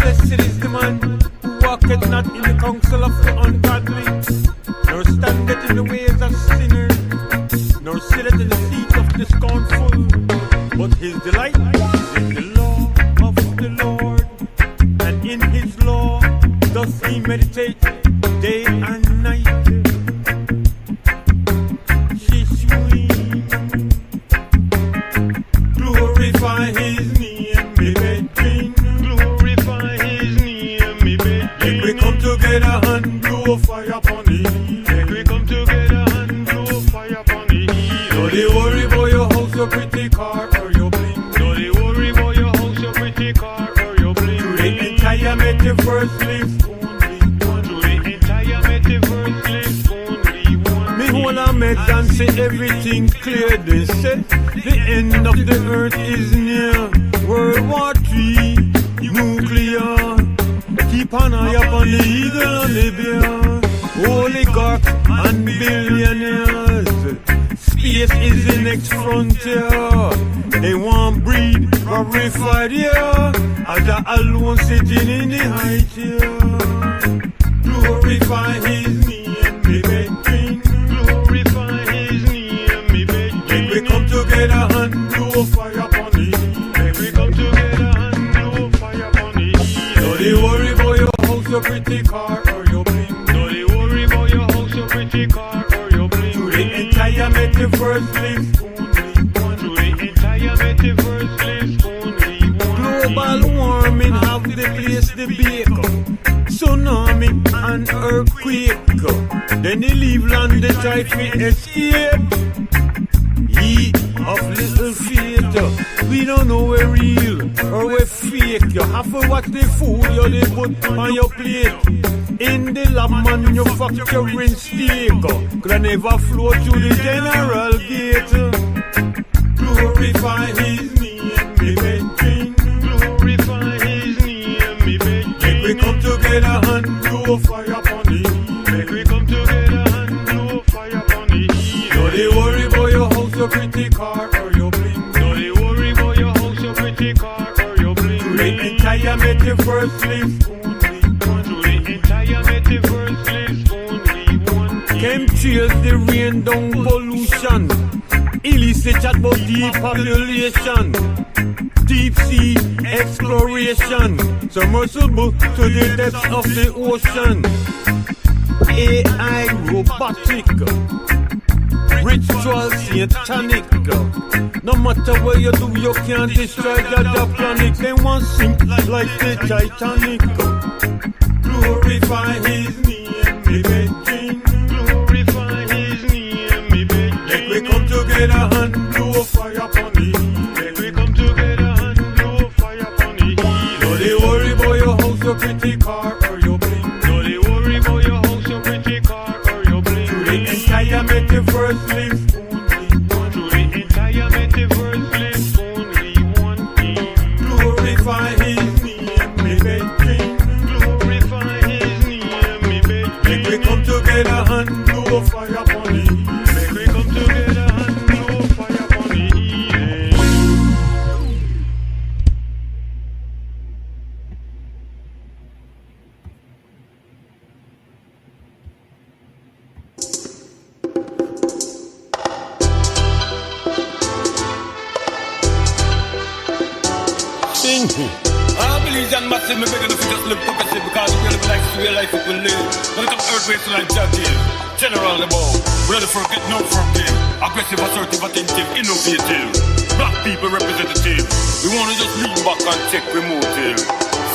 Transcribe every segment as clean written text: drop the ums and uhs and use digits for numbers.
Blessed is the man who walketh not in the counsel of the ungodly, nor standeth in the ways of sinners, nor sitteth in the seat of the scornful. But his delight is in the law of the Lord, and in his law doth he meditate day and night. Glorify his name, me brethren. Glorify his name, me brethren. Make we come together and blow fire upon the hill. Make we come together and blow fire upon the hill. Don't they worry about your house, your pretty car, or your bling. Don't they worry about your house, your pretty car, or your bling. To the entire metaverse lives only one. To the entire metaverse lives only one. Me hold a meds and say everything clear. They said the end of the earth is near. World War III, nuclear. Keep an eye upon the eagle and the bear. Oligarchs and billionaires. Space is the next frontier. They want breed glorified here, as I alone sitting in the high chair. Glorify his name, me brethren. Glorify his name, me brethren. Make we come together and blow fire upon the hill. Make we come together and blow fire upon the hill. Don't they worry about your house, your pretty car, or your bling. Don't they worry about your house, your pretty car, or your bling. To the entire metaverse lives only one. To the entire metaverse lives only one. Global warming have the place the bake. Tsunami and earthquake. Then they leave land, they try to escape. Ye of little faith, we don't know we're real or we're fake. You have to watch the food you they put on your plate. In the lab manufacturing steak, could I never flow through the general gate. Glorify his name, me brethren. Glorify his name, me brethren. Make we come together and blow fire upon the hill. Make we come together and blow fire upon the hill. Don't they worry about your house, your pretty car, or your bling. Don't they worry about your house, your pretty car, or your bling. To the entire metaverse lives only one. To the entire metaverse lives only one. Chemtrails, the rain down pollution. Illicit chat about depopulation. Deep sea exploration. Submersible to the depths of the ocean. AI robotic. Ritual satanic. No matter what you do, you can't destroy the planet. They want sink like the Titanic. Glorify his name, me brethren. Glorify his name, me brethren. Make we come together and blow fire upon the hill. Make we come together and blow fire upon the hill. Don't they worry about your house, your pretty car, or your bling. Don't they worry about your house, your pretty car, or your bling. To the entire metaverse lives only one. To the entire metaverse lives only one thing. Glorify his name, me brethren. Glorify his name, me brethren. Make we come together and blow fire upon the hill. Make we come together and blow fire upon the hill. I believe John Massive, me begging if you just live progressive because you really like to real life it will live. When it comes earthquakes like judges, general above, ready for it, no forgive. Aggressive, assertive, attentive, innovative. Black people representative. We wanna just lean back and check remotive.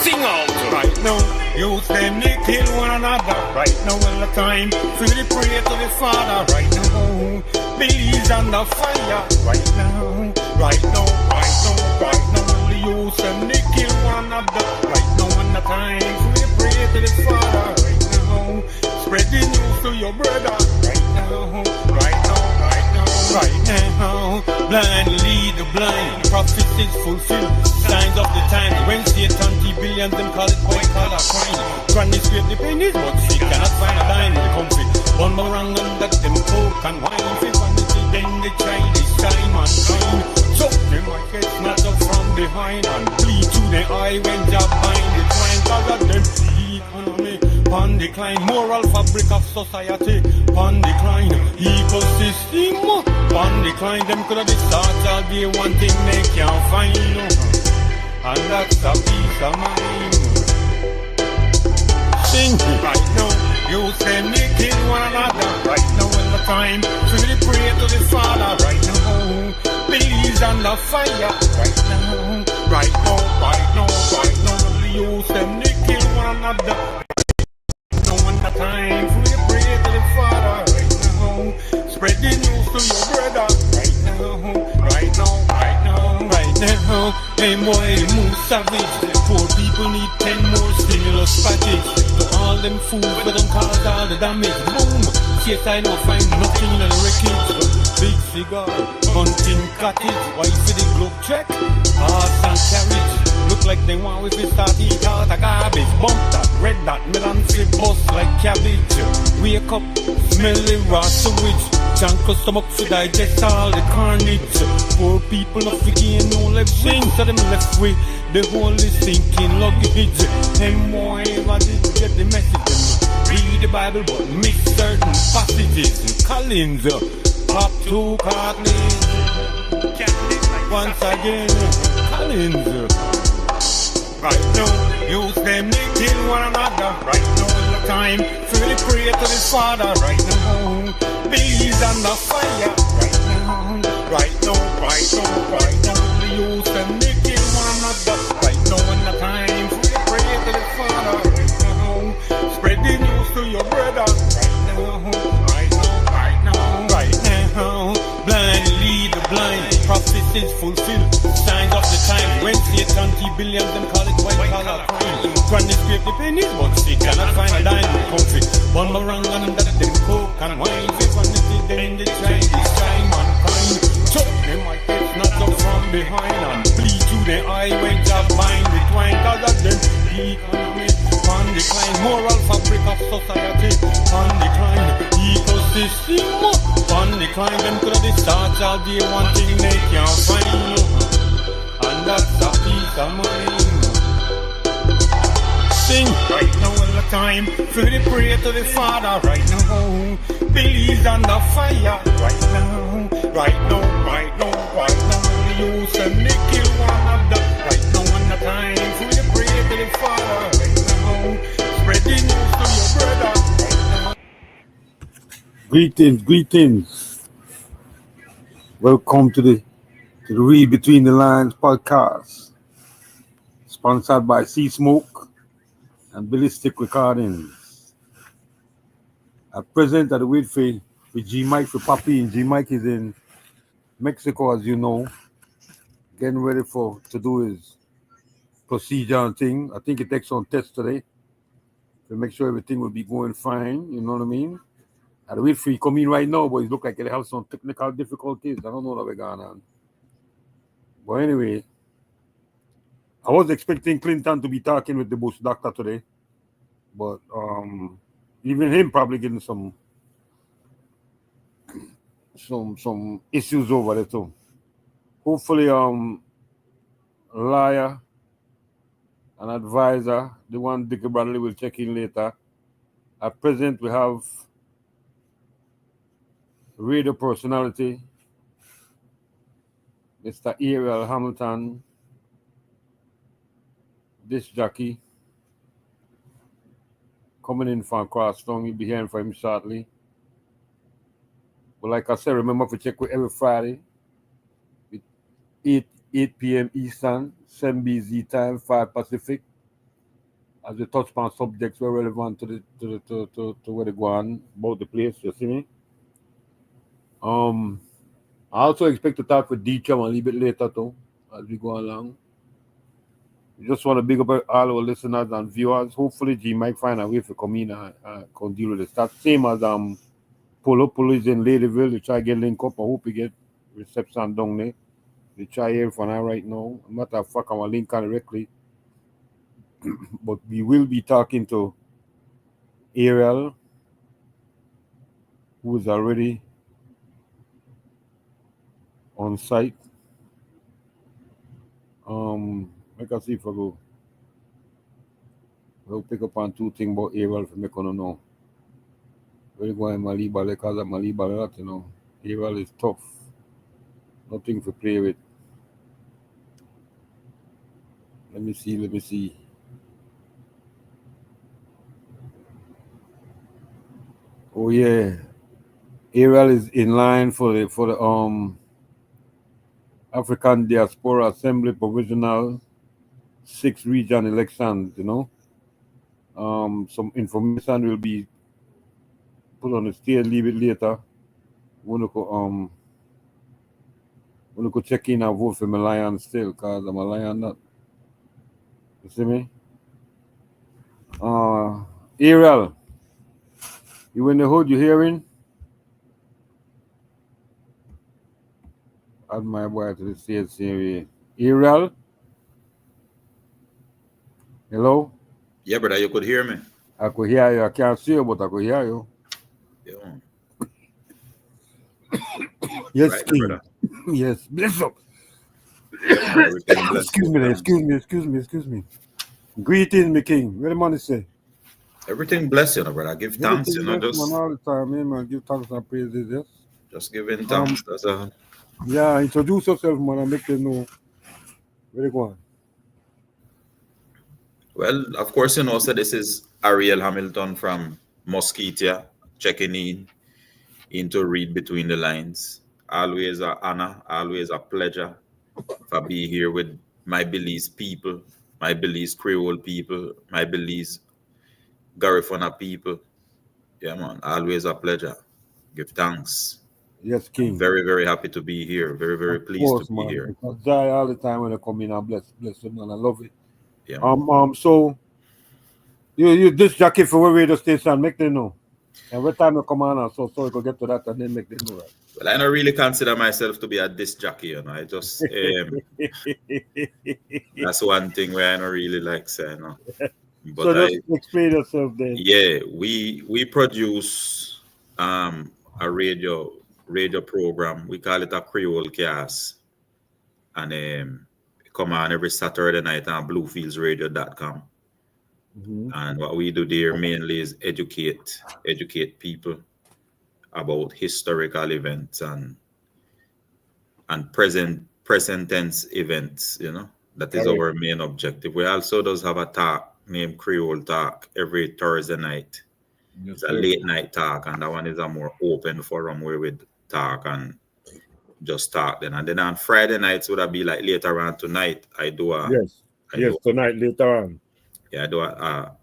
Sing out right now. Youth them they kill one another. Right now is the time. Freely pray to the Father. Right now, believes under fire. Right now, right now, right now, right now. Youth and they kill one another. Right now in the time, we pray to the Father. Right now, spread the news to your brother. Right now, right now, right now, right now. Blind lead the blind, prophecies fulfilled. Signs of the time when Satan billions them call it white collar crime. Granny scrape the pennies, but she cannot find a dime in the country. One more wrong under them coke and wine. If vanity, then they try this time and time. So them might get snatched up from behind and bleed to the eye when job bind. They trying cause of them economy on decline, moral fabric of society on decline, ecosystem on decline. Them could have been start all day, one thing they can't find, and that's a peace of mind. Sing right now, you say me kill one another right now in the time. Really pray to the Father right now. Please under fire right now, right now, right now, right now. You say me kill one another. No one the time. Really pray to the Father right now. Spread the news to your brother right now, right now, right now, right now. Hey boy, move savage. Poor people need 10 more stimulus package. To all them fools, but don't cause all the damage. Boom! Yes, I don't find nothing in the wreckage. Big cigar, hunting cottage. Why see the globe check? Horse and carriage. Look like they want with this start eat out a garbage. Bump that, red that, melon flip bust like cabbage. Wake up, smelly raw sewage. Junk stomach to digest all the carnage. Poor people not forgetting no left wing, so them left with the whole is thinking luggage. And boy, I did get the message. Read the Bible but miss certain passages. Collins, up to Cockneys. Once again, Collins. Right now, use them to kill one another. Right now is the time. Really pray to the Father. Right now, bees under fire. Right now, right now, right now, right now. Use them to kill one another. Right now is the time. Really pray to the Father. Right now, spread the news to your brother. Right now, right now, right now, right now. Blind lead the blind. Prophecies fulfilled. Signs of the time. When Satan billions them call it white collar crime. Trying to scrape the pennies, but she cannot find a dime with comfy. One more wrong and that them coke and wine. If one is then they try mankind. Choke them like it's not up from behind and bleed through their eye when just bind the twine. Cause of them economy on decline, moral fabric of society on decline, ecosystem on decline. Them could have start all day, one thing they can't find, and that's a peace of mind. Sing right now in the time, really pray to the Father right now. Believe under fire right now, right now, right now, right now. You say me kill one another right now in the time, really pray to the Father right now. Spread the news to your brother right now. Greetings. Welcome to the Reid Between the Lines podcast, sponsored by Sea Smoke and Ballistic Recordings. At present, at the wait for G Mike for Papi, and G Mike is in Mexico, as you know, getting ready to do his procedure and thing. I think he takes some tests today to make sure everything will be going fine. You know what I mean? At the wait for he come in right now, but it look like he'll have some technical difficulties. I don't know what we're going on. But anyway, I was expecting Clinton to be talking with the Bush doctor today, but even him probably getting some issues over there too. Hopefully, lawyer and advisor, the one Dickie Bradley will check in later. At present, we have radio personality, Mr. Ariel Hamilton, disc jockey, coming in from Crosstown. You'll be hearing from him shortly. But like I said, remember to check with every Friday, 8 p.m. Eastern, 7 BZ time, 5 Pacific, as we touch upon subjects very relevant to where they go on about the place. You see me? I also expect to talk with D-Chum a little bit later too, as we go along. We just want to big up all our listeners and viewers. Hopefully, G Mike find a way to come in and come deal with this. That's same as Polo is in Ladyville. They try to get link up. I hope we get reception down there. They try here for now right now. Matter of fact, I will link on directly. But we will be talking to Ariel, who is already on site. Let us see if I go. We'll pick up on two things about Ariel for me gonna know. We're going Maliba because of Maliba a lot, you know. Ariel is tough. Nothing to play with. Let me see. Oh yeah. Ariel is in line for the African Diaspora Assembly Provisional 6 region elections, you know. Some information will be put on the stage a little bit later. When could check in and vote for my lion still, cause I'm a lion not. You see me? Ariel, you in the hood, you hearing? Add my boy to the stage here. Ariel? Hello? Yeah, brother, you could hear me. I could hear you. I can't see you, but I could hear you. Yeah. Yes, Right, King. brother. Yes, bless up. Everything blessed. Excuse me. Greetings, my king. What the man say? Everything blessed, you know, brother. Give thanks, you know, Man, just all the time, man. Give thanks and praises, yes. giving thanks. That's all. Yeah, introduce yourself, man, and make them know where they going. Well, of course, you know, so this is Ariel Hamilton from Musketia, checking in to read between the lines. Always an honor, always a pleasure for be here with my Belize people, my Belize Creole people, my Belize Garifuna people. Yeah, man, always a pleasure. Give thanks. Yes, King. Very, very happy to be here. Very, very pleased to be here. Because die all the time when they come in and bless them, man. I love it. Yeah, man. So you this jacket for where radio station, make them know. And what time you come on, so you can get to that and then make them know that. Well, I don't really consider myself to be a disc jockey, you know. I just that's one thing where I don't really like saying, no. But so just explain yourself then. Yeah, we produce a radio program. We call it a Creole Cast, and come on every Saturday night on bluefieldsradio.com. And what we do there mainly is educate people about historical events and present tense events, you know. That is our main objective. We also does have a talk named Creole Talk every Thursday night. It's a late night talk, and that one is a more open forum where we talk and just talk then. And then on Friday nights would that be like later on tonight. I do tonight later on. Yeah,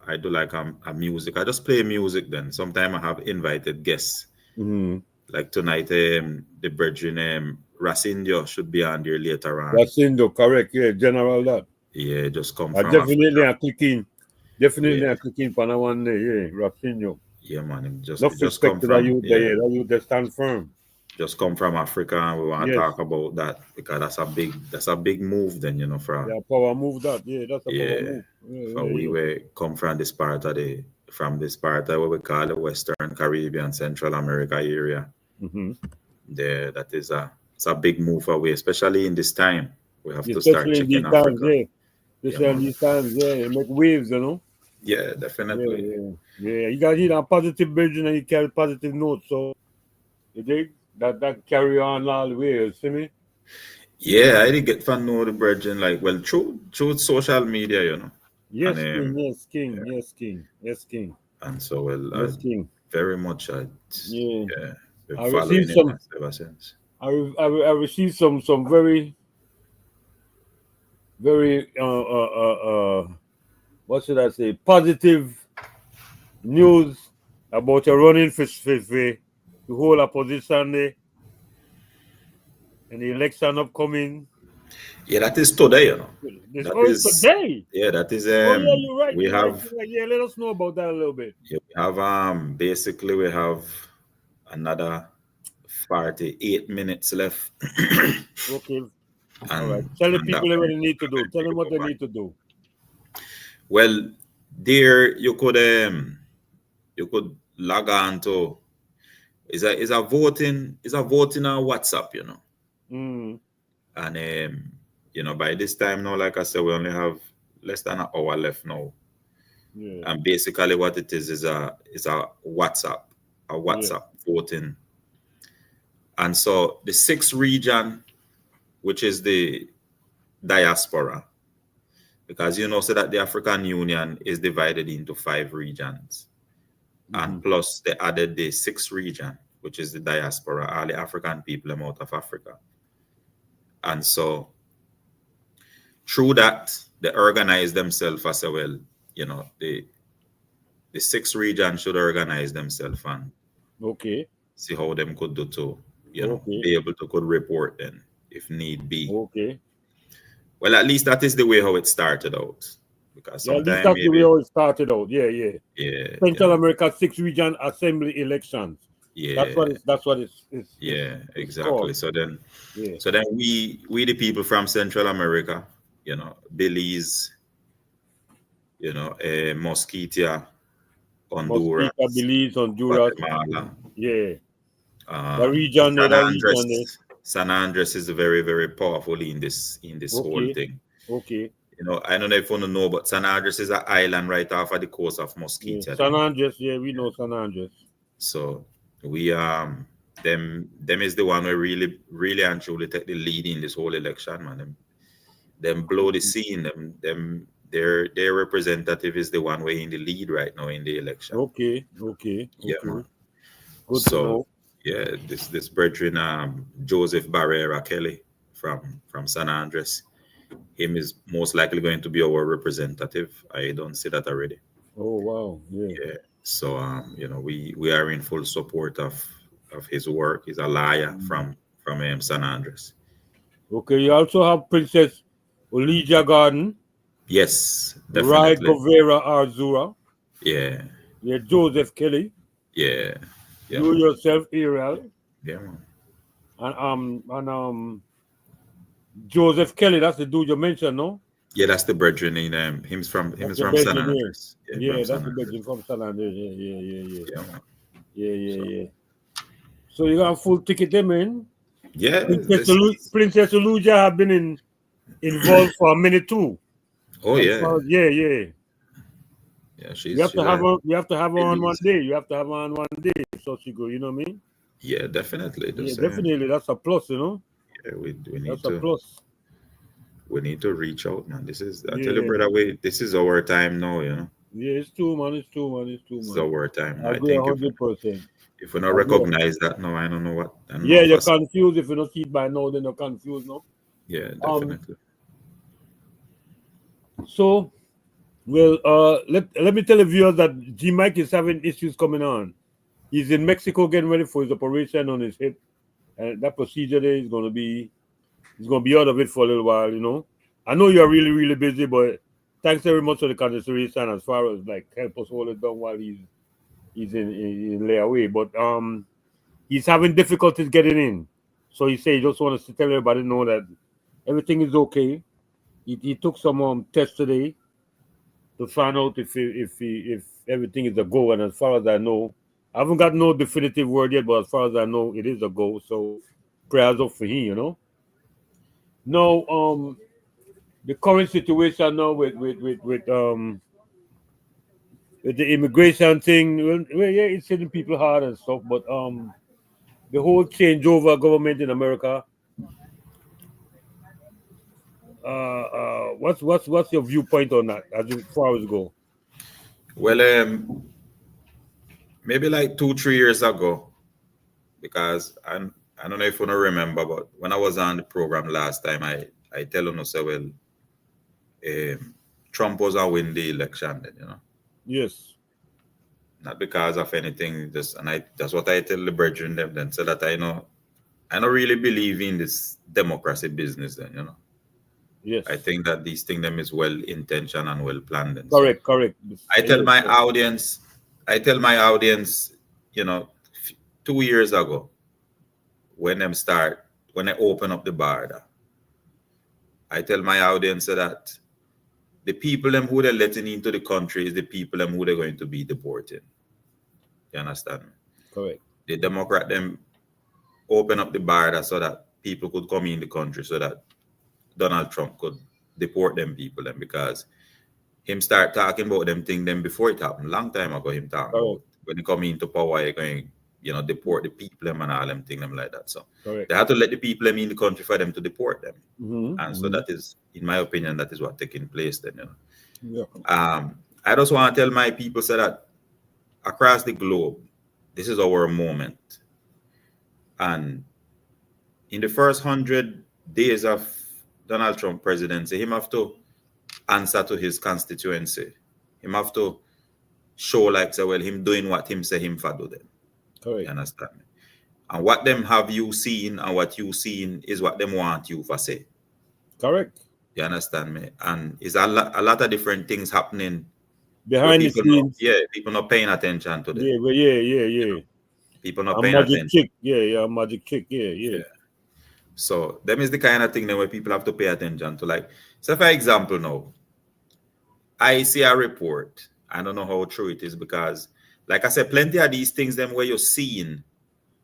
I do like a music. I just play music then. Sometimes I have invited guests. Like tonight, the brethren Racindio should be on there later on. Racindo, correct, yeah, general that. Yeah, just come from definitely a clicking. Definitely a clicking for that one day, yeah, Racindo. Yeah, man. Just come from that you they stand firm. Just come from Africa and we want to talk about that because that's a big move then, you know, for power move that. Yeah, that's a power move. We were come from this part of what we call the Western Caribbean, Central America area. There, that is it's a big move away, especially in this time. We have to start checking Africa. These times, you make waves, you know. Yeah, definitely. Yeah. You got a positive vision and you carry positive notes, so you dig that carry on all the way. You see me? Yeah, I did get fun know the brethren through social media, you know. Yes, and, King. Yes, King. And so King. Very much I received some ever since. I received some very what should I say, positive news about your running for the whole opposition there and the election upcoming. Yeah, that is today, you know. Today. Yeah, that is you're right. We have let us know about that a little bit. Yeah, we have basically we have another 48 minutes left. Okay. All right. Tell the people what they need to do. Tell them what they need to do. Well, there you could log on to is a voting on WhatsApp, you know. And you know, by this time now, like I said, we only have less than an hour left now. Yeah. And basically what it is a WhatsApp, voting. And so the sixth region, which is the diaspora, because so that the African Union is divided into 5 regions. And plus they added the sixth region, which is the diaspora, all the African people out of Africa. And so through that, they organize themselves as well. The 6 region should organize themselves and Okay. see how them could do to, Okay. be able to could report then if need be. Okay. Well, at least that is the way how it started out. Because Yeah, at least sometimes that's the way maybe, how it started out. Yeah, yeah. yeah, Central America 6 region assembly elections. yeah, That's what it's yeah, it's exactly. called. So then, Yeah. we the people from Central America, Belize, Mosquitia, Honduras, Mosquito, Belize, Honduras. Guatemala, Yeah. The region there, San that region there. Andres. San Andres is very, very powerful in this whole Okay. thing. Okay. I don't know if you know, but San Andres is an island right off of the coast of Yeah. Mosquito. San Andres, yeah, we know San Andres. So we them is the one who really, really and truly take the lead in this whole election, man. Them blow the scene. Their representative is the one way in the lead right now in the election. Okay. Okay. Yeah, Okay. man. Good to know. Yeah, this brethren, Joseph Barrera Kelly from San Andres, him is most likely going to be our representative. I don't see that already. Oh wow. Yeah. Yeah. So we are in full support of his work. He's a liar from San Andres. Okay. You also have Princess Olivia Garden, Yes, Reid definitely. Govera Arzura, Yeah, yeah, Joseph Kelly, yeah, yeah, you man. yourself, Ariel, Yeah, man. and Joseph Kelly. That's the dude you mentioned, no? Yeah, that's the brethren in Him's That's the from San Belgian here. Andres. Yeah, Yeah, from that's San the Andres. Belgian from San Andreas. Yeah, yeah, yeah, yeah, Yeah, man. yeah, yeah, So, yeah. So you got a full ticket there, man. yeah, Princess Oluja have been involved for a minute too. oh As yeah, far as- yeah, yeah. yeah. You have She's to have a her. You have to have her on one Belize. day. You have to have her on one day, so she go. You know what I mean? Yeah, definitely. Yeah, Just definitely. That's a plus. You know, yeah, we need that's a plus. to reach out, man. I tell you, Yeah, brother, this is our time now. yeah. It's too, man. It's too, man. It's too, This is man. our time. I I agree think 100%. if we not I agree. recognize that now, I don't know what. I don't know Yeah, if you're us. confused. If you don't see it by now, then you're confused. No. Yeah, Um. definitely. So, well, let me tell the viewers that G Mike is having issues coming on. He's in Mexico getting ready for his operation on his hip, and that procedure there is gonna be he's gonna be out of it for a little while. You know, I know you're really really busy, but thanks very much for the consideration as far as like help us hold it down while he's in layaway. But he's having difficulties getting in, so he said he just wants to tell everybody know that everything is okay. He took some tests today to find out if everything is a go. And as far as I know, I haven't got no definitive word yet, but as far as I know, it is a go. So prayers up for him, you know. Now, the current situation now with the immigration thing, well, yeah, it's hitting people hard and stuff, but the whole changeover government in America. What's your viewpoint on that as far as go? Well, maybe like 2-3 years ago, because I don't know if you remember, but when I was on the program last time, I tell you, say, well, Trump was a win the election then, Yes. not because of anything, that's what I tell the brethren them then, so that I don't really believe in this democracy business then, Yes. I think that these things them is well intentioned and well planned. And Correct. so Correct. I tell my audience, 2 years ago, when they open up the border, I tell my audience that the people them who they're letting into the country is the people them who they're going to be deporting. You understand me? Correct. The Democrat them open up the border so that people could come in the country, so that Donald Trump could deport them people, and because him start talking about them thing them before it happened. Long time ago, him talking about when he come into power, he going, deport the people them and all them thing them like that. So Correct. they had to let the people them in the country for them to deport them. Mm-hmm. And so that is, in my opinion, that is what taking place then, Yeah. I just want to tell my people so that across the globe, this is our moment. And in the first 100 days of Donald Trump presidency, him have to answer to his constituency. Him have to show like say, well, him doing what him say him for do then. Correct. You understand me? And what them have you seen and what you seen is what them want you for say. Correct. You understand me? And it's a lot of different things happening behind the scenes. People not paying attention to them. Yeah. People not a paying magic attention. Kick. A magic kick. Yeah. So them is the kind of thing that where people have to pay attention to. Like, so for example now, I see a report. I don't know how true it is because, like I said, plenty of these things them where you're seeing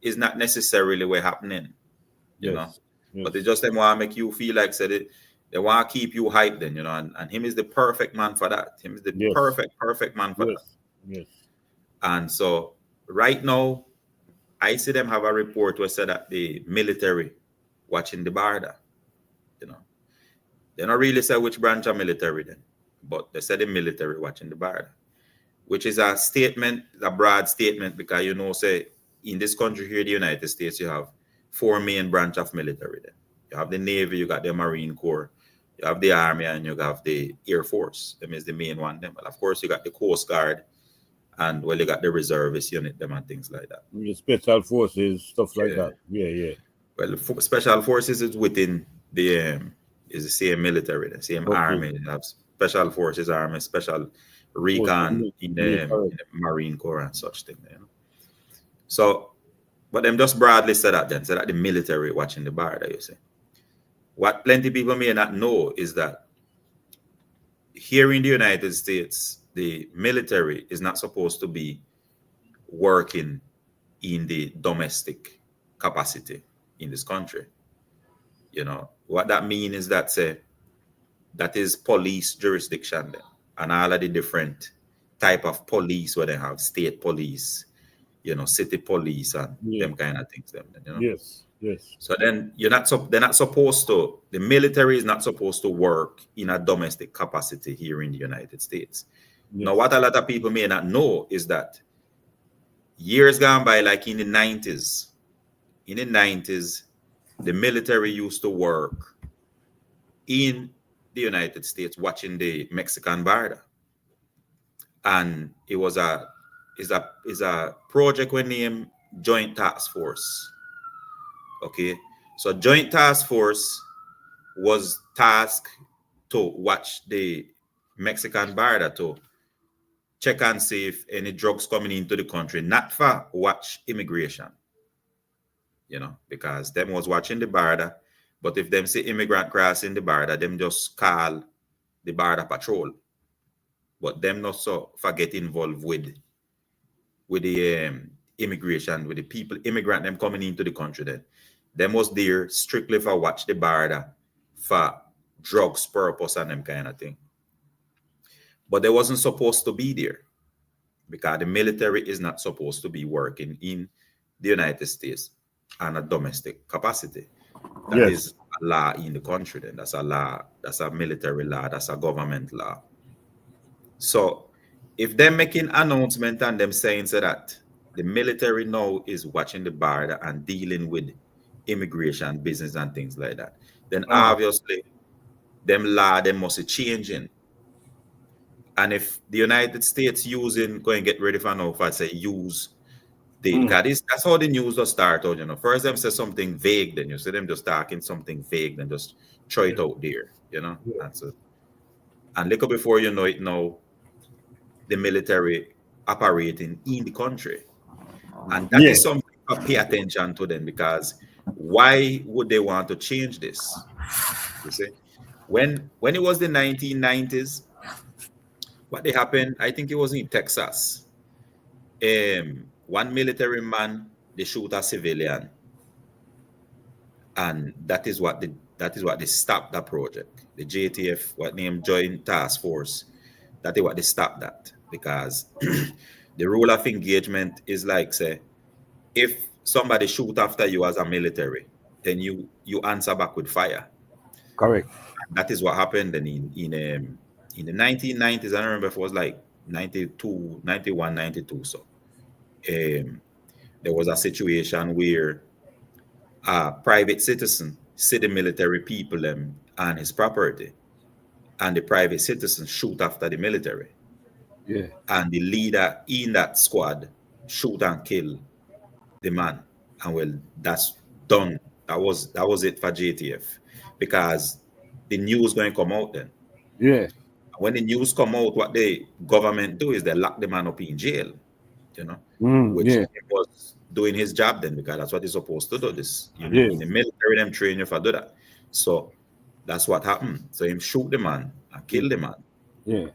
is not necessarily what's happening. You know? Yes. But they just them want to make you feel like said it. They want to keep you hyped then, and him is the perfect man for that. Him is the perfect man for that. Yes. And so right now, I see them have a report where said that the military watching the border. They don't really say which branch of military then, but they said the military watching the border, which is a statement, a broad statement, because say in this country here, the United States, you have 4 main branch of military then. You have the Navy, you got the Marine Corps, you have the Army, and you have the Air Force. Them is the main one. Them, but of course, you got the Coast Guard, and you got the reservist unit, them and things like that. The special forces, stuff like that. Yeah. Well, special forces is within the is the same military, the same army. You have special forces, army, special recon in the Marine Corps and such thing. So, but them just broadly said that then, said that the military watching the border, you see. What plenty people may not know is that here in the United States, the military is not supposed to be working in the domestic capacity in this country. What that means is that that is police jurisdiction then, and all of the different type of police where they have state police, city police and them kind of things. Yes. So then they're not supposed to. The military is not supposed to work in a domestic capacity here in the United States. Yes. Now, what a lot of people may not know is that years gone by, like in the 90s, the military used to work in the United States watching the Mexican border. And it was a project we named Joint Task Force. Okay. So Joint Task Force was tasked to watch the Mexican border to check and see if any drugs coming into the country, not for watch immigration. Because them was watching the border, but if them see immigrant crossing the border, them just call the border patrol. But them not so for get involved with the immigration, with the people, immigrant them coming into the country then. Them was there strictly for watch the border for drugs purpose and them kind of thing. But they wasn't supposed to be there because the military is not supposed to be working in the United States on a domestic capacity. That is a law in the country then. That's a law. That's a military law. That's a government law. So if they're making announcement and them saying so that the military now is watching the border and dealing with immigration, business and things like that, then obviously them law, them must be changing. And if the United States going to get ready for now, if I say use because that's how the news will start out, First them say something vague, then you see them just talking something vague, then just throw it out there, And little before you know it now, the military operating in the country. And that is something to pay attention to them, because why would they want to change this? You see? When it was the 1990s, what they happened, I think it was in Texas. One military man, they shoot a civilian, and that is what they stopped that project. The JTF, what named Joint Task Force, that is what they stop that, because the rule of engagement is like, say, if somebody shoot after you as a military, then you answer back with fire. Correct. That is what happened then in the 1990s. I don't remember if it was like 92, 91, 92. So there was a situation where a private citizen see the military people and his property, and the private citizen shoot after the military. Yeah. And the leader in that squad shoot and kill the man. And well, that's done. That was it for JTF, because the news going to come out then. Yeah. When the news come out, what the government do is they lock the man up in jail, which Yeah. was doing his job then, because that's what he's supposed to do. This in Yeah. the military, them train you for do that. So that's what happened. So him shoot the man and kill the man. Yeah.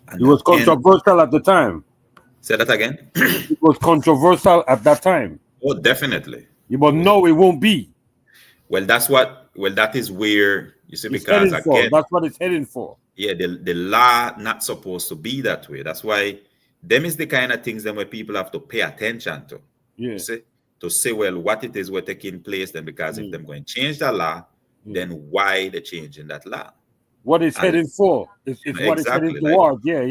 And It was controversial at the time. Say that again. It was controversial at that time. Oh, definitely. But no, it won't be. Well, that is where you see, It's because heading for. again, That's what it's heading for. yeah, the law not supposed to be that way. That's why them is the kind of things then where people have to pay attention to. Yeah. You see, to say, well, what it is we're taking place then, because if them going to change the law, then why they changing that law? What it's heading for. It's what it's heading towards. Yeah.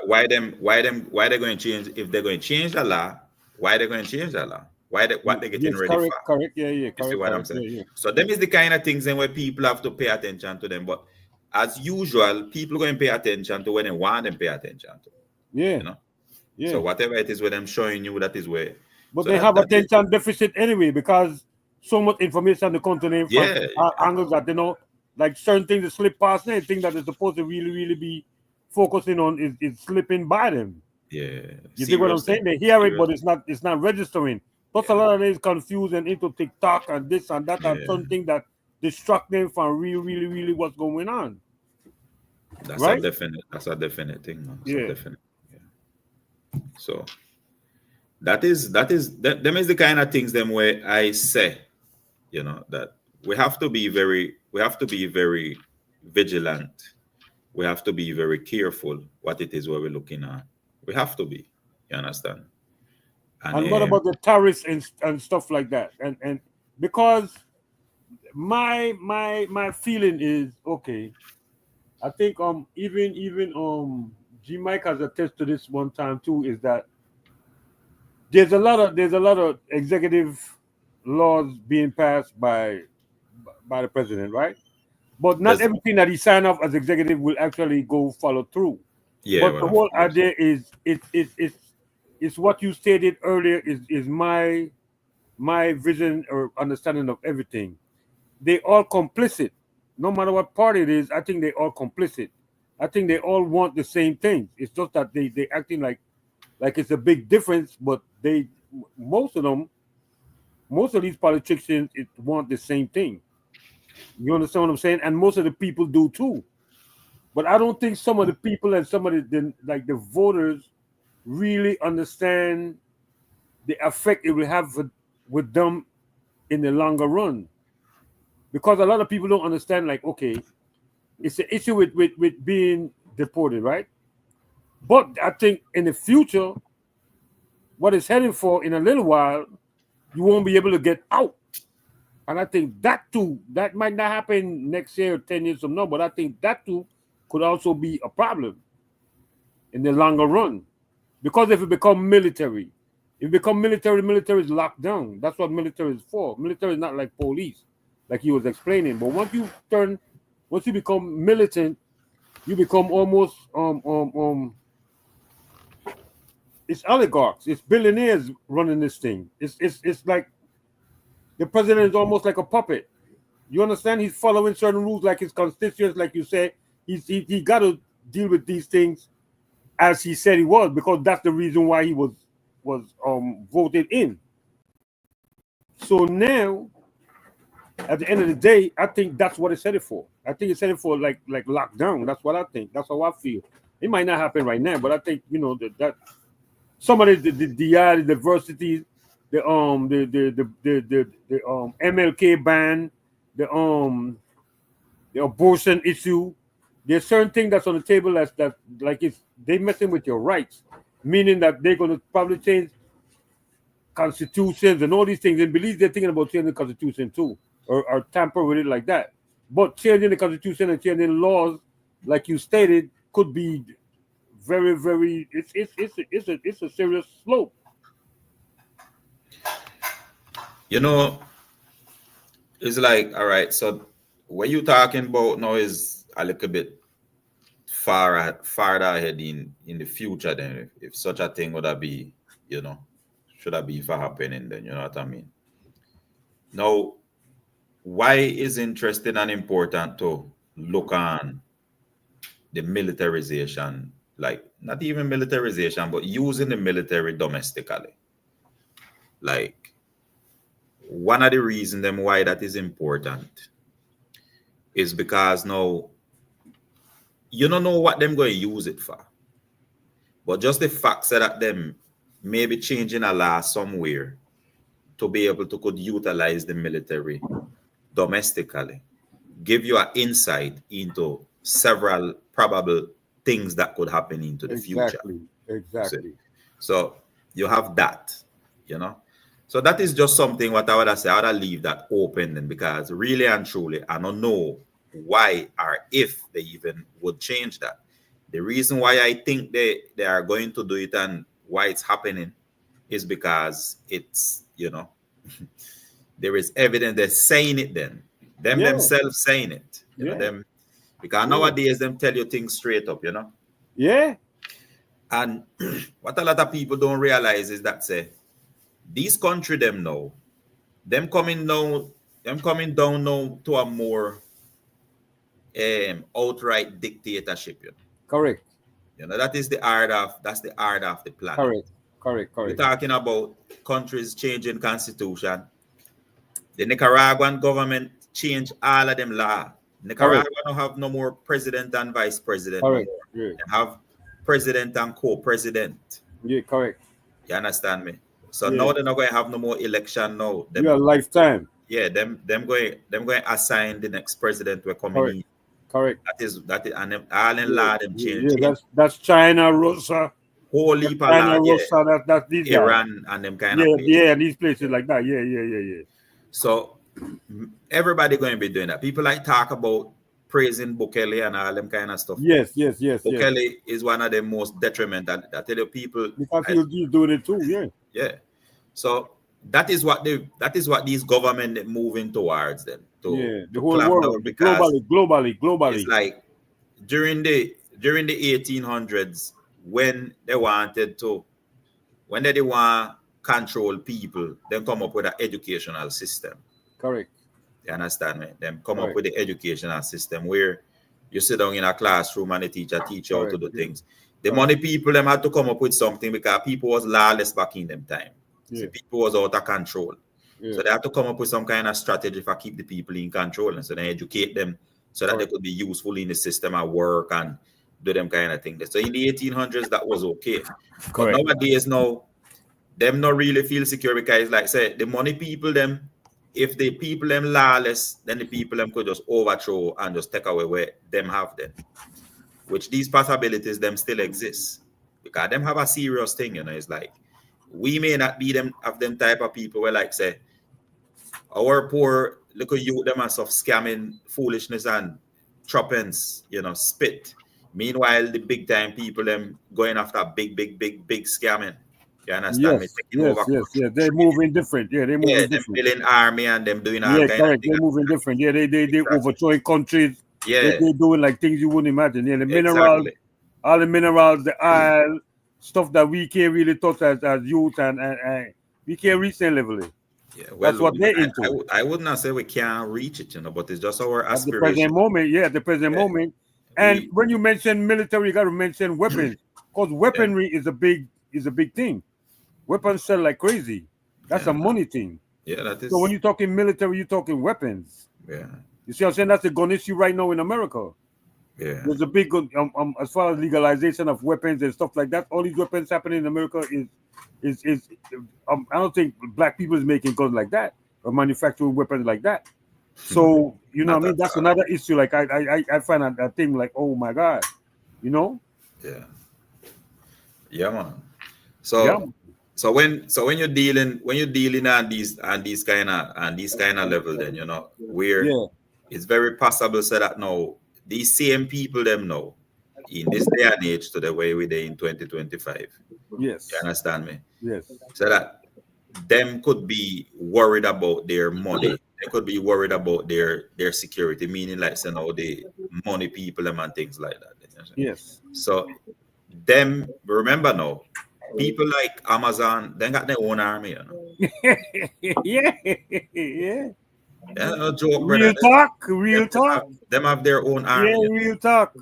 Why they're going to change? If they're going to change the law, why they're going to change the law? What they're getting ready for? Correct. Yeah. You see what I'm saying? Yeah. So them is the kind of things then where people have to pay attention to them. But as usual, people going to pay attention to when they want them to pay attention to. Yeah. Yeah. So whatever it is where them showing you, that is where. But so they have attention deficit anyway, because so much information they come to them from angles that like certain things that slip past them, things that they're supposed to really, really be focusing on is slipping by them. Yeah. You see what I'm saying? They hear it, but it's not registering. Plus, a lot of them is confused and into TikTok and this and that and something that distract them from really, really what's going on. That's a definite thing, man. Definite. Yeah. So them is the kind of things them where I say, that we have to be very vigilant. We have to be very careful what it is where we're looking at. We have to be. You understand? And what about the tariffs and stuff like that? And because my feeling is, okay, I think even G Mike has attested to this one time too, is that there's a lot of executive laws being passed by the president, right? But not everything that he signed off as executive will actually go follow through. Yeah. But the whole idea is it's what you stated earlier is my vision or understanding of everything. They all complicit. No matter what party it is, I think they all complicit. I think they all want the same things. It's just that they acting like it's a big difference, but most of these politicians want the same thing. You understand what I'm saying? And most of the people do too. But I don't think some of the people and some of the voters really understand the effect it will have with them in the longer run. Because a lot of people don't understand, like, okay, it's an issue with being deported, right? But I think in the future, what it's heading for in a little while, you won't be able to get out. And I think that too, that might not happen next year or 10 years from now, but I think that too could also be a problem in the longer run. Because if it become military, military is locked down. That's what military is for. Military is not like police, like he was explaining. But once you become militant, you become almost it's oligarchs, it's billionaires running this thing. It's like the president is almost like a puppet. You understand? He's following certain rules, like his constituents, like you say. He got to deal with these things as he said he was, because that's the reason why he was voted in. So now, at the end of the day, I think that's what it's headed for. I think it's headed for like lockdown. That's what I think. That's how I feel. It might not happen right now, but I think that some of the diversity, the MLK ban, the abortion issue, there's certain thing that's on the table that like if they messing with your rights, meaning that they're gonna probably change constitutions and all these things. And believe they're thinking about changing the constitution too, or tamper with it like that. But changing the constitution and changing laws, like you stated, could be very, very. It's a serious slope. You know, it's like, all right, so what you talking about now is a little bit farther ahead in the future. Then, if such a thing would have be, you know, should have be for happening, then you know what I mean. Now, why is interesting and important to look on the militarization, like not even militarization, but using the military domestically? Like, one of the reasons them why that is important is because now you don't know what them going to use it for, but just the fact that them maybe changing a law somewhere to be able to could utilize the military domestically give you an insight into several probable things that could happen into the future. Exactly. So you have that, you know. So that is just something what I would say. I would leave that open then, because really and truly, I don't know why or if they even would change that. The reason why I think they are going to do it and why it's happening is because it's, you know, there is evidence they're saying it then. Them themselves saying it. You know, them, because nowadays them tell you things straight up, you know. Yeah. And what a lot of people don't realize is that say these country them now, them coming down now to a more outright dictatorship, you know. Correct. You know, that's the art of the planet. Correct. We're talking about countries changing constitution. The Nicaraguan government changed all of them law. Nicaragua don't have no more president and vice president. Correct. No more. They have president and co-president. Yeah, correct. You understand me? So now they're not going to have no more election now. Them, lifetime. Yeah, them going assign the next president we're coming in. Correct. That is and them all in law them change. Yeah, that's China, Russia. Whole heap of China, law, Russia, that's these Iran guys. and them kind of places. Yeah, these places like that. Yeah. So everybody going to be doing that. People like talk about praising Bukele and all them kind of stuff. Yes. Bukele is one of the most detrimental. I tell you, people, because he's doing it too. Yeah. So that is what these government moving towards them. The whole world, globally. It's like during the 1800s when they want control people, then come up with an educational system. Correct. You understand me? Them come up with the educational system where you sit down in a classroom and the teacher teach you how to do things. The money people them had to come up with something because people was lawless back in them time. So people was out of control. So they have to come up with some kind of strategy for keep the people in control, and so they educate them so that they could be useful in the system at work and do them kind of things. So in the 1800s that was okay. But nowadays now, them not really feel secure because like say the money people them, if the people them lawless, then the people them could just overthrow and just take away where them have them. Which these possibilities them still exist. Because them have a serious thing, you know. It's like we may not be them of them type of people where like say our poor little youth them and stuff scamming foolishness and choppings, you know, spit. Meanwhile, the big time people them going after big scamming. You understand me? Yes. They're moving different. Yeah, they're moving different. Them building army and them doing all kind of things. They're moving different. Yeah, they overthrowing countries. Yeah. They're doing like things you wouldn't imagine. Yeah, the minerals, all the minerals, the oil, stuff that we can't really touch as youth and we can't reach that level. Yeah, well, that's what they're into. I would not say we can't reach it, you know, but it's just our aspiration. At the present moment. And when you mention military, you got to mention weapons, because weaponry is a big thing. Weapons sell like crazy. That's a money thing. Yeah, that is. So when you're talking military, you're talking weapons. Yeah. You see what I'm saying? That's a gun issue right now in America. Yeah. There's a big as far as legalization of weapons and stuff like that. All these weapons happening in America is I don't think black people is making guns like that or manufacturing weapons like that. So you know Not what I mean. at That's all. another issue. Like I find that thing like, oh my god, you know. Yeah. Yeah, man. Yeah, So when you're dealing on these kind of level, then where yeah, it's very possible so that now these same people them know in this day and age to the way we there in 2025. You yes, understand me? yes, So that them could be worried about their money. They could be worried about their security, meaning like the money people them and things like that. yes. So them remember now, people like Amazon, they got their own army. Yeah, yeah. Yeah, no joke, brother. Real talk, Them, real them talk. have, them have their own Yeah, army. real talk.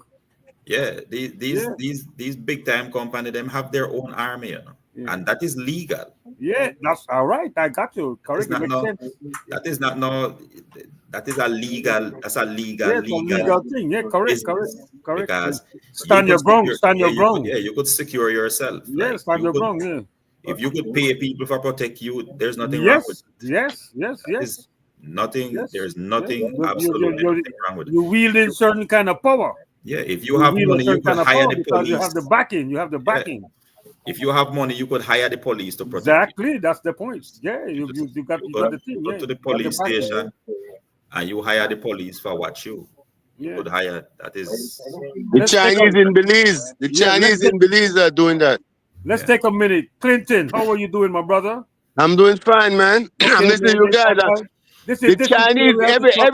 Yeah, these these Yeah, these these big time company them have their own army. yeah, And that is legal. yeah. That's all right. I got you. It's Correct. It not makes no sense. that is not no that is a legal Yeah, it's a legal legal thing. Yeah, correct, correct, business correct. because you Stand could your ground. secure Stand your ground. you could secure yourself. Yeah, Like stand you your could ground. Yeah. if you could pay people for protect you, there's nothing wrong with Yes, it. yes, yes, That is yes, nothing, yes, there's yes. nothing, You absolutely you nothing wrong with it. you wielding certain kind of power. Yeah, if you You have wield a money, you certain could kind of hire power the because you have the police. backing. You have the Yeah. backing. If you have money, you could hire the police to protect you. Exactly. That's the point. Yeah, You could, you you got could the thing. go Yeah, to the you got the police backing. station and you hire the police for what you Yeah. could hire. That is The Let's take a Chinese in Belize, the yeah. Chinese in Belize are doing that. Let's yeah. take a minute. Clinton, how are you doing, my brother? I'm doing fine, man. I'm Okay, listening to you guys. all right. The This is Chinese, Ariel.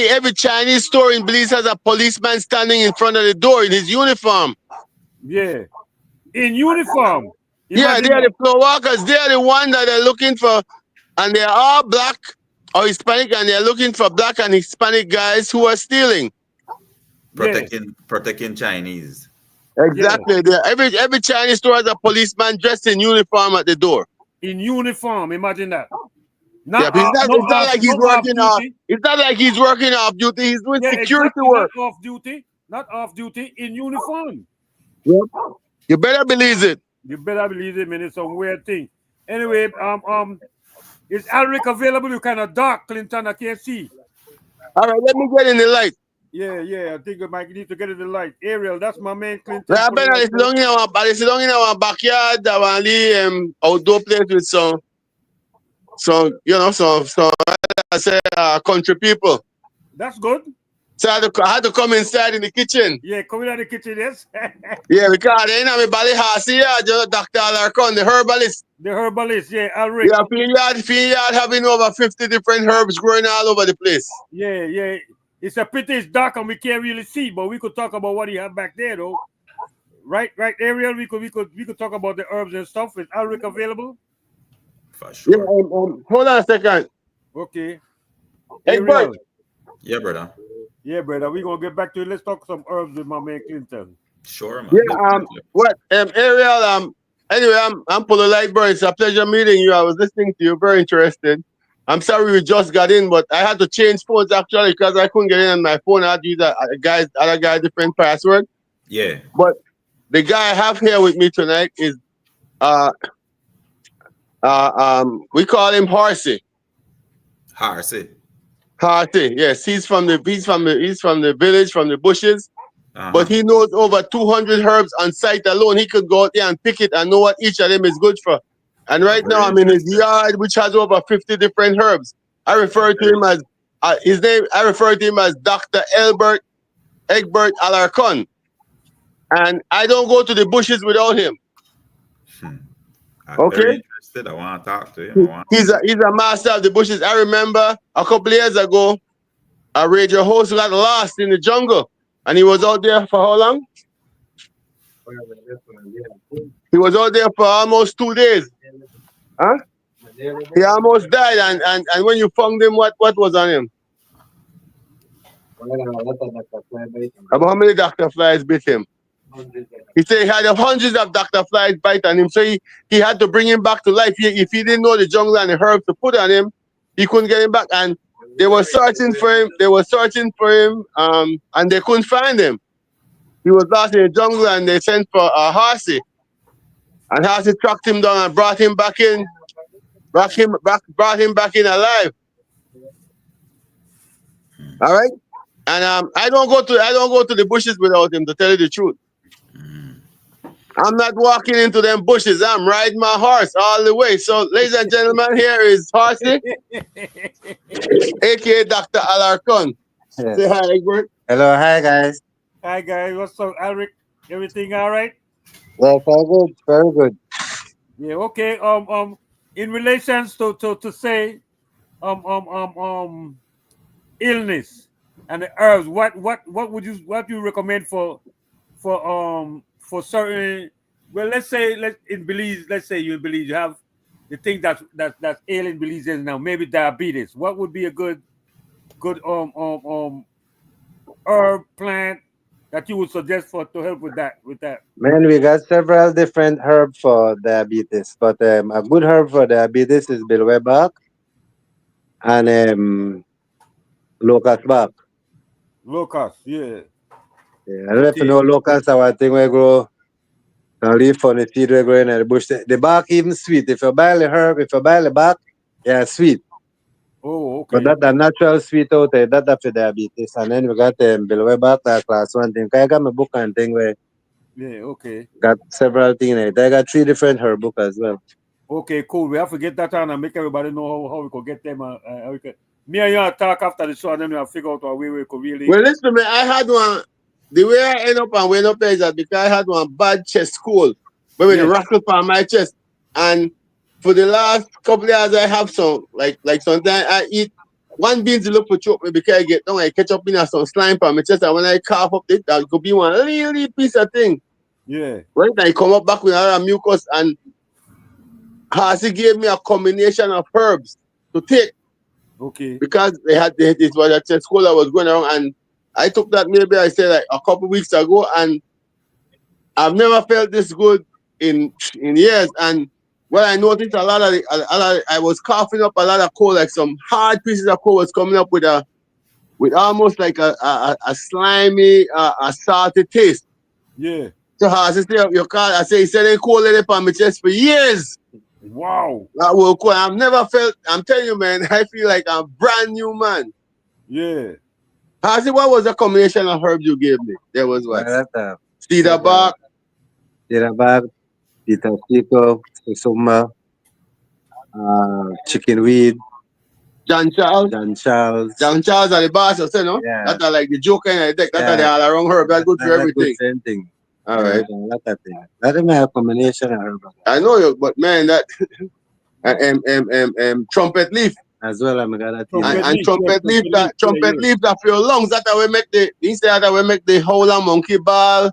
every Chinese store in Belize has a policeman standing in front of the door in his uniform. Yeah, in uniform. Yeah, they Imagine are the that. floor walkers. They are the one that they're looking for, and they are all black or Hispanic, and they're looking for black and Hispanic guys who are stealing. Yeah, protecting Chinese. yeah, Exactly. Every Chinese store has a policeman dressed in uniform at the door. in uniform. Imagine that. Yeah, but it's not like No he's off working off. duty. It's not like he's working off duty. He's doing Yeah, security exactly. work. Not off duty. Not off duty. In uniform. Yep. You better believe it. You better believe it, man. It's some weird thing. Anyway, is Alric available? You kind of dark, Clinton. I can't see. All right, let me get in the light. Yeah. I think I might need to get in the light. Ariel, that's my man, Clinton. I better it's long in our backyard. I want to outdoor place with some I say country people. That's good. So I had to come inside in the kitchen. Yeah, come in at the kitchen, yes. Yeah, because they know me body house here, just Dr. Alarcon, the herbalist. The herbalist, yeah, Alric. Yeah, field yard having over 50 different herbs growing all over the place. Yeah. It's a pity it's dark and we can't really see, but we could talk about what he had back there, though. Right, Ariel. We could talk about the herbs and stuff. Is Alric available? For sure. Yeah, hold on a second. Okay. Egbert. Ariel. Yeah, brother. Yeah, brother. We're gonna get back to it. Let's talk some herbs with my man Clinton. Sure, man. Yeah, Ariel, anyway, I'm Polo Lightburn. It's a pleasure meeting you. I was listening to you, very interested. I'm sorry we just got in, but I had to change phones actually because I couldn't get in on my phone. I had to use other guy different password. Yeah. But the guy I have here with me tonight is we call him Horsey. Horsey, yes. He's from the village, from the bushes. But he knows over 200 herbs on site alone. He could go out there and pick it and know what each of them is good for. And right now I'm in his yard, which has over 50 different herbs. I refer to him as Dr. Egbert Alarcon. And I don't go to the bushes without him. I'm very interested. I want to talk to him. He's a master of the bushes. I remember a couple of years ago, a radio host got lost in the jungle. And he was out there for how long? He was out there for almost 2 days. Huh? He almost died. And when you found him, what was on him? About how many Dr. Flies bit him? He said he had hundreds of Dr. Flies bite on him. So he had to bring him back to life. If he didn't know the jungle and the herbs to put on him, he couldn't get him back. And they were searching for him. And they couldn't find him. He was lost in the jungle, and they sent for Horsey. And Horsey tracked him down and brought him back in alive. All right. And I don't go to the bushes without him, to tell you the truth. I'm not walking into them bushes. I'm riding my horse all the way. So, ladies and gentlemen, here is Horsey, aka Dr. Alarcon. Yeah. Say hi, Egbert. Hello, hi guys. Hi guys, what's up, Alric? Everything all right? Yeah, very good, very good. Yeah, okay. In relations to say illness and the herbs, what would you recommend for certain, well, let's say in Belize, let's say you in Belize, you have the thing that's ailing Belizeans now, maybe diabetes. What would be a good herb plant that you would suggest for to help with that? Man, we got several different herbs for diabetes, but a good herb for diabetes is bilwe bark and locust bark. Locust, yeah. Yeah, I don't know if you Okay. know locust, our thing we grow, the leaf on the seed we grow in the bush. The bark even sweet. If you buy the herb, if you buy the bark, yeah, sweet. Oh, But okay. that a natural sweet out there, that for diabetes. And then we got bilwe bark, class one thing. I got my book and thing where Yeah, okay. got several things in it. I got 3 different herb book as well. Okay, cool. We have to get that on and make everybody know how we could get them. How we could, me and you talk after the show, and then we have figure out a way we could really. Well, listen to me. I had one. The way I end up and went up there is that because I had one bad chest cold, but with the Yes. rattle on my chest. And for the last couple of years, I have some, like sometimes I eat one beans to look for choke me because I get down, I catch up in some slime on my chest. And when I cough up it, that could be one little piece of thing. Yeah. Right? I come up back with another mucus, and Hasi gave me a combination of herbs to take Okay. because it was a chest cold that was going around, and I took that maybe I said like a couple weeks ago, and I've never felt this good in years. And what I noticed a lot of I was coughing up a lot of cold, like some hard pieces of cold was coming up with almost like a slimy, a salty taste. Yeah. So I said, your car, I say, he said they cold it on my chest for years. Wow. That will cool. I've never felt, I'm telling you, man, I feel like I'm brand new man. Yeah. Hasi, what was the combination of herbs you gave me? There was what? Cedar bark, Peter Pico, Susuma, chicken weed, John Charles. John Charles. John Charles are the boss, you say, no? Yeah. That are like the joker in the deck. That are Yeah. the all around herb. That's good for That's everything. good same thing. All right. Lot of thing. That is my combination of herb I know you, but man, that trumpet leaf. as well. I'm gonna And trumpet leaf, leaf that for your lungs, that will make that will make the whole monkey ball.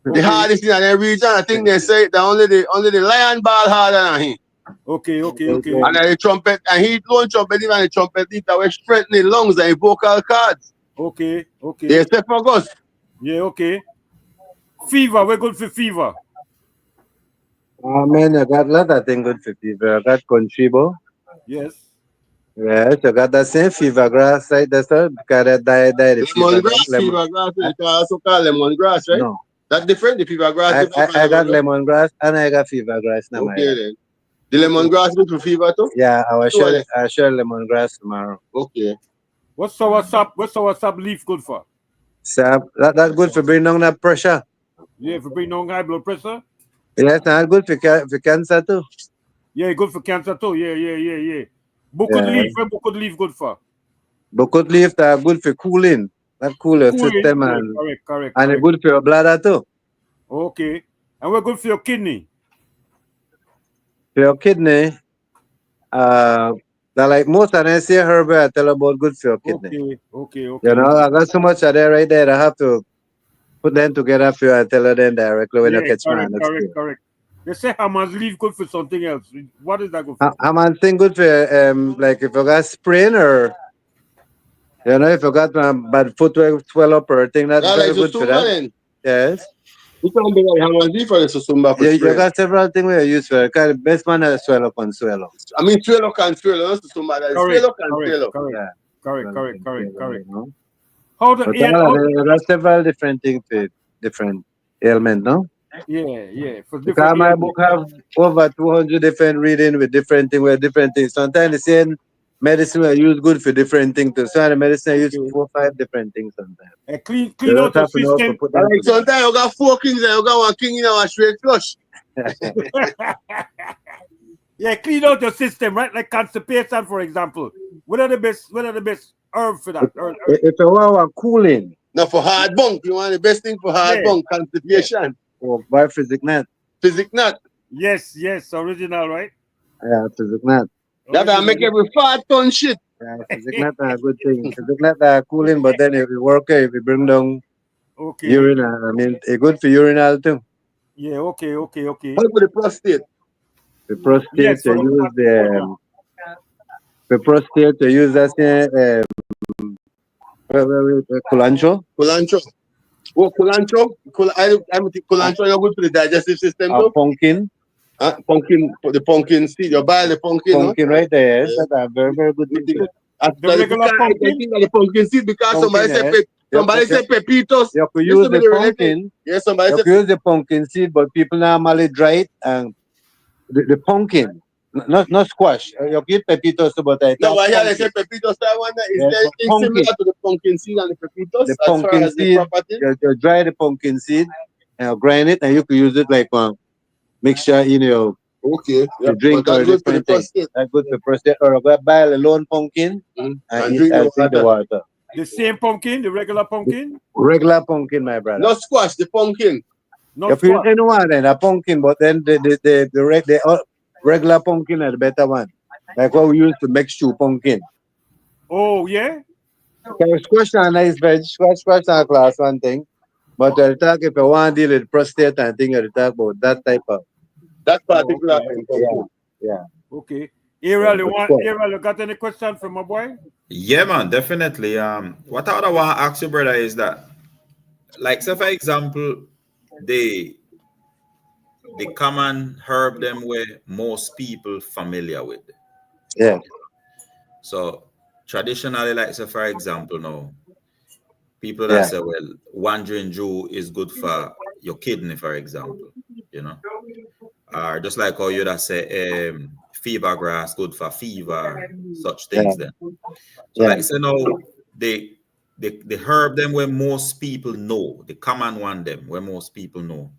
The hardest in that region. I think they say that only the lion ball harder than him. Okay. And then the trumpet, and he don't trumpet even the trumpet leaf that will strengthen the lungs and the vocal cords. Okay. They say for us. Yeah, okay. Fever, we're good for fever. Man, I got a lot of things good for fever. I got contribo. Yes. Yes, I got the same fever grass, right? That's all. Because that die the Lemongrass, fever grass, you can also call lemongrass, right? No. That's different, the fever grass. I got lemongrass and I got fever grass now. Okay then. The lemongrass good for fever too? Yeah, I will share lemongrass tomorrow. Okay. What's our sap leaf good for? So that's good for bringing down that pressure. Yeah, for bring down high blood pressure. Yes, that's good for cancer too. Yeah, good for cancer too. Yeah. Bukut leaf, where bukut leaf good for? Bukut leaf are good for cooling. That cool your system and correct. And it's good for your bladder too. Okay. And we're good for your kidney. For your kidney, that like most of them say herb I tell about good for your kidney. Okay. You know, I got so much of there right there. I have to put them together for you and tell them directly when you catch me. Correct. They say Haman's leaf good for something else. What is that good for? Haman's thing good for like if you got sprain or you know if you got bad foot swell up or thing that's very good for that. Then. Yes. You can be like Haman's leaf for the susumba for You got several things we use for it. Because the best one is swell up and swell up. I mean swell up and swell up. Susumba that is swell up and swell up. Correct. No? How the there are several different things for different ailments, no? Yeah. For because my book have over 200 different reading with different things. Sometimes the same medicine are used good for different things too. Some of the medicine are used for 4 or 5 different things sometimes. And clean You out don't your have to know how to system. put them Like together. sometimes you got 4 kings and you got 1 king in a straight flush. Yeah, clean out your system, right? Like constipation, for example. What are the best herbs for that? If you want cooling, Now for hard bunk, you want the best thing for hard Yeah. bunk, constipation. or buy physic nut. Physic nut. Yes, original, right? Yeah, physic nut. That will make every fart ton shit. Yeah, physic nut are a good thing. Physic nut are cooling, but then if you work, if you bring down Okay. urine, I mean, it's good for urinal too. Yeah, okay. What for the prostate? The prostate, Yes, you for the use the prostate, you use that culantro. Culantro. Oh, culantro. I think culantro is good for the digestive system too. Pumpkin. The pumpkin seed. You buy the pumpkin, Pumpkin right there. Yes, that's a very, very good thing. The regular pumpkin? I think that the pumpkin seed because Pumpkin, somebody said pepitos. You could use the pumpkin. Yes, somebody You said could use the pumpkin seed, but people normally dry it and the pumpkin, not squash. You give pepitos, but I no, but here they pumpkin. say pepitos. I wonder is Yes, there anything pumpkin. similar to the pumpkin seed and the pepitos The as far pumpkin as the seed, property? you dry the pumpkin seed and you grind it, and you could use it like mixture in your Okay, yeah, drink but or that's good for the different thing. prostate. That's good for prostate. Or go buy a lone pumpkin And and drink the water. water. The same pumpkin, the regular pumpkin? Regular pumpkin, my brother. Not squash, the pumpkin. Not If you use squash. anyone, then a pumpkin, but then the regular pumpkin are the better one. Like what we use to make stew pumpkin. Oh, yeah? So squash are nice veg. Squash are class one thing. But you talk if you want to deal with prostate and thing, you talk about that type of. That particular Yeah. Yeah. Okay. Ariel, you got any question from my boy? Yeah, man, definitely. What I want to ask you, brother, is that, like, say for example, the common herb them where most people familiar with. Yeah. So traditionally, like say for example, now people that say, well, wandering Jew is good for your kidney, for example, you know, or just like how you that say fever grass good for fever, such things. Then, so like say now the herb them where most people know, the common one them where most people know,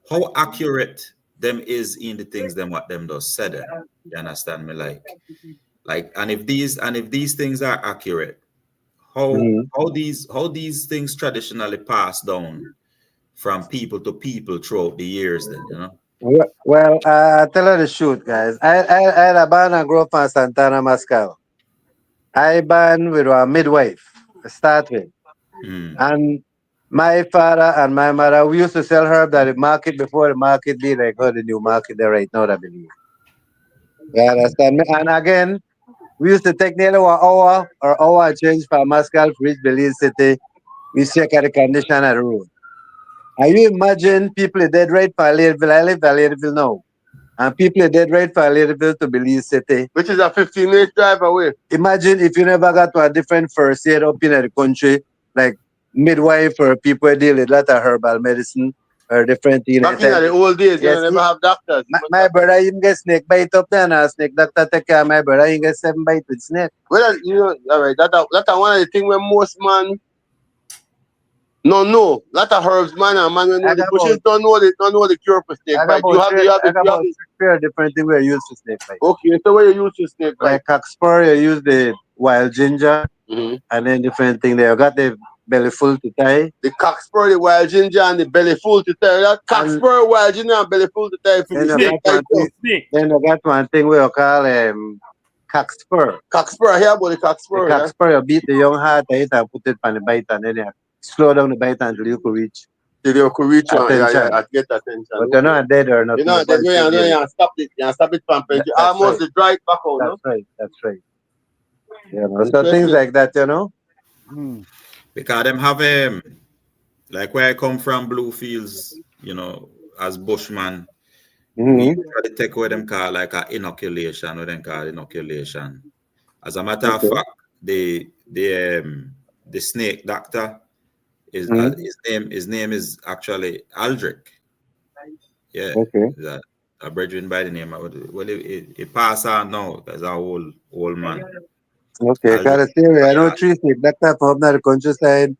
how accurate them is in the things them what them does said them. You understand me? Like and if these things are accurate, how these things traditionally pass down from people to people throughout the years, then, you know? Well, I tell you the truth, guys. I had a band and grew up in Santana Mascal. I band with a midwife to start with. And my father and my mother, we used to sell herb at the market before the market be like how the new market there right now, I believe. You understand me? And again, we used to take nearly 1 hour or hour change from Mascal to reach Belize City. We check out the condition of the road. And you imagine people are dead right for Leadville. I live in Leadville now. And people are dead right for Leadville to Belize City. Which is a 15-minute drive away. Imagine if you never got to a different first aid up in the country, like midwife or people who deal with a lot of herbal medicine or different things. Back in the old days, Yes, you never have doctors. My brother, he get snake bite up there, and a snake doctor take care of my brother, he get 7 bites with snake. Well, you know, all right, that's one of the things where most man no. Lot of herbs, man, and man, when know the bushes don't know the cure for snake bite. You have the different things we use to snake bite. Okay, so what you use to snake bite? Like cockspur, you use the wild ginger, and then different thing there. You got the belly full to tie. The cockspur, the wild ginger, and the belly full to tie. That cockspur, wild ginger, and belly full to tie. Then you got one thing we call cockspur. Cockspur, I hear about the cockspur. The cockspur, you beat the young heart and put it on the bite, and then you slow down the bite until you could reach. Till you could reach attention. I get attention. But you're not dead or nothing. You're not dead, you stop it. You stop it from almost the dry back out. That's right. Yeah, so things like that, you know. Because them have like where I come from, Bluefields, you know, as bushman, we try to take what them call like a inoculation, what them call inoculation. As a matter of fact, the snake doctor is his name is actually Aldrich. Yeah. Okay. A brethren by the name of, well, he passed on now as a old man. Okay, because I know tree snake doctor from the countryside.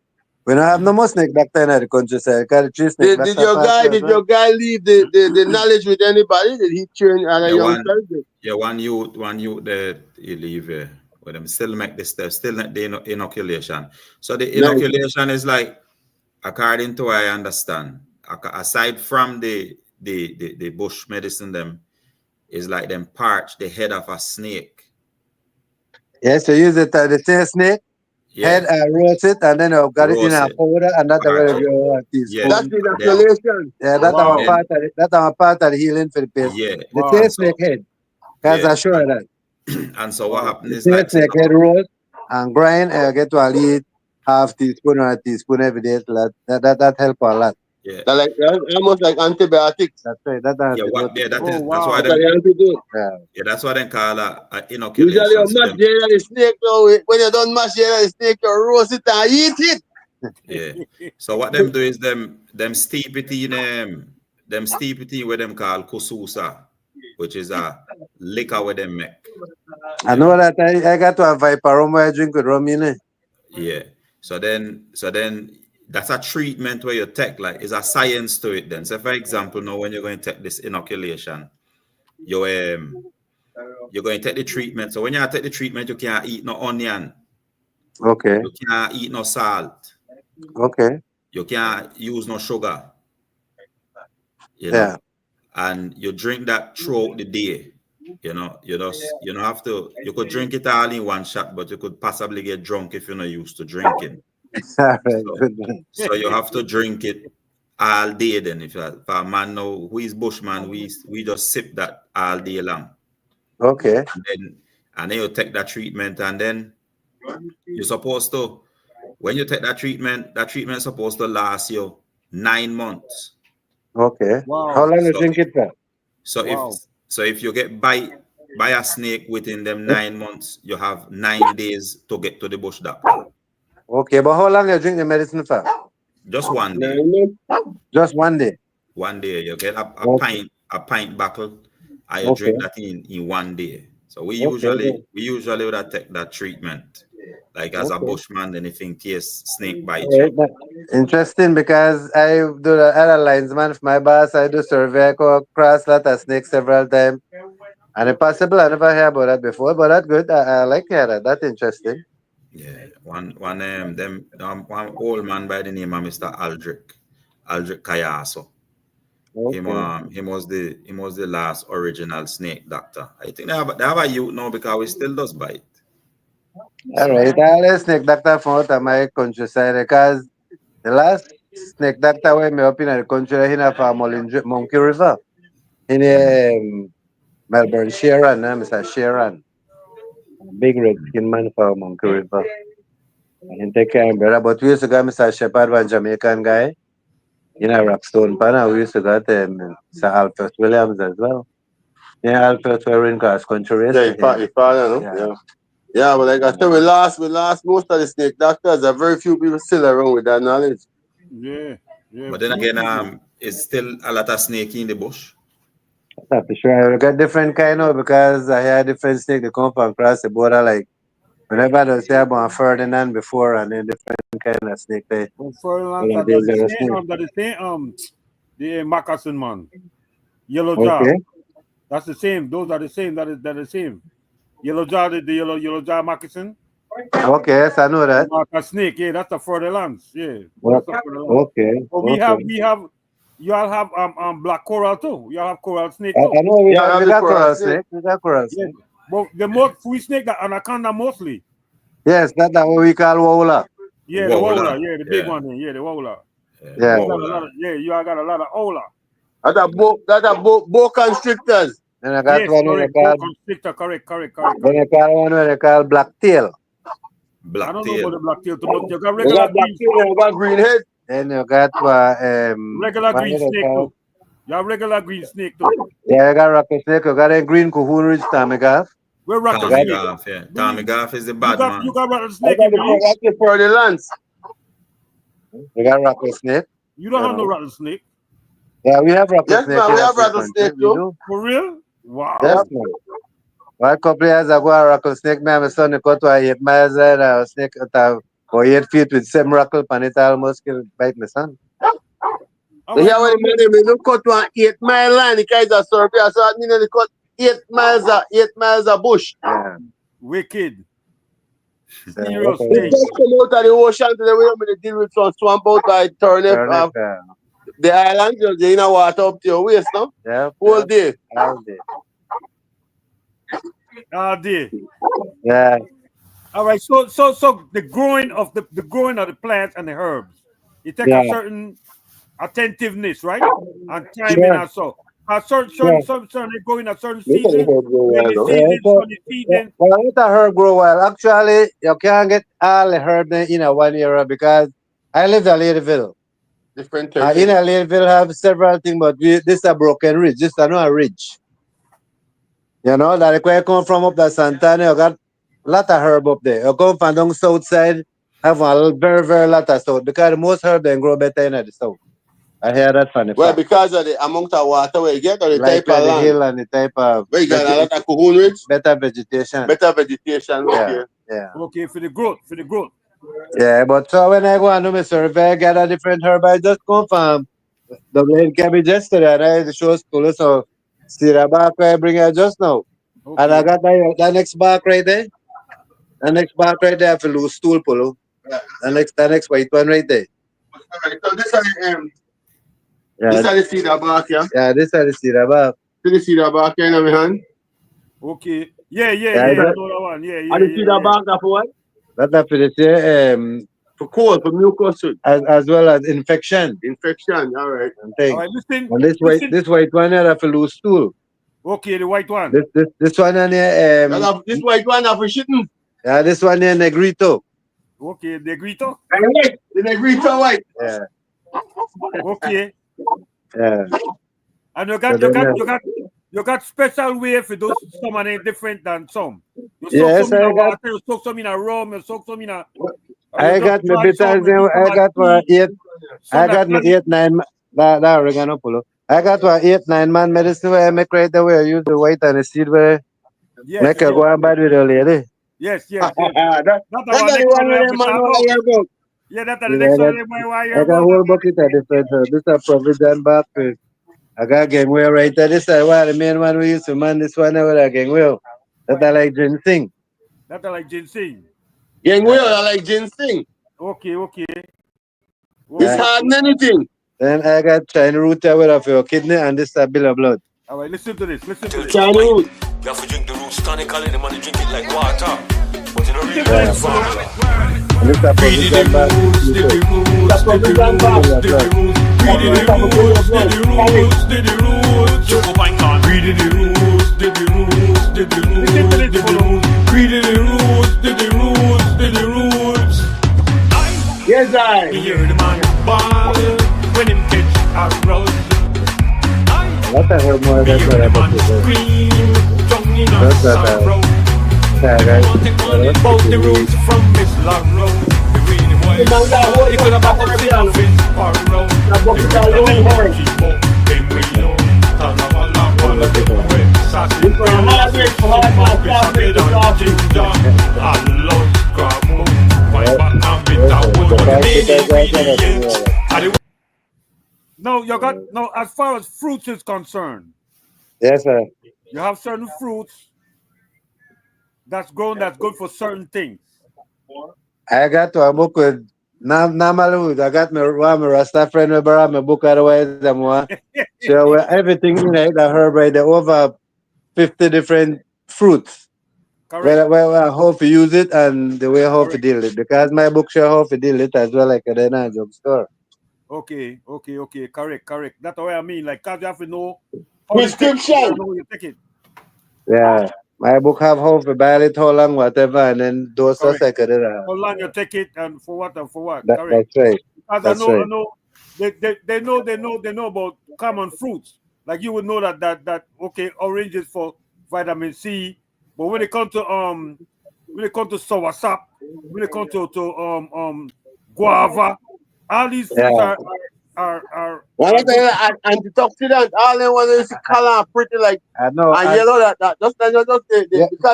We don't have no more snake doctor in the countryside. Because tree snake Did doctor. your guy leave the knowledge with anybody? Did he train other Yeah, young one fellas? yeah, one youth that he leave with them still make this stuff, still not the inoculation. So the Nice. inoculation is like, according to what I understand, aside from the bush medicine, them is like them parch the head of a snake. Yes, you use it the same snake. Yeah. Head roast it and then you got it in Roast a it. powder and that's where Parch it. you Yeah. That's teaspoon. the inoculation. Yeah, that's Wow. our part of the healing for the patient. Yeah. The Wow. same And so, snake head. Because yeah. I sure of that. And so what happened The is same like, snake head roast and grind and you get to at least half teaspoon or a teaspoon every day. So that help a lot. yeah. That's almost like antibiotics. That's right. That's Yeah, what yeah, Oh, that's why wow. That's them the antidote. yeah, that's why they call a Usually inoculation. you So mash them, the snake now. When you don't mash the snake, you roast it and eat it. yeah. So what them do is them steep it in them steep it in what them call kususa, which is a liquor with them make. I know that I got to have viper rum where I drink with rum, you know. Yeah. So then that's a treatment where you take, like, it's a science to it then. So for example, now when you're going to take this inoculation, you're going to take the treatment. So when you take the treatment, you can't eat no onion. Okay. You can't eat no salt. Okay. You can't use no sugar. You Yeah. know, and you drink that throughout the day. You know, you don't have to. You could drink it all in one shot, but you could possibly get drunk if you're not used to drinking. All right, So, good man. so you have to drink it all day. Then, if for a man now who is bushman, we just sip that all day long. Okay. And then you take that treatment, and then you're supposed to, when you take that treatment is supposed to last you 9 months. Okay. Wow. How long you So, drink it for? Wow. if you get bite by a snake within them 9 months, you have 9 days to get to the bush doctor. Okay, but how long you drink the medicine for? Just one day. Just one day. One day you get a Okay. pint bottle, and you Okay. drink that in one day. So we usually would take that treatment like as a bushman, then if in case snake bite you. Alright, but interesting because I do the other linesman for my boss. I do survey, I go across lot of snakes several times. And if possible, I never hear about that before, but that's good. I like hear that. That's interesting. Yeah, one old man by the name of Mr. Aldrich Kayaso. Okay. Him was the last original snake doctor. I think they have a youth now because we still does bite. All right. I'll snake doctor from out of my countryside because the last snake doctor when me up in the country, he have a Monkey River in Melbourne, Sharon, Mr. Sharon. Big red skin man for Monkey River. And take care of brother. But we used to go Mr. Shepherd, one Jamaican guy, in a Rockstone Pan. We used to go to Sir Alfred Williams as well. Yeah, Alfred were in cross country race. Yeah, your father, no? Yeah. Yeah, but like I said, we lost most of the snake doctors. There are very few people still around with that knowledge. Yeah. Yeah. But then again, it's still a lot of snake in the bush. Not for sure. We got different kind of because I had different snake that come from across the border. Like whenever they say about Ferdinand before, and then different kind of snake they. Ferdinand, the moccasin man, yellow jaw. Okay. That's the same. Those are the same. That is the same. Yellow jaw, the yellow jaw moccasin. Okay, yes, I know that. A snake, yeah, that's the Ferdinand. Yeah. Okay. But we have you all have black coral too. You all have coral snake too. I know we got coral snake. We got coral snake. But the most free snake that anaconda mostly. Yes, that's what we call wowler. Yeah, the wowler. Yeah, the big one. Yeah, the wowler. Yeah. You all got a lot of owler. That's a boa constrictors. Then I got one when they call constrictor. Correct. Then I call one when they call black tail. I don't know about the black tail too much. You got You regular got black tail, you got green head. Then you got regular green snake too. You have regular green snake too. Yeah, you got rocket snake. You got a green cocoon ridge tamigaf. Where rocket Tommy snake? Goff, yeah. Tommy Goff is the bad man. You got rocket snake in you? That's the Ferdinand. You got rocket snake. You don't have no rattlesnake. Yeah, we have rocket Yes, snake. man, we have rattlesnake too. For real? Wow. Yes, man. One couple years ago, a rattlesnake, me and my son, cut to 8 miles and a snake at 8 feet with 7 rattle pan it almost killed bite my son. So here when the money, we cut 1 8 mile line, the guys are survey, so I mean they cut 8 miles of bush. Yeah. Wicked. So, Serious okay. They thing. just come out of the ocean to the way when they deal with some swamp out by turnip, Yeah. the island, you're in a water up to your waist, no? Yeah. Whole day. All day. All day. Yeah. All right. So the growing of the growing of the plants and the herbs, it take Yeah. a certain attentiveness, right? And timing Sure. also. A certain Sure. they go in a certain Look at the season, herb grow rainy wild, no? Yeah, season, so, sunny season. well, let a herb grow well. Actually, you can't get all the herb in a one area because I live in Ladyville. Different In technique. a Ladyville have several things, but this is a broken ridge. This is not a ridge. You know, like where you come from up the Santana, you got a lot of herb up there. You come from down south side, have a very, very lot of south because most herb then grow better in the south. I hear that from the Well, fact. because of the amount of water where you get or the Like type of the land. hill and the type of Where you got a lot of cocoon rich, better vegetation. better vegetation up Yeah, here. yeah. Okay, for the growth. Yeah, but so when I go and do my survey, I get a different herb. I just come from the main cabbage yesterday and I show school. So see the bark I bring out just now. And I Okay. got the next bark right there. The next bark right there, I have to lose stool pull. The next white one right there. Alright, so this is Yeah, this is the cedar bark, yeah? yeah, this is the cedar bark. See the cedar bark here in my hand? Okay. Yeah. Yeah, I is that, know that one. Yeah. And the cedar bark that for what? that's not for the For cold, for mucus, as well as infection infection, alright. and All things. right. Listen. And Listen. this white one here have to lose stool. Okay, the white one. This one in here, This white one have for shitting. yeah, this one here Negrito. Okay, the grito. Alright, the negrito white. Yeah, Okay. yeah. And you So then, got special way for those some and they different than some. You soak yes, some in I a got water, you soak some in a rum, you soak some in a I got my bitters there. I got for 8. I got my 8-9 that oregano pull. I got for 8-9 man medicine where I make right away. I use the white and the seed where make a go and bad with the lady. Yes. That's That's the one with them man over here, bro. Yeah, that's the Yeah, next one. I got a whole bucket of different herb. This is Provident back. I got gangway right there. This is one the main one we used to man. This one over there gangway. That I like ginseng. That's like ginseng. Gang we are like ginseng. Okay. It's hard than anything. Then I got China root there for your kidney and this is a bill of blood. All right, listen to this. China root. You have to drink the roots tonically, the money drink it like water. But you don't really Yeah. like farm. And this is Provident back. Yes, I. Hear the man ball when him catch a road. What the hell more than what I put it Scream, tongue in a That's sorrow. Take money about the roots from Miss Long Road. The really boy, you could have bought them for your face or road. No, you got no. As far as fruits is concerned, Yes, sir. you have certain fruits that's grown that's good for certain things. I got to a book with Namalu. I got my Rasta friend with my book otherwise I'm one. So everything in it, the herb right there, over 50 different fruits. Correct. Where how to use it and the way how to deal it. Because my book show how to deal it as well like a dinner drugstore. Okay. Correct. That's what I mean. Like, cause you have to know Prescription. you know you take it. Yeah. My book have how to buy it, how long, whatever, and then those are Correct. like a dinner. How long you take it and for what. Correct. That's right. As That's I right. know, they know about common fruits. Like you would know that okay, oranges for vitamin C, but when it comes to soursop, when it comes to guava, all these fruits Yeah. are One of the antioxidant, all they want is color pretty like and yellow that just because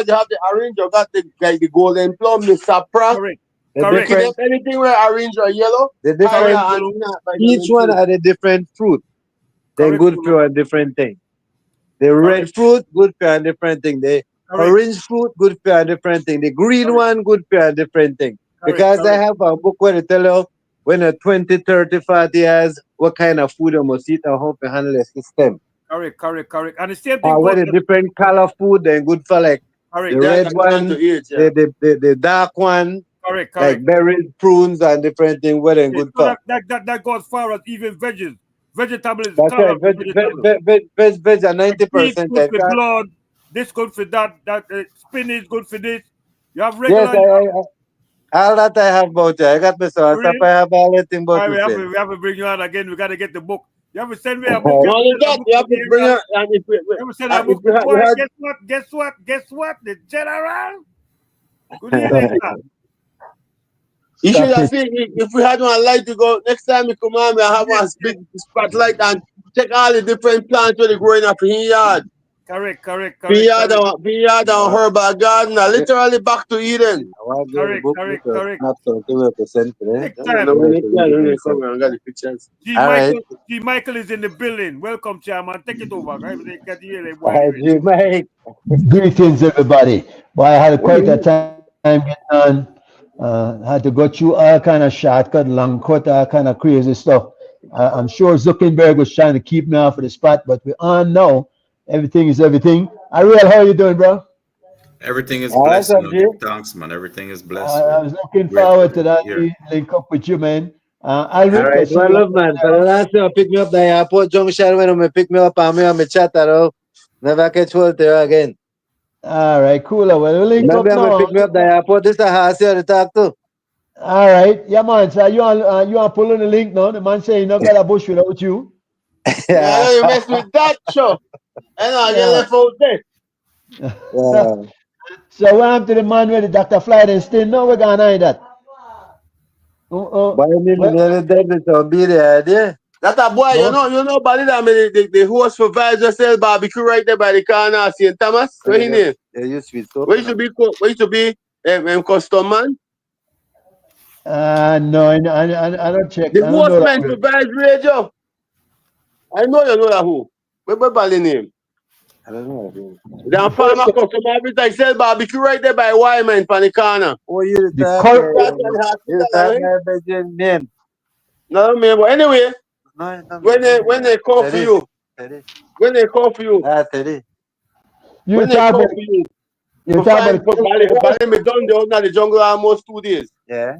you have the orange, you got the golden plum, the sapra. Correct. Anything where orange or yellow, the different each one had a different fruit. They're good for a different thing. The red fruit, good for a different thing. The orange fruit, good for a different thing. The green one, good for a different thing. Because I have a book where they tell you when a 20, 30, 40 years, what kind of food you must eat and how to handle the system. Correct. And the same thing when a different color food, they're good for like the red one, the dark one. Correct. Like berries, prunes, and different things. Where they're good for. That goes far as even veggies. Vegetables. That's right. Veg are 90%. Good for blood. This good for that. Spinach good for this. You have regular. Yes, all that I have about you. I got my son. Really? I have all that thing about we have to bring you out again. We got to get the book. You have to send me a book. You have to bring it. You have to send a book. Guess what? The general. Good evening, sir. You should have seen if we had one light to go next time we come on, we have one big spotlight and check all the different plants where they're growing up in yard. Correct. Vineyard and herbal garden, literally back to Eden. Correct. G. Michael is in the building. Welcome, Chairman. Take it over. G. Mike. Greetings, everybody. Well, I had quite a time getting on. Had to go through all kind of shortcut, long cut, all kind of crazy stuff. I'm sure Zuckerberg was trying to keep me off of the spot, but we all know everything is everything. Ariel, how you doing, bro? Everything is blessed. Thanks, man. Everything is blessed. I was looking forward to that link up with you, man. All right, well, love, man. For the last time I pick me up the airport junction when I pick me up and me on my chat, never catch hold there again. All right, cool. Well, we'll link up now. Pick me up the airport. This is a house here to talk to. All right, yeah, man. So you are pulling the link now. The man saying not got a bush without you. Yeah, you mess with that show. And I get left out there. So what happened to the man with the Dr. Flight and still no we're gonna hide that. But I mean, to be there, yeah. That's a boy, you know, buddy, that the host for Vibes sell barbecue right there by the corner, St. Thomas. Where he name? Yeah, you sweet so. Where used to be custom man? No, I don't check. The host man for Vibes Radio. I know you know that who. What's the name? I don't know. The farmer custom every time sell barbecue right there by Wyman for the corner. Oh, you the name. No, man, but anyway. When they call for you, when they call for you, you talk about you talk about me done the jungle almost 2 days. Yeah.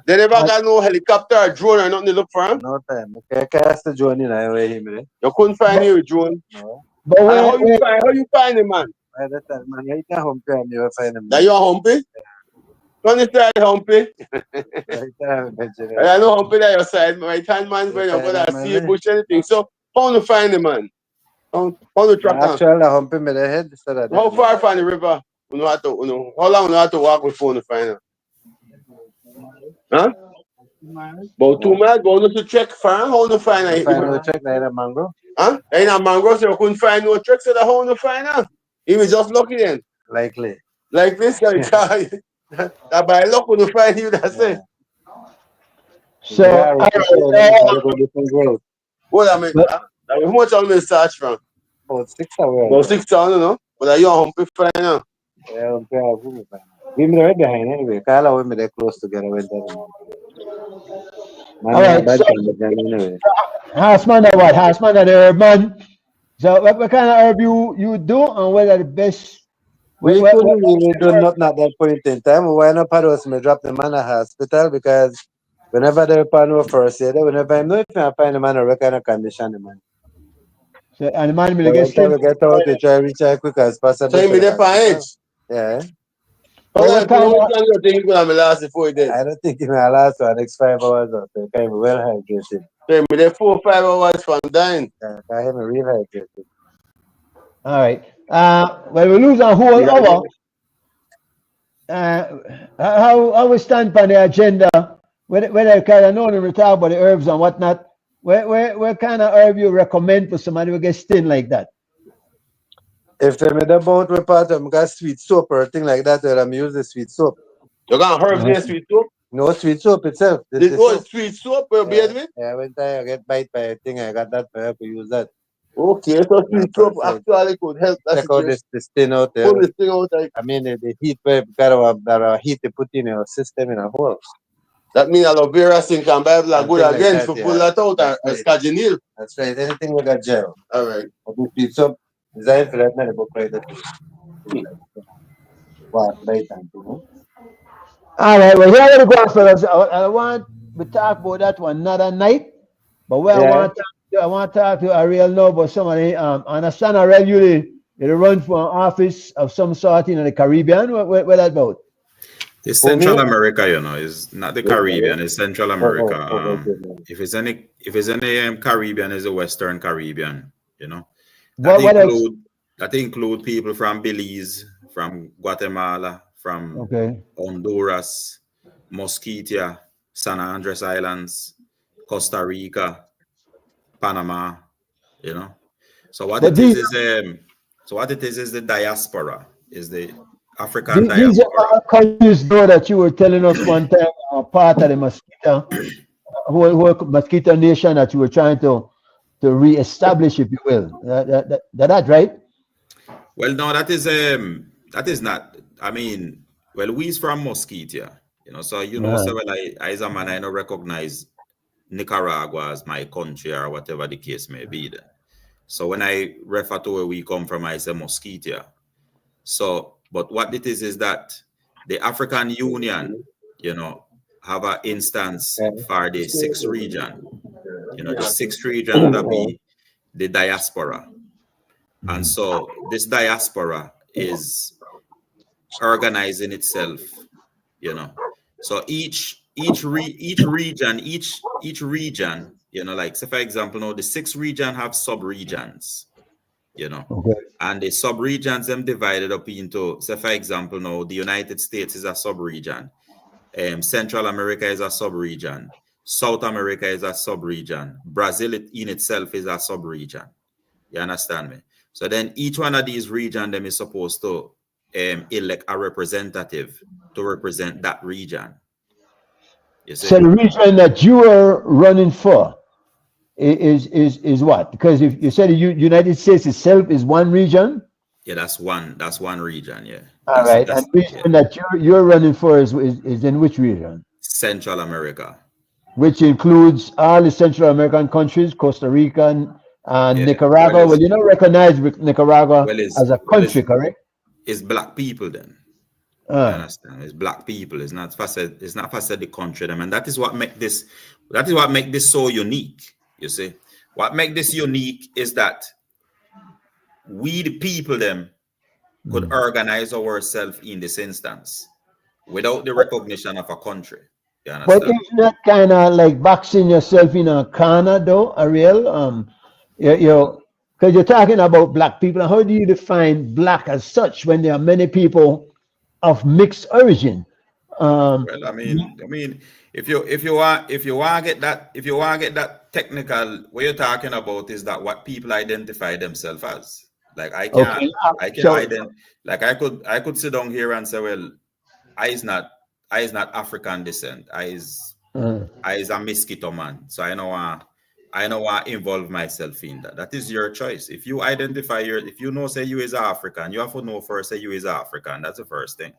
They never got no helicopter or drone or nothing to look for him. No time. Okay, cast the drone in anyway, him. You couldn't find him with drone. No. But how you find him, man? That time, man, you can't humpy and you find him. That you are humpy? Don't you try humpy? I know humpy that your side, right hand man, when you're gonna see a bush anything. So how to find him, man? How to track him? Actually, humpy me the head. How far from the river? How long you have to walk with phone to find him? Huh? About 2 miles, go to check farm, how to find him? Check like a mango. Huh? In a mango, so you couldn't find no tricks so the how to find him. He was just lucky then. Likely. Like this guy. That by luck when you find you, that's it. So, what I mean, how much I'm going to search from? About 6 hours. About 6,000, no? But you are humpy fine now. Yeah, we were right behind anyway. Kala we were close together with them. All right. Anyway. Harsman or what? Harsman and herb man. So what kind of herb you do and what are the best? We couldn't really do nothing at that point in time. We went up at us and drop the man at hospital because whenever they were first aid, whenever I know if I find the man in a kind of condition, the man. So, and the man will get out to try to reach out quick as possible. So you there for age? Yeah. How long do you think will last before you did? I don't think it will last for the next 5 hours or so. Kind of well hydrated. So you there 4 or 5 hours from dying. Yeah, I am real hydrated. All right. Well, we lose a whole hour. How we stand on the agenda? Whether because I know we talk about the herbs and whatnot. What kind of herb you recommend for somebody who gets thin like that? If they made about with part of got sweet soap or a thing like that, I'm use the sweet soap. You got herbs in sweet soap? No, sweet soap itself. This was sweet soap you're beard with? Yeah, when I get bite by a thing, I got that for help to use that. Okay, so sweet soap actually could help that Check out this thing out there. Pull this thing out like I mean, the heat that heat they put in your system in a hole. that means aloe vera sink and Bible are good again to pull that out and scaginil. That's right. Anything with that gel. All right. Sweet soap designed for that many book right there. Wow, right time, you know. All right, well, here we go, fellas. I want to talk about that one another night, but where I want to talk to Ariel now about somebody. Understand, Ariel, you run for an office of some sort in the Caribbean. Where that about? It's Central America, you know, it's not the Caribbean, it's Central America. If it's any Caribbean, it's the Western Caribbean, you know. That include people from Belize, from Guatemala, from Honduras, Mosquitia, San Andres Islands, Costa Rica, Panama, you know. So what it is the diaspora, is the African diaspora. These are countries, though, that you were telling us one time are part of the Mosquito, whole Mosquito Nation that you were trying to re-establish, if you will. That right? Well, no, that is not. I mean, well, we's from Mosquitia, you know, so you know, so well, I as a man, I don't recognize Nicaragua as my country or whatever the case may be. Then. So when I refer to where we come from, I say Mosquitia. So, but what it is that the African Union, you know, have an instance for the sixth region. You know, the sixth region that be the diaspora. And so this diaspora is organizing itself, you know. So each region, you know, like say for example, now the sixth region have sub-regions, you know. And the sub-regions them divided up into, say for example, now the United States is a sub-region, Central America is a sub-region, South America is a sub-region, Brazil in itself is a sub-region. You understand me? So then each one of these regions them is supposed to elect a representative to represent that region. You see? So the region that you are running for is what? Because if you said the United States itself is one region. Yeah, that's one region. Yeah. All right, and the region that you're running for is in which region? Central America, which includes all the Central American countries, Costa Rica and Nicaragua. Well, you don't recognize Nicaragua as a country, correct? It's black people then. You understand? It's black people. It's not facet the country them, and that is what make this so unique. You see, what make this unique is that we the people them could organize ourselves in this instance without the recognition of a country. You understand? But isn't that kind of like boxing yourself in a corner, though, Ariel? Because you're talking about black people. How do you define black as such when there are many people of mixed origin? Well, I mean, if you want to get that technical, what you're talking about is that what people identify themselves as. Like I could sit down here and say, well, I is not African descent. I is a Mosquito man. So I know I involve myself in that. That is your choice. If you identify if you know say you is African, you have to know first say you is African. That's the first thing.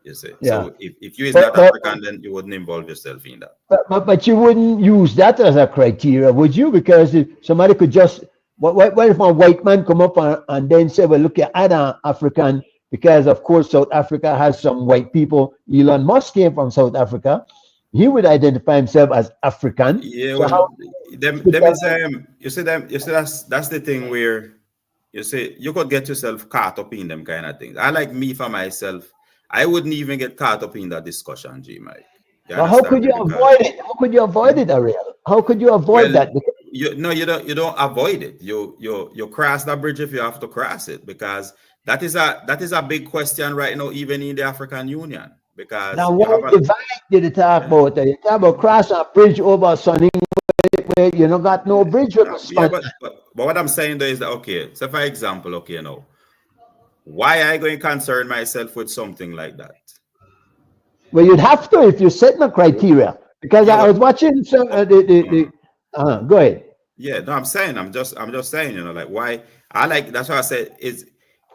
You see. Yeah. So if you is not African, then you wouldn't involve yourself in that. But you wouldn't use that as a criteria, would you? Because if somebody could just what if a white man come up and then say, well, look, you're an African, because of course South Africa has some white people. Elon Musk came from South Africa. He would identify himself as African. Yeah, well, you see that's the thing where you say you could get yourself caught up in them kind of things. I like me for myself, I wouldn't even get caught up in that discussion, G Mike. How could you avoid it? How could you avoid it, Ariel? How could you avoid that? You don't avoid it. You cross that bridge if you have to cross it, because that is a big question right now, even in the African Union. Because now what divide did you talk about? You talk about crossing a bridge over something you don't got no bridge with the Yeah, Spanish. but what I'm saying though is that okay. So for example, okay, now why I going to concern myself with something like that? Well, you'd have to if you're setting a criteria. Because Yeah, I was watching some go ahead. yeah. No, I'm just saying, you know, like why I like. That's why I said is.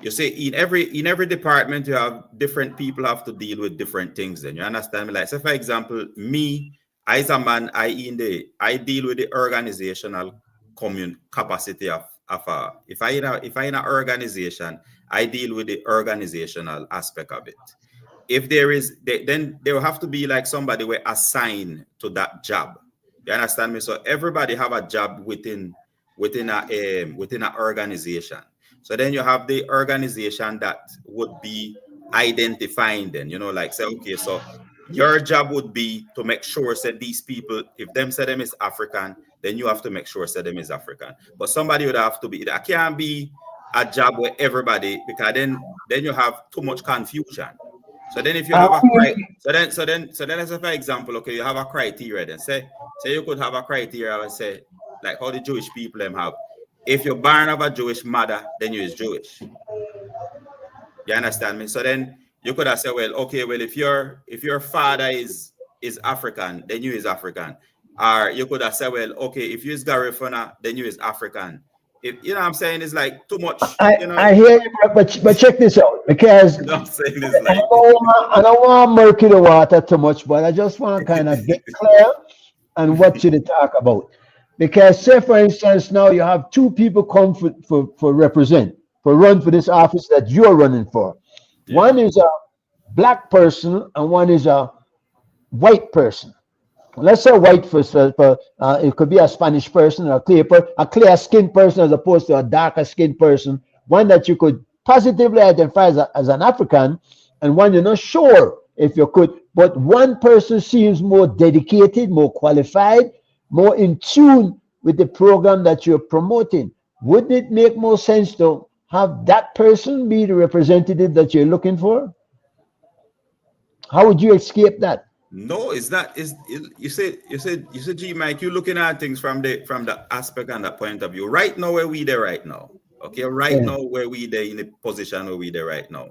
You see, in every department, you have different people have to deal with different things. Then you understand me? Like, so for example, me, I as a man, I deal with the organizational capacity of if I in an organization, I deal with the organizational aspect of it. If there is, then there will have to be like somebody were assigned to that job. You understand me? So everybody have a job within an organization. So then you have the organization that would be identifying them, you know, like say, okay, so your job would be to make sure that these people, if them say them is African, then you have to make sure that them is African. But somebody would have to be, that can't be a job where everybody, because then you have too much confusion. So then if you have a so then as a for example, okay, you have a criteria then say you could have a criteria and say like how the Jewish people them have. If you're born of a Jewish mother, then you is Jewish. You understand me? So then you could have said, well, okay, well, if your father is African, then you is African. Or you could have said, well, okay, if you is Garifuna, then you is African. If you know what I'm saying, it's like too much, you know. I hear you, but check this out, because You know what I'm saying? It's like I don't want to murky the water too much, but I just want to kind of get clear on what you to talk about. Because say for instance, now you have two people come for run for this office that you're running for. Yeah. One is a black person and one is a white person. Let's say white first, it could be a Spanish person or a clear skinned person as opposed to a darker skinned person. One that you could positively identify as an African, and one you're not sure if you could. But one person seems more dedicated, more qualified, more in tune with the program that you're promoting. Wouldn't it make more sense to have that person be the representative that you're looking for? How would you escape that? no, it's not. You said G Mike, you're looking at things from the aspect and the point of view. Right now where we there right now. Okay, right now where we there in the position where we there right now.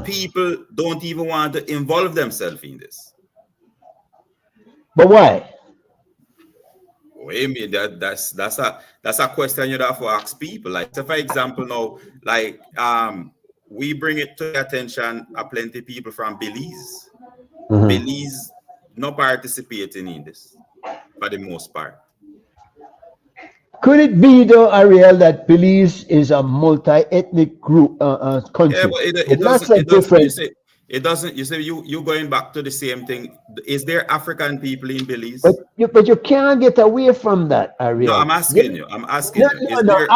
People don't even want to involve themselves in this. But why? Wait a minute, that's a question you'd have to ask people. Like, so for example, now, like we bring it to the attention of plenty of people from Belize. Belize not participating in this for the most part. Could it be though, Ariel, that Belize is a multi-ethnic group country? Yeah, but it doesn't. You say you going back to the same thing. Is there African people in Belize? But you can't get away from that, Ariel. No, I'm asking you. No.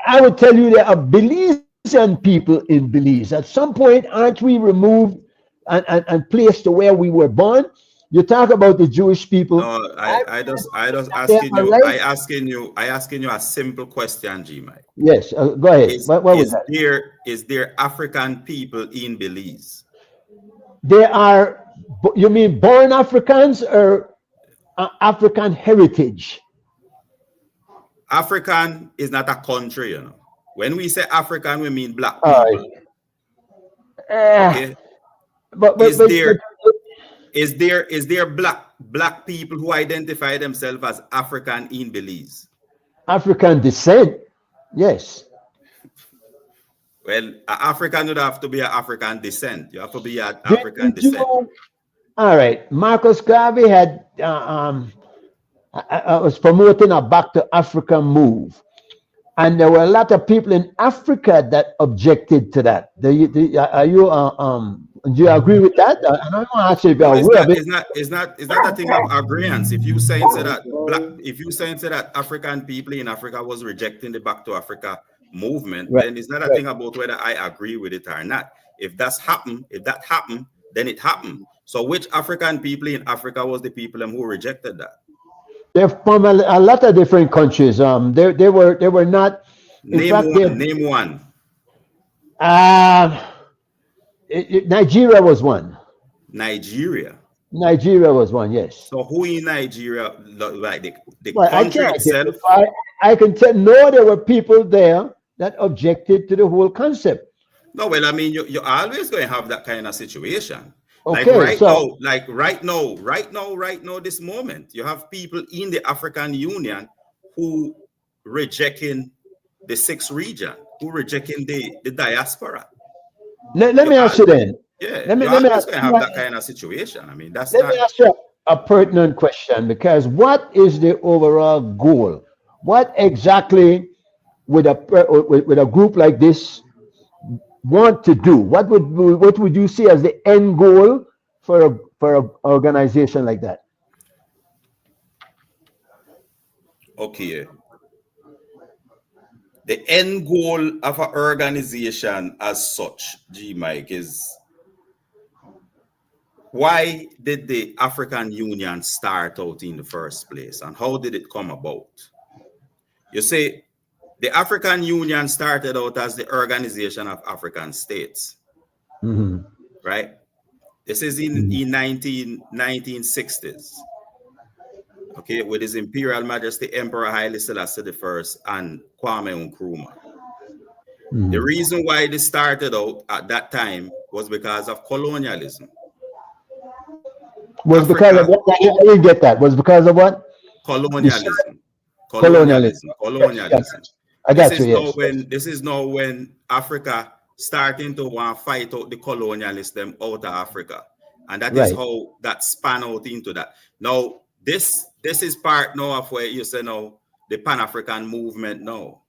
I would tell you there are Belizean people in Belize. At some point, aren't we removed and placed to where we were born? You talk about the Jewish people. No, I just asking you. Right? I asking you a simple question, G Mike. Yes, go ahead. What was that? Is there African people in Belize? There are. You mean born Africans or African heritage? African is not a country, you know. When we say African, we mean black people. Okay. Is there black people who identify themselves as African in Belize? African descent, yes. Well, African would have to be an African descent. You have to be an African descent. All right. Marcus Garvey had was promoting a Back to Africa move. And there were a lot of people in Africa that objected to that. Do you agree with that? I don't know actually if you're aware of it. It's not a thing of agreement. If you saying that African people in Africa was rejecting the Back to Africa movement, then it's not a thing about whether I agree with it or not. If that happened, then it happened. So which African people in Africa was the people who rejected that? They're from a lot of different countries. They were not. Name one. Nigeria was one. Nigeria. Nigeria was one, yes. So who in Nigeria, like the Well, I country can't itself? I can tell. No, there were people there that objected to the whole concept. No, well, I mean, you're always going to have that kind of situation. Okay, so Right now, this moment, you have people in the African Union who rejecting the sixth region, who rejecting the diaspora. let me ask you then. Yeah, Let me you're always ask going to have that kind of situation. I mean, that's let me ask you a pertinent question, because what is the overall goal? What exactly would a group like this want to do? What would you see as the end goal for an organization like that? Okay. The end goal of an organization as such, G Mike, is why did the African Union start out in the first place, and how did it come about? You see, the African Union started out as the Organization of African States, right? This is in 1960s, okay, with His Imperial Majesty Emperor Haile Selassie I and Kwame Nkrumah. The reason why this started out at that time was because of colonialism. Was because of what? I didn't get that. Was because of what? Colonialism. I got you. Yes. This is now when Africa starting to want to fight out the colonialists them out of Africa, and that is how that span out into that. Now this is part now of where you say now the Pan-African movement. Now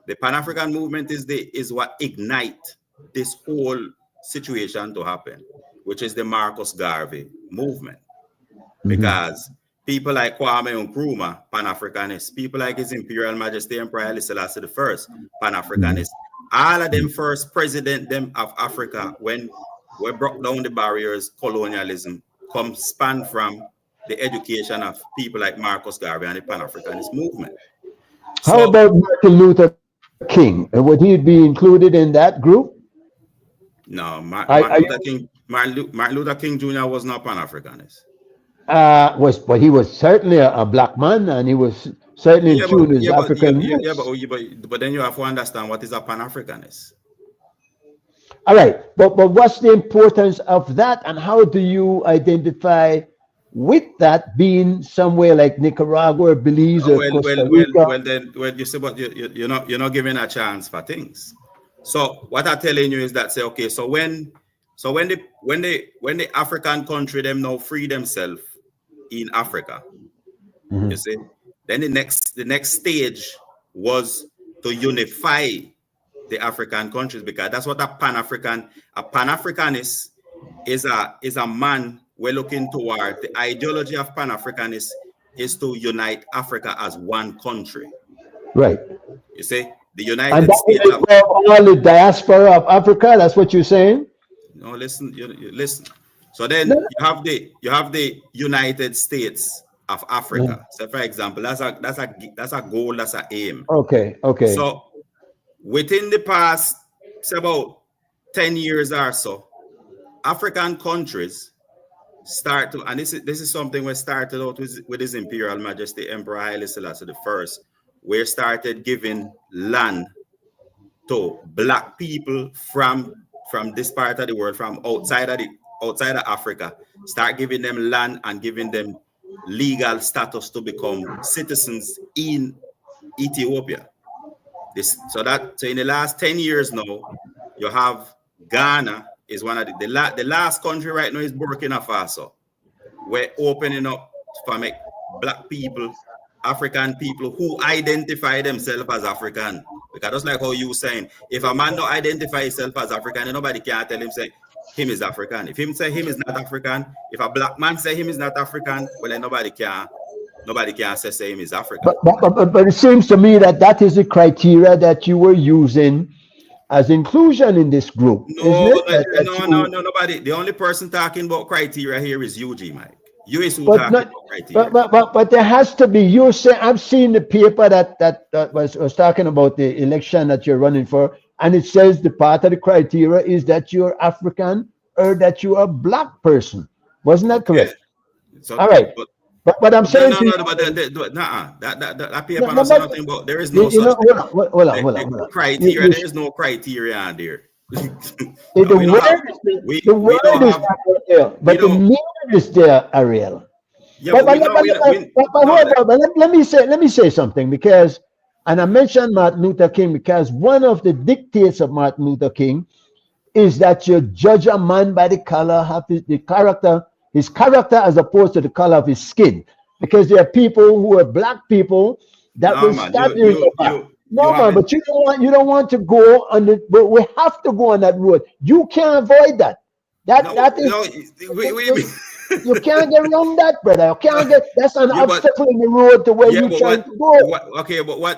the Pan-African movement is what ignite this whole situation to happen, which is the Marcus Garvey movement, because people like Kwame Nkrumah, Pan-Africanists, people like His Imperial Majesty Emperor Haile Selassie I, Pan-Africanists, all of them first president them of Africa when we broke down the barriers, colonialism, come span from the education of people like Marcus Garvey and the Pan-Africanist movement. How about Martin Luther King? Would he be included in that group? No, Martin Luther King Jr. was not Pan-Africanist. But he was certainly a black man, and he was certainly in tune with African roots. But then you have to understand what is a Pan-Africanist. All right, but what's the importance of that, and how do you identify with that being somewhere like Nicaragua, or Belize, or Costa Rica? Well, you see, but you're not giving a chance for things. So what I'm telling you is that, say, okay, so when the African country them now free themselves in Africa, you see, then the next stage was to unify the African countries, because that's what a Pan-Africanist is a man we're looking toward. The ideology of Pan-Africanist is to unite Africa as one country. Right. You see, the United States of all the diaspora of Africa. That's what you're saying. No, listen. You listen. So then you have the United States of Africa. So, for example, that's a goal. That's an aim. Okay. So within the past, say about 10 years or so, African countries start to, and this is something we started out with His Imperial Majesty Emperor Haile Selassie I. We started giving land to black people from this part of the world, from outside of Africa. Start giving them land and giving them legal status to become citizens in Ethiopia. So in the last 10 years now, you have Ghana is one of the last country right now is Burkina Faso. We're opening up for make black people, African people who identify themselves as African. Because just like how you saying, if a man don't identify himself as African, nobody can tell him say him is African. If him say him is not African, if a black man say him is not African, well then nobody can say him is African. But it seems to me that is the criteria that you were using as inclusion in this group. No, nobody. The only person talking about criteria here is you, G Mike. You is who talking about criteria. But there has to be. You say I've seen the paper that was talking about the election that you're running for, and it says the part of the criteria is that you're African or that you're a black person. Wasn't that Okay. correct? So, All right. But I'm saying no, to you, but that paper no, not but, nothing about. There is no you such know, thing. hold on. The criteria. There is no criteria on there. The We don't have. the We don't word is have. not there, We but the don't. meaning is there, Ariel. Yeah, but we know. Let me say something, because, and I mentioned Martin Luther King because one of the dictates of Martin Luther King is that you judge a man by the color of his character as opposed to the color of his skin. Because there are people who are black people that No, will man. stab you in the back. You No, man, haven't. but you don't want to go on the, but we have to go on that road. You can't avoid that. That is, No. you can't get around that, brother. You can't get, that's an Yeah, but obstacle in the road to where yeah, you're but trying to go.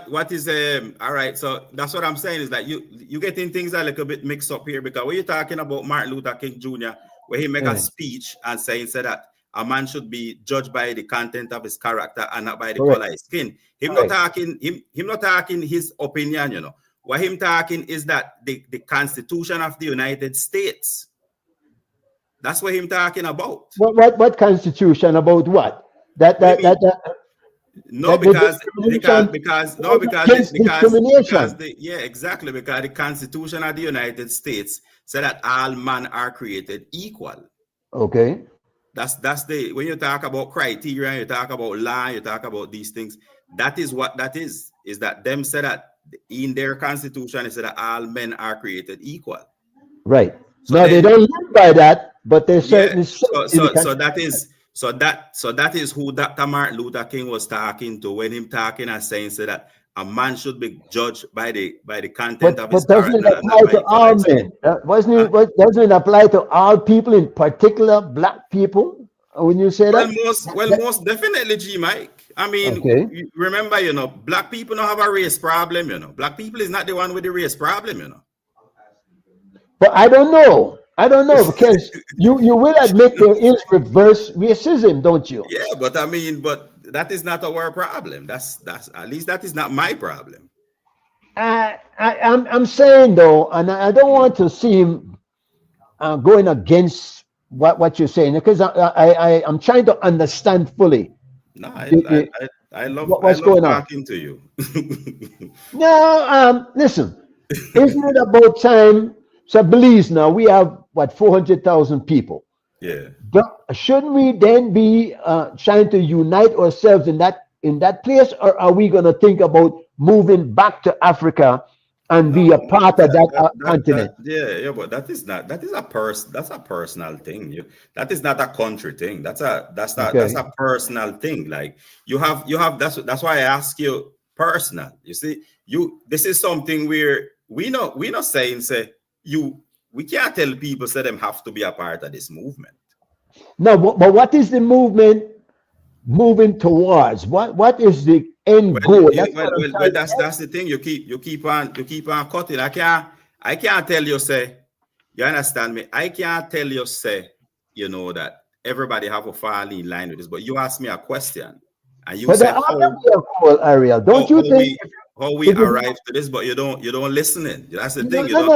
what is all right? So that's what I'm saying is that you getting things a little bit mixed up here, because when you're talking about Martin Luther King Jr., where he make a speech and saying that a man should be judged by the content of his character and not by the color of his skin. Him not talking his opinion, you know. What him talking is that the Constitution of the United States. That's what him talking about. What constitution about what? No, because exactly, because the Constitution of the United States said that all men are created equal. Okay. That's the, when you talk about criteria, you talk about law, you talk about these things. That is what that is that them said that in their Constitution it said that all men are created equal. Right. So no, they don't live by that, but they certainly so that is who Dr. Martin Luther King was talking to when him talking and saying that a man should be judged by the content of his character. But doesn't it apply to all men? Doesn't it apply to all people, in particular black people? When you say that? Most definitely, G Mike. I mean, remember, you know, black people don't have a race problem, you know. Black people is not the one with the race problem, you know. But I don't know because you will admit there is reverse racism, don't you? Yeah, but I mean, that is not our problem. That's at least that is not my problem. I'm saying though, and I don't want to seem going against what you're saying, because I'm trying to understand fully. No, I love talking to you. No, listen, isn't it about time? So Belize now, we have, 400,000 people. Yeah. Shouldn't we then be trying to unite ourselves in that place, or are we going to think about moving back to Africa and be a part of that continent? But that is a personal thing. That is not a country thing. That's a personal thing. Like you have that's why I ask you personal. You see, this is something where we not saying we can't tell people them have to be a part of this movement. No, but what is the movement moving towards? What is the end goal? That's the thing. You keep on cutting. I can't tell you you understand me? I can't tell you you know that everybody have to fall in line with this. But you asked me a question, and you said Ariel, don't you think? How we arrived to this, but you don't listen. That's the thing. No.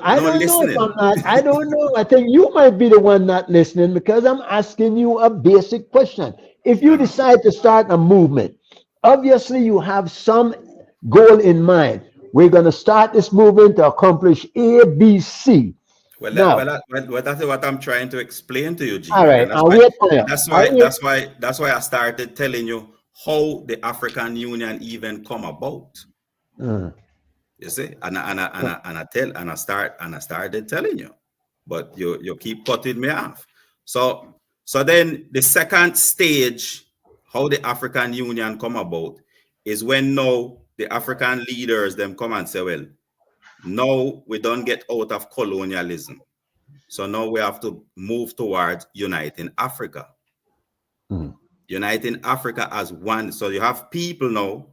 I don't know if I'm not. I don't know. I think you might be the one not listening, because I'm asking you a basic question. If you decide to start a movement, obviously you have some goal in mind. We're going to start this movement to accomplish A, B, C. Well, that's what I'm trying to explain to you, G. All right. That's why I started telling you how the African Union even come about. You see, and I started telling you, but you keep cutting me off. So then the second stage, how the African Union come about, is when now the African leaders them come and say, well, now we don't get out of colonialism, so now we have to move towards uniting Africa. Uniting Africa as one. So you have people now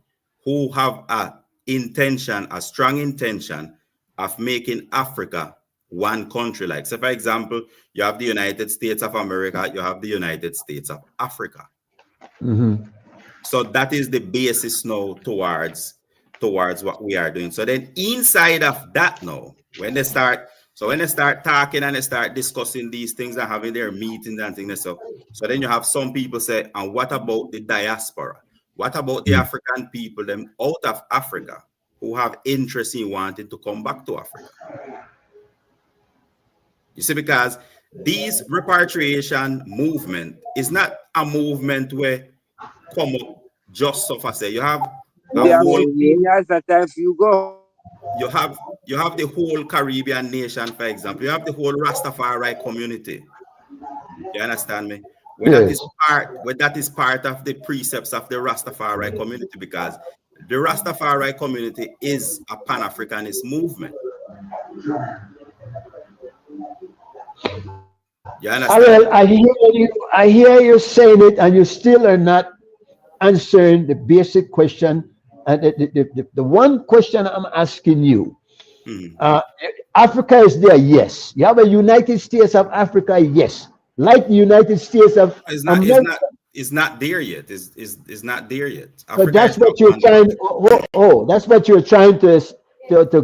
who have a strong intention of making Africa one country. Like, so for example, you have the United States of America, you have the United States of Africa. So that is the basis now towards what we are doing. So then inside of that now, when they start, So when they start talking and they start discussing these things and having their meetings and things, so then you have some people say, and what about the diaspora? What about the African people, them out of Africa, who have interest in wanting to come back to Africa? You see, because these repatriation movement is not a movement where come up just so far. Say you have a whole, you have the whole Caribbean nation, for example. You have the whole Rastafari community. You understand me? When that is part of the precepts of the Rastafari community, because the Rastafari community is a Pan-Africanist movement. You understand? I hear you saying it, and you still are not answering the basic question. And the one question I'm asking you, Africa is there, yes. You have a United States of Africa, yes. Like the United States of America. It's not there yet. It's not there yet. So that's what you're trying. That's what you're trying to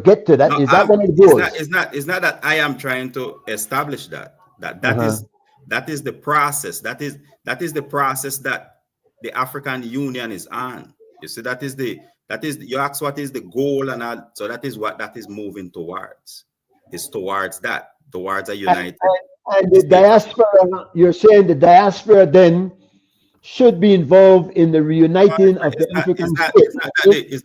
get to. That no, is that what it goes? It's not that I am trying to establish that. That is the process. That is the process that the African Union is on. You see, you ask what is the goal and all, so that is what that is moving towards. It's towards a united. And the diaspora, you're saying the diaspora then should be involved in the reuniting of the African states. It's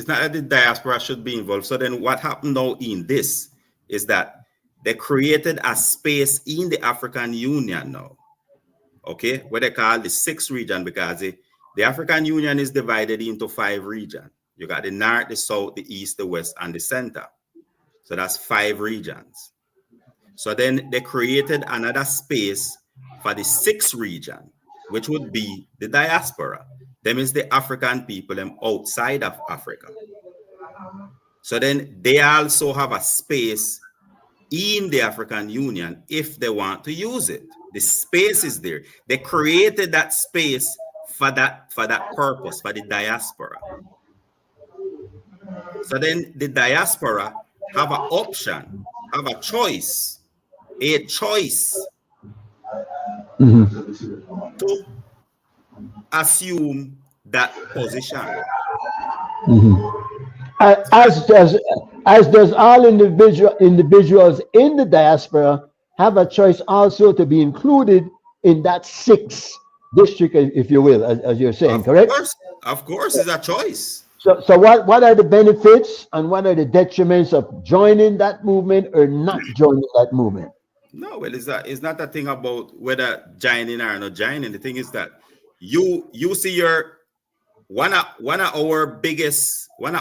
not that the diaspora should be involved. So then what happened now in this is that they created a space in the African Union now, okay, what they call the 6th region, because the African Union is divided into 5 regions. You got the north, the south, the east, the west, and the center. So that's 5 regions. So then they created another space for the 6th region, which would be the diaspora. Them is the African people them outside of Africa. So then they also have a space in the African Union if they want to use it. The space is there. They created that space for that purpose, for the diaspora. So then the diaspora have an option, have a choice to assume that position. As does all individuals in the diaspora have a choice also to be included in that 6th district, if you will, as you're saying, correct? Of course, it's a choice. So what are the benefits and what are the detriments of joining that movement or not joining that movement? No, well, it's not a thing about whether joining or not joining. The thing is that you see your one of our biggest aim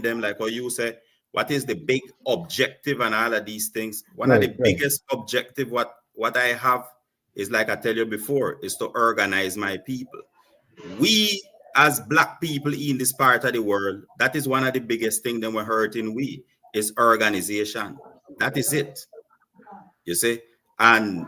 them, like what you say, what is the big objective and all of these things. One of the biggest objective what I have is, like I tell you before, is to organize my people. We as Black people in this part of the world, that is one of the biggest things that we're hurting is organization. That is it. You see? And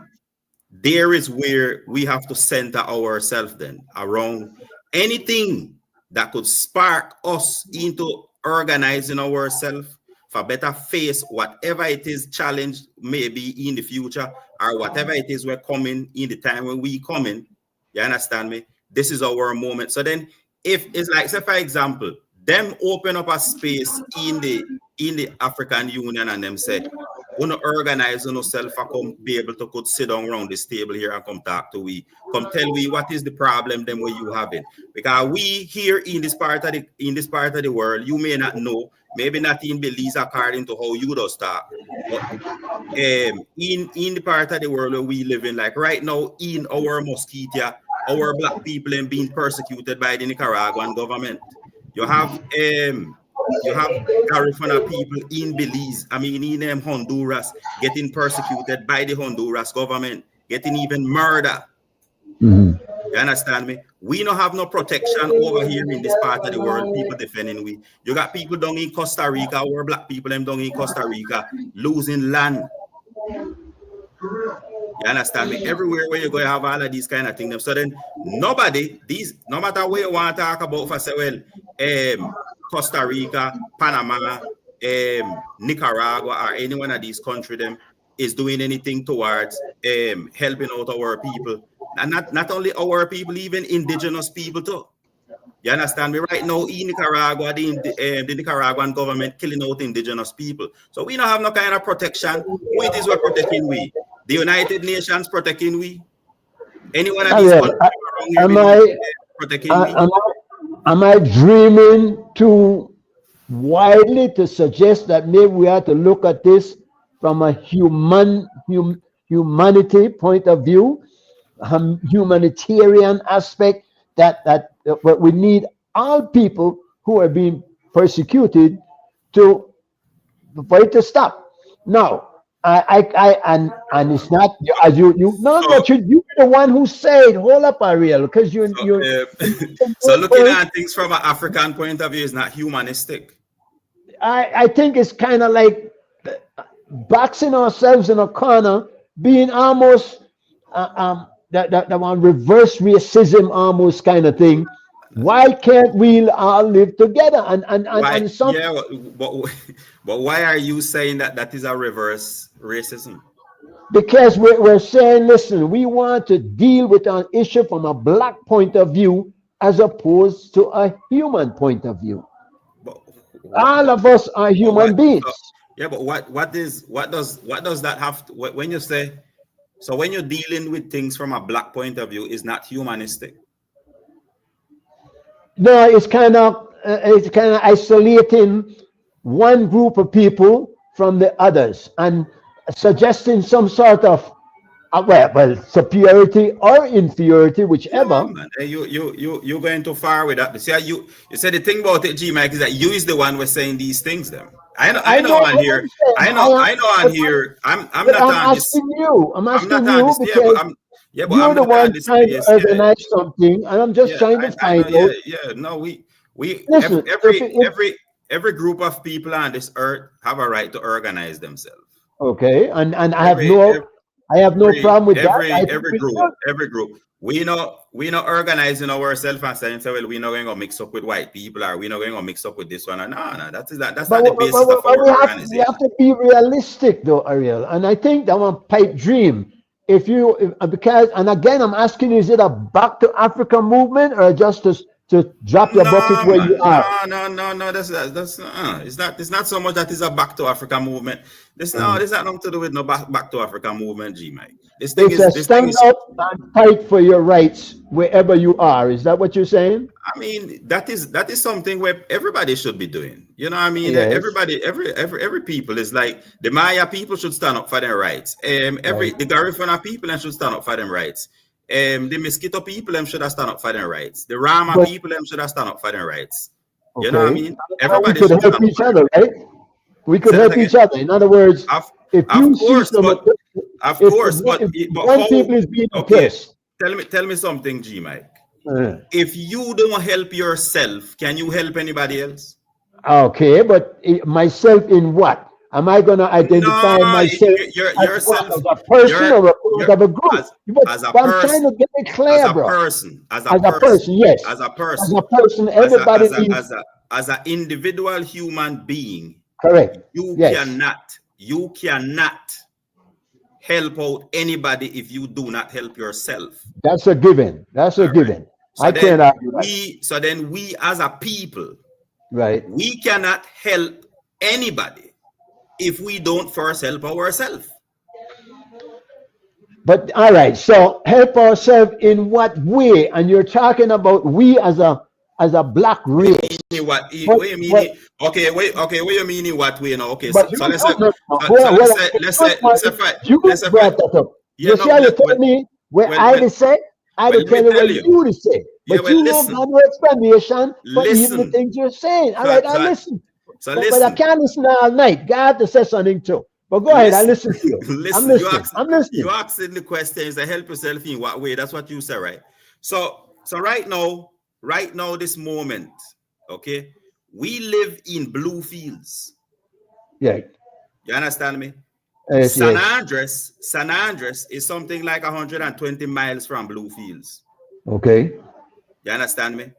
there is where we have to center ourselves then around anything that could spark us into organizing ourselves for better face whatever it is challenge maybe in the future or whatever it is we're coming in the time when we come in. You understand me? This is our moment. So then if it's like, say for example, them open up a space in the African Union and them say, want to organize yourself and come be able to could sit down around this table here and come talk to we. Come tell we what is the problem them where you have it. Because we here in this part of the world, you may not know, maybe not in Belize according to how you does talk. But in the part of the world where we live in, like right now in our Mosquitia, our Black people are being persecuted by the Nicaraguan government. You have Garifuna people in Belize, in Honduras, getting persecuted by the Honduras government, getting even murder. You understand me? We don't have no protection over here in this part of the world. People defending we. You got people down in Costa Rica, our Black people them down in Costa Rica, losing land. You understand me? Everywhere where you go, you have all of these kind of things. So then no matter what you want to talk about, for say, well, Costa Rica, Panama, Nicaragua or any one of these countries them is doing anything towards helping out our people, and not only our people, even indigenous people too. You understand me? Right now in Nicaragua, the Nicaraguan government killing out indigenous people. So we don't have no kind of protection. Who it is we're protecting we? The United Nations protecting we? Any one of these countries around here protecting we? Am I dreaming too widely to suggest that maybe we have to look at this from a humanity point of view, humanitarian aspect, that we need all people who are being persecuted for it to stop. Now, and it's not as you're the one who said, hold up, Ariel, because you're so looking at things from an African point of view is not humanistic. I think it's kind of like boxing ourselves in a corner, being almost that one reverse racism almost kind of thing. Why can't we all live together? And some, yeah, but why are you saying that is a reverse racism? Because we're saying, listen, we want to deal with an issue from a black point of view as opposed to a human point of view. All of us are human beings. Yeah, but what does that have to, when you say, so when you're dealing with things from a black point of view, is not humanistic? No, it's kind of isolating one group of people from the others and suggesting some sort of superiority or inferiority, whichever. Yeah, you're going too far with that. See, you said the thing about it, G Mike, is that you is the one was saying these things. Them, I know on here. I'm not asking you. I'm asking you because you're the one trying to organize something, and I'm just trying to find out. Yeah, no, we listen, every group of people on this earth have a right to organize themselves. Okay, and I have no problem with that. Every group. We not organizing ourselves and saying, well, we're not going to mix up with white people, or we're not going to mix up with this one. No, that's not the basis of our organization. We have to be realistic, though, Ariel. And I think that one pipe dream. Because again, I'm asking you, is it a back to Africa movement or just to drop your bucket where you are? No. It's not so much that it's a back to Africa movement. This not nothing to do with no back to Africa movement, G Mike. Stand up and fight for your rights wherever you are. Is that what you're saying? I mean, that is something where everybody should be doing. You know what I mean? Yes. Everybody, every people is like the Maya people should stand up for their rights. The Garifuna people should stand up for their rights. The Mosquito people should have stand up for their rights. The Rama people should have stand up for their rights. Okay. You know what I mean? Everybody we could help each other, right? We could help each other. In other words, if one people is being oppressed. Tell me something, G Mike. If you don't help yourself, can you help anybody else? Okay, but myself in what? Am I going to identify myself as a person or a part of a group? I'm trying to get it clear, bro. As a person, yes. As a person. As a person, everybody as an individual human being. Correct. You cannot help out anybody if you do not help yourself. That's a given. Given. So I can't argue that. So then we as a people, right? We cannot help anybody if we don't first help ourselves. But all right, so help ourselves in what way? And you're talking about we as a black race. What you mean? Okay, what you mean in what way now? Okay, so let's say brought that up. You see how you tell me where I say, I will tell you what you to say. But you don't have no explanation for even the things you're saying. All right, I listen. But I can't listen all night. God have to say something too. But go ahead, I listen to you. I'm listening. You asking the questions to help yourself in what way? That's what you say, right? So right now, this moment, okay, we live in blue fields. Yeah. You understand me? San Andres is something like 120 miles from blue fields. Okay. You understand me?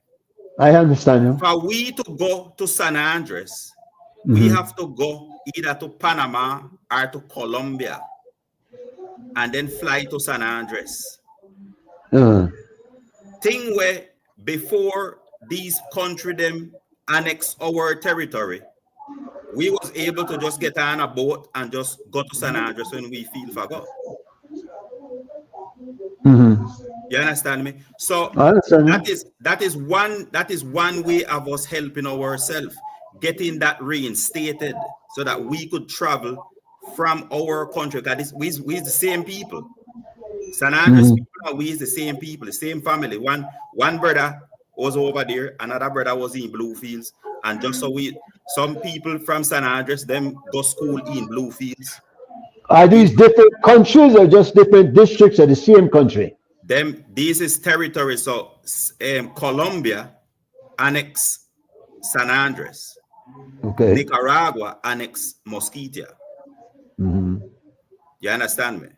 I understand you. For we to go to San Andres, we have to go either to Panama or to Colombia and then fly to San Andres. Thing where before these country them annex our territory, we was able to just get on a boat and just go to San Andres when we feel for go. You understand me? So that is one way of us helping ourselves, getting that reinstated so that we could travel from our country. Because we the same people. San Andres people are we is the same people, the same family. One brother was over there, another brother was in Bluefields, and just so some people from San Andres them go school in Bluefields. Are these different countries or just different districts of the same country? This is territory. So Colombia annex San Andres. Okay. Nicaragua annex Mosquitia. You understand me?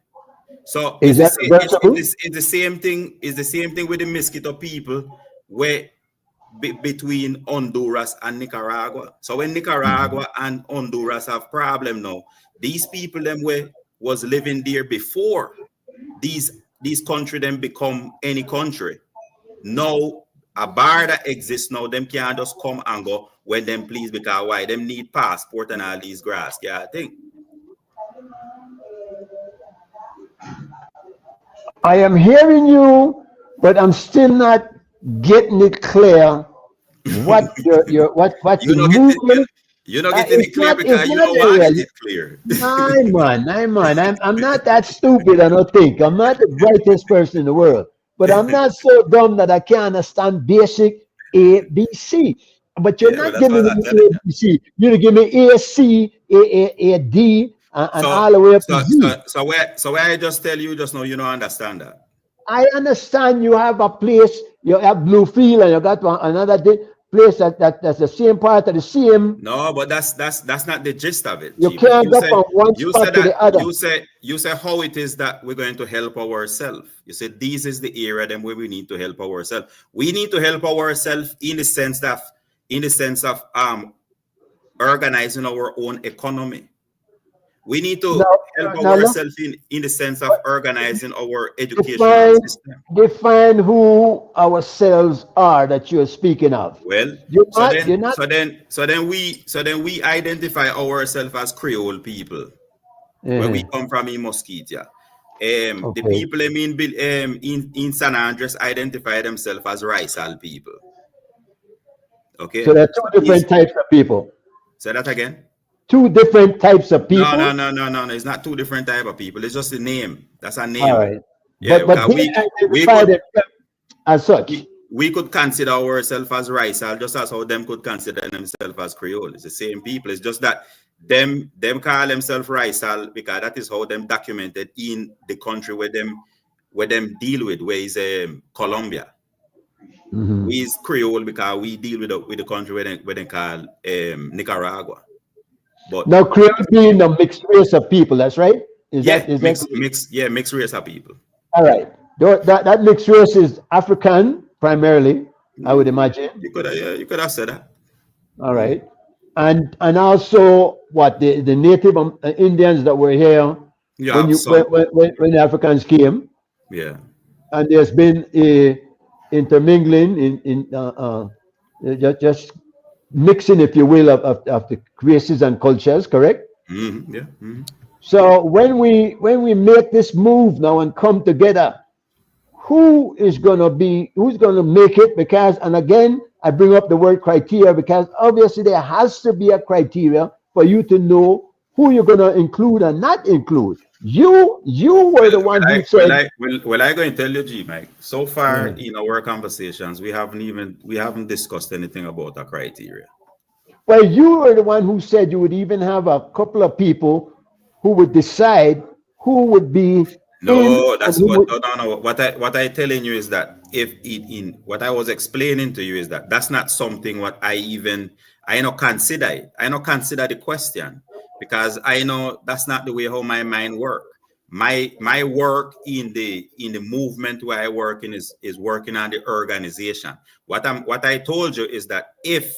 So is that it's the same thing. It's the same thing with the Mosquito people, where between Honduras and Nicaragua. So when Nicaragua and Honduras have problem now, these people them was living there before these country then become any country. Now a bar that exists now, them can't just come and go when them please, because why? Them need passport and all these grass. Yeah, I think. I am hearing you, but I'm still not getting it clear. What what you the movement? You're not getting it clear because you don't want it clear. I'm not that stupid, I don't think. I'm not the brightest person in the world. But I'm not so dumb that I can't understand basic ABC. But you're not giving me ABC. You're giving me A, C, A, D, and all the way up to Z. So where I just tell you just now, you don't understand that. I understand you have a place, you have Bluefield, and you got another place that's the same part of the same. No, but that's not the gist of it. You can't go from one spot to the other. You say how it is that we're going to help ourselves. You said this is the area then where we need to help ourselves. We need to help ourselves in the sense of organizing our own economy. We need to help ourselves in the sense of organizing our educational system. Define who ourselves are that you're speaking of. Well, so then we identify ourselves as Creole people, where we come from in Mosquitia. The people in San Andres identify themselves as Raisal people. Okay. So there are two different types of people. Say that again. Two different types of people. No. It's not two different type of people. It's just a name. That's a name. All right. Yeah, but we could, as such. We could consider ourselves as Raisal, just as how them could consider themselves as Creole. It's the same people. It's just that them call themselves Raisal because that is how them documented in the country where them deal with, where is Colombia. We is Creole because we deal with the country where they call Nicaragua. But now Creole being a mixed race of people, that's right? Mixed race of people. All right. That mixed race is African primarily, I would imagine. You could have said that. All right. And also what the native Indians that were here when the Africans came. Yeah. And there's been a intermingling in just mixing, if you will, of the races and cultures, correct? Yeah. So when we make this move now and come together, who's going to make it? Because, and again, I bring up the word criteria because obviously there has to be a criteria for you to know who you're going to include and not include. You were the one who said. Well, I'm going to tell you, G, Mike. So far in our conversations, we haven't discussed anything about a criteria. Well, you were the one who said you would even have a couple of people who would decide who would be. No, that's what. No. What I telling you is that what I was explaining to you is that that's not something what I don't consider it. I don't consider the question. Because I know that's not the way how my mind works. My work in the movement where I work in is working on the organization. What I told you is that if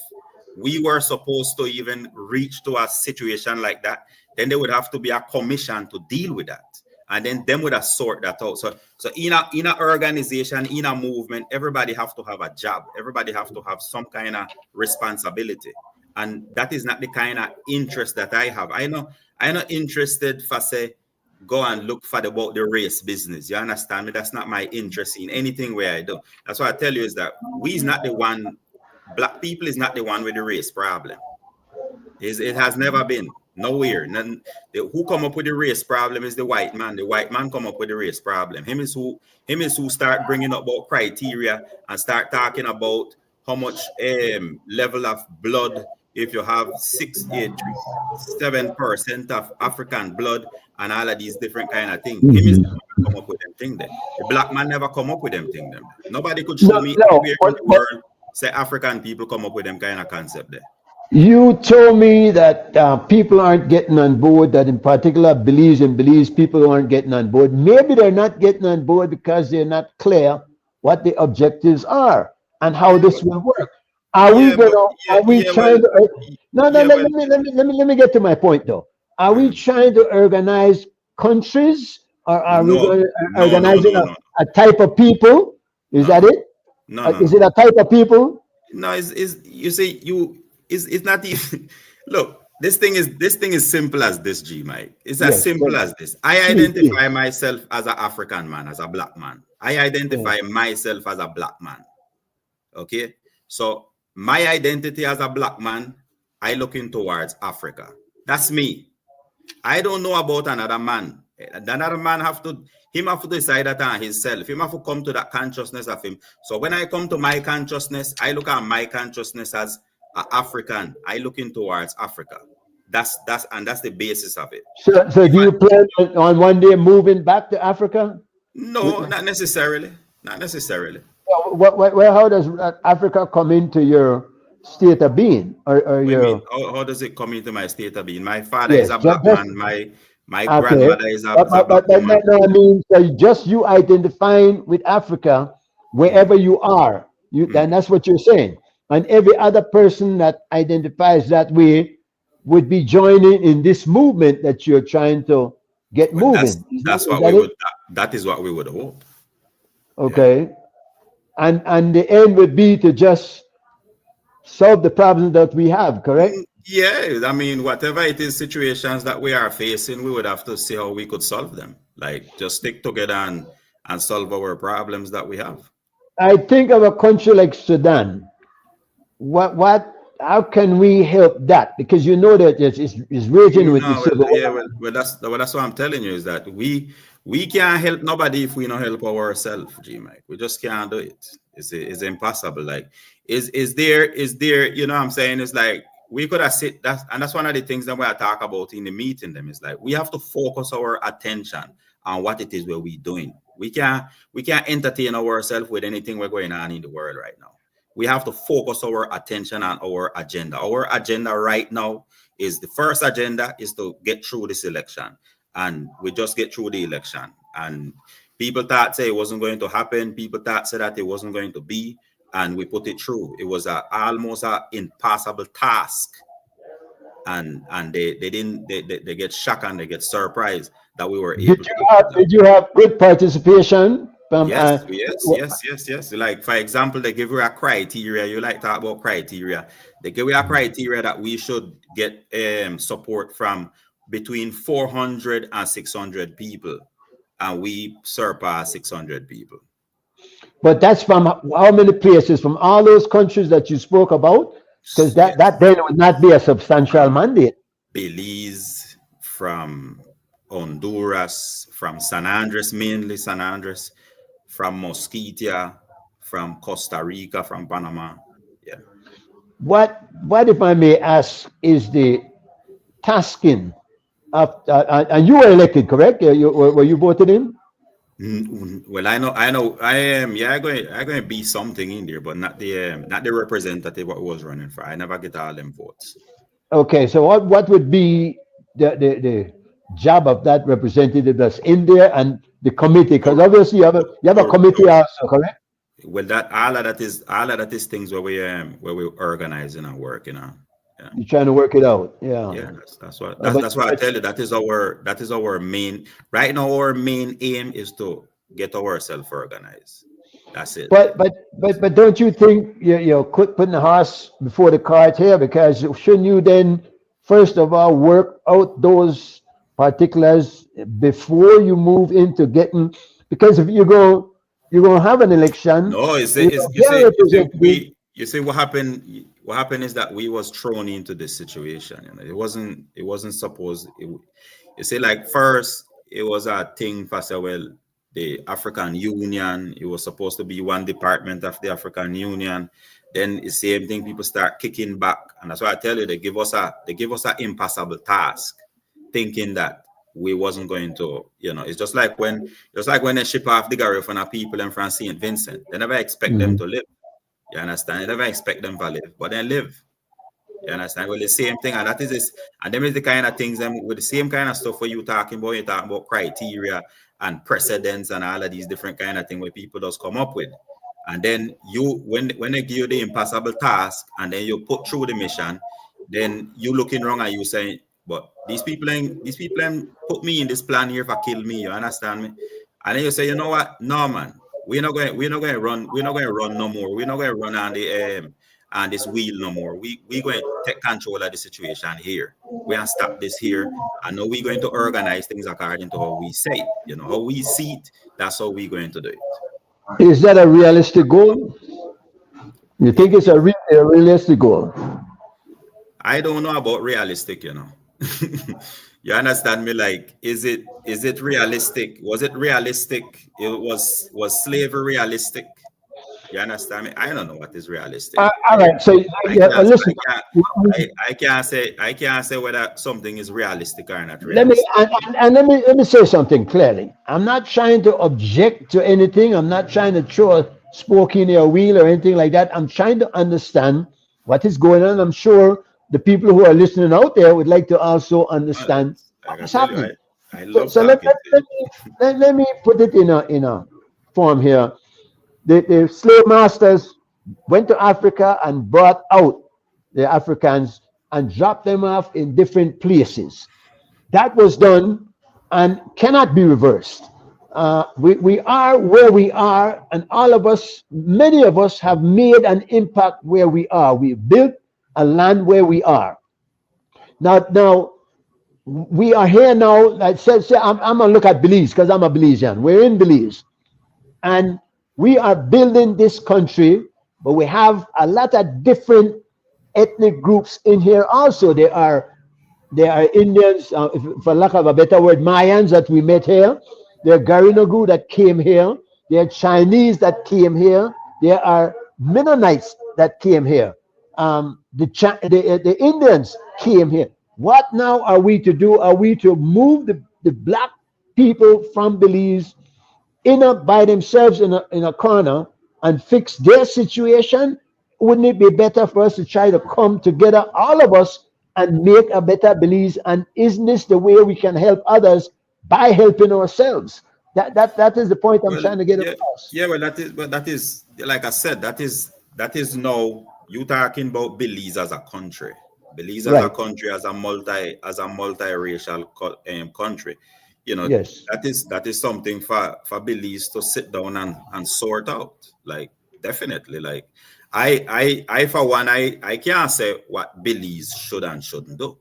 we were supposed to even reach to a situation like that, then there would have to be a commission to deal with that. And then them would have sort that out. So in a organization, in a movement, everybody have to have a job. Everybody have to have some kind of responsibility. And that is not the kind of interest that I have. I'm not interested for say, go and look for about the race business. You understand me? That's not my interest in anything where I do. That's what I tell you is that we is not the one, black people is not the one with the race problem. It has never been. Nowhere. None, who come up with the race problem is the white man. The white man come up with the race problem. Him is who start bringing up about criteria and start talking about how much level of blood, if you have 7% of African blood and all of these different kind of things. Him is come up with them thing there. The black man never come up with them thing there. Nobody could show me anywhere in the world say African people come up with them kind of concept there. You told me that people aren't getting on board, that in particular believes people aren't getting on board. Maybe they're not getting on board because they're not clear what the objectives are and how this will work. Let me get to my point though. Are we trying to organize countries, or are we going to organize a type of people? Is that it? Is it a type of people? No, it's not even. Look, this thing is simple as this, G Mike. It's as simple as this. I identify myself as an African man, as a black man. I identify myself as a black man. Okay, so my identity as a black man, I looking towards Africa. That's me. I don't know about another man. Another man have to decide that on himself. Him have to come to that consciousness of him. So when I come to my consciousness, I look at my consciousness as African. I looking towards Africa. That's the basis of it. So do you plan on one day moving back to Africa? No, not necessarily. Not necessarily. Well, how does Africa come into your state of being, or your? How does it come into my state of being? My father is a black man. My grandmother is a black woman. I mean, so just you identifying with Africa wherever you are, then that's what you're saying. And every other person that identifies that way would be joining in this movement that you're trying to get moving. That is what we would hope. Okay. Yeah. And the end would be to just solve the problems that we have, correct? Yeah, I mean, whatever it is, situations that we are facing, we would have to see how we could solve them. Like, just stick together and solve our problems that we have. I think of a country like Sudan. How can we help that? Because you know that it's raging with the civil war. Yeah, well, that's what I'm telling you is that we can't help nobody if we don't help ourselves, G Mike. We just can't do it. It's impossible. Like, is there, you know what I'm saying? It's like we could have that's one of the things that we talk about in the meeting them is like we have to focus our attention on what it is we're doing. We can't entertain ourselves with anything we're going on in the world right now. We have to focus our attention on our agenda. Our agenda right now is the first agenda is to get through this election. And we just get through the election. And people thought say it wasn't going to happen. People thought say that it wasn't going to be. And we put it through. It was almost an impossible task. And they get shocked and they get surprised that we were able to. Did you have good participation? Yes. Like, for example, they give you a criteria. You like talk about criteria. They give you a criteria that we should get support from between 400 and 600 people. And we surpass 600 people. But that's from how many places? From all those countries that you spoke about? Because that then would not be a substantial mandate. Belize, from Honduras, from San Andres, mainly San Andres, from Mosquitia, from Costa Rica, from Panama. Yeah. What if I may ask, is the tasking of and you were elected, correct? Were you voted in? Well, I know I am. Yeah, I'm going to be something in there, but not the representative what was running for. I never get all them votes. Okay, so what would be the job of that representative that's in there and the committee? Because obviously you have a committee also, correct? Well, that all of that is things where we're organizing and working on. Yeah. You're trying to work it out. Yeah. Yeah, that's what But that's why I tell you that is our main right now. Our main aim is to get ourselves organized. That's it. but don't you think you're quick putting the horse before the cart here? Because shouldn't you then first of all work out those particulars before you move into getting? Because if you're going to have an election. No, with their representative. you see what happened. What happened is that we was thrown into this situation. You know, it wasn't supposed. You see, like first it was a thing for say, well, the African Union. It was supposed to be one department of the African Union. Then the same thing, people start kicking back, and that's why I tell you they give us a impossible task, thinking that we wasn't going to, it's just like when they ship off the Gary from our people and from St. Vincent. They never expect them to live. You understand? They never expect them to live, but they live. You understand? Well, the same thing, and that is this, and them is the kind of things with the same kind of stuff where you're talking about criteria and precedents and all of these different kind of things where people just come up with. And then when they give you the impossible task and then you put through the mission, then you looking wrong and you saying, but these people ain't put me in this plan here for kill me. You understand me? And then you say, you know what? No, man, we're not going to run no more. We're not going to run on this wheel no more. We're going to take control of the situation here. We're going to stop this here. I know we're going to organize things according to how we say it. How we see it, that's how we're going to do it. Is that a realistic goal? You think it's a realistic goal? I don't know about realistic, You understand me? Like, is it realistic? Was it realistic? Was slavery realistic? You understand me? I don't know what is realistic. All right. So listen. I can't say whether something is realistic or not realistic. Let me say something clearly. I'm not trying to object to anything. I'm not trying to throw a spoke in your wheel or anything like that. I'm trying to understand what is going on. I'm sure the people who are listening out there would like to also understand what's happening. So let me put it in a form here. The slave masters went to Africa and brought out the Africans and dropped them off in different places. That was done and cannot be reversed. We are where we are, and many of us have made an impact where we are. We built a land where we are. Now we are here now. Like say I'm gonna look at Belize because I'm a Belizean. We're in Belize, and we are building this country, but we have a lot of different ethnic groups in here also. There are Indians, for lack of a better word, Mayans that we met here. There are Garinagu that came here. There are Chinese that came here. There are Mennonites that came here. The Indians came here. What now are we to do? Are we to move the black people from Belize by themselves in a corner and fix their situation? Wouldn't it be better for us to try to come together, all of us, and make a better Belize? And isn't this the way we can help others by helping ourselves? That is the point I'm trying to get across. Yeah, well, that is like I said, that is now you talking about Belize as a country. Belize as a country, as a multiracial country. Yes. that is something for Belize to sit down and sort out. Like, definitely. Like, I for one, I can't say what Belize should and shouldn't do.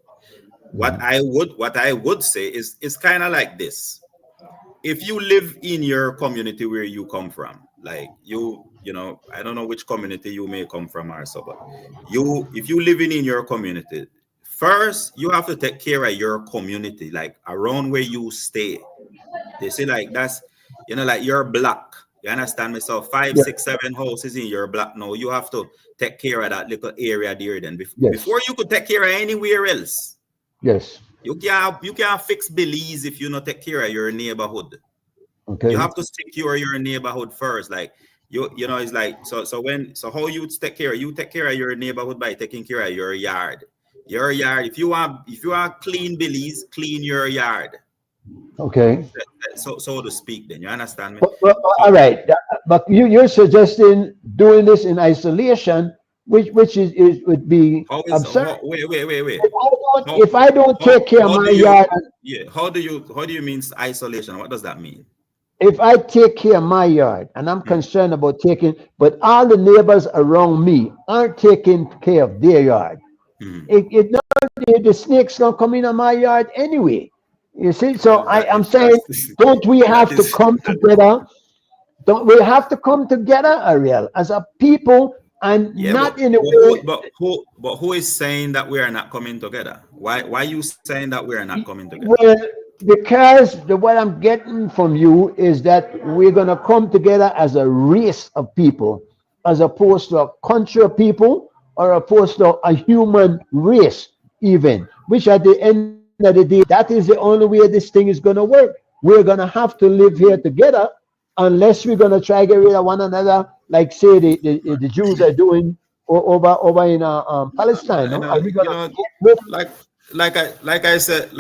What I would say is kind of like this. If you live in your community where you come from, like I don't know which community you may come from also, but if you living in your community, first you have to take care of your community, like around where you stay. They say like that's like your block. You understand me? So 5, 6, 7 houses in your block now. You have to take care of that little area there. Then before you could take care of anywhere else. Yes. You can't fix Belize if you not take care of your neighborhood. Okay. You have to secure your neighborhood first. Like it's like so how you take care of your neighborhood by taking care of your yard. Your yard. If you want clean Belize, clean your yard. Okay. so to speak. Then you understand me? All right, but you're suggesting doing this in isolation, which is would be absurd. Wait. If I don't take care of How my do you? yard, Yeah. How do you mean isolation? What does that mean? if I take care of my yard, and I'm concerned about taking, but all the neighbors around me aren't taking care of their yard. It not the snakes gonna come in on my yard anyway. You see, so Well, that I'm is saying, don't we that have to is come together? Don't we have to come together, Ariel, as a people, and yeah, not in a way? who is saying that we are not coming together? Why are you saying that we are not coming together? Well, because what I'm getting from you is that we're gonna come together as a race of people, as opposed to a country of people, or opposed to a human race, even. Which at the end of the day, that is the only way this thing is gonna work. We're gonna have to live here together, unless we're gonna try to get rid of one another, like say the Jews are doing over in Palestine. I No? know, Are we gonna get rid like I said,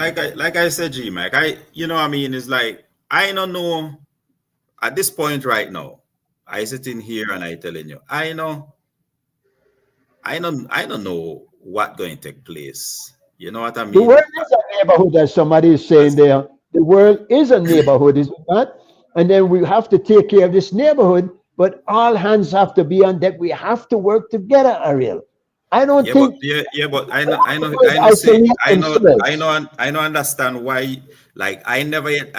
G Mike. I mean, it's like I don't know at this point right now. I sitting here and I telling you, I don't know what going to take place. You know what I The mean? world is a neighborhood, as somebody is saying there. The world is a neighborhood, is it not? And then we have to take care of this neighborhood, but all hands have to be on deck. We have to work together, Ariel. I don't think But isolate themselves. I know understand why. Like I never yet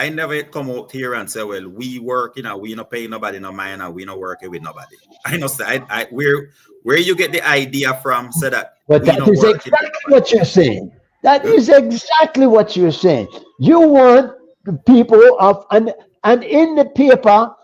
come out here and say, well, we work, we not paying nobody no mind and we not working with nobody. I know say I where you get the idea from, so that But we that not is working with exactly nobody. what you're saying. That is exactly what you're saying. You want the people of and in the paper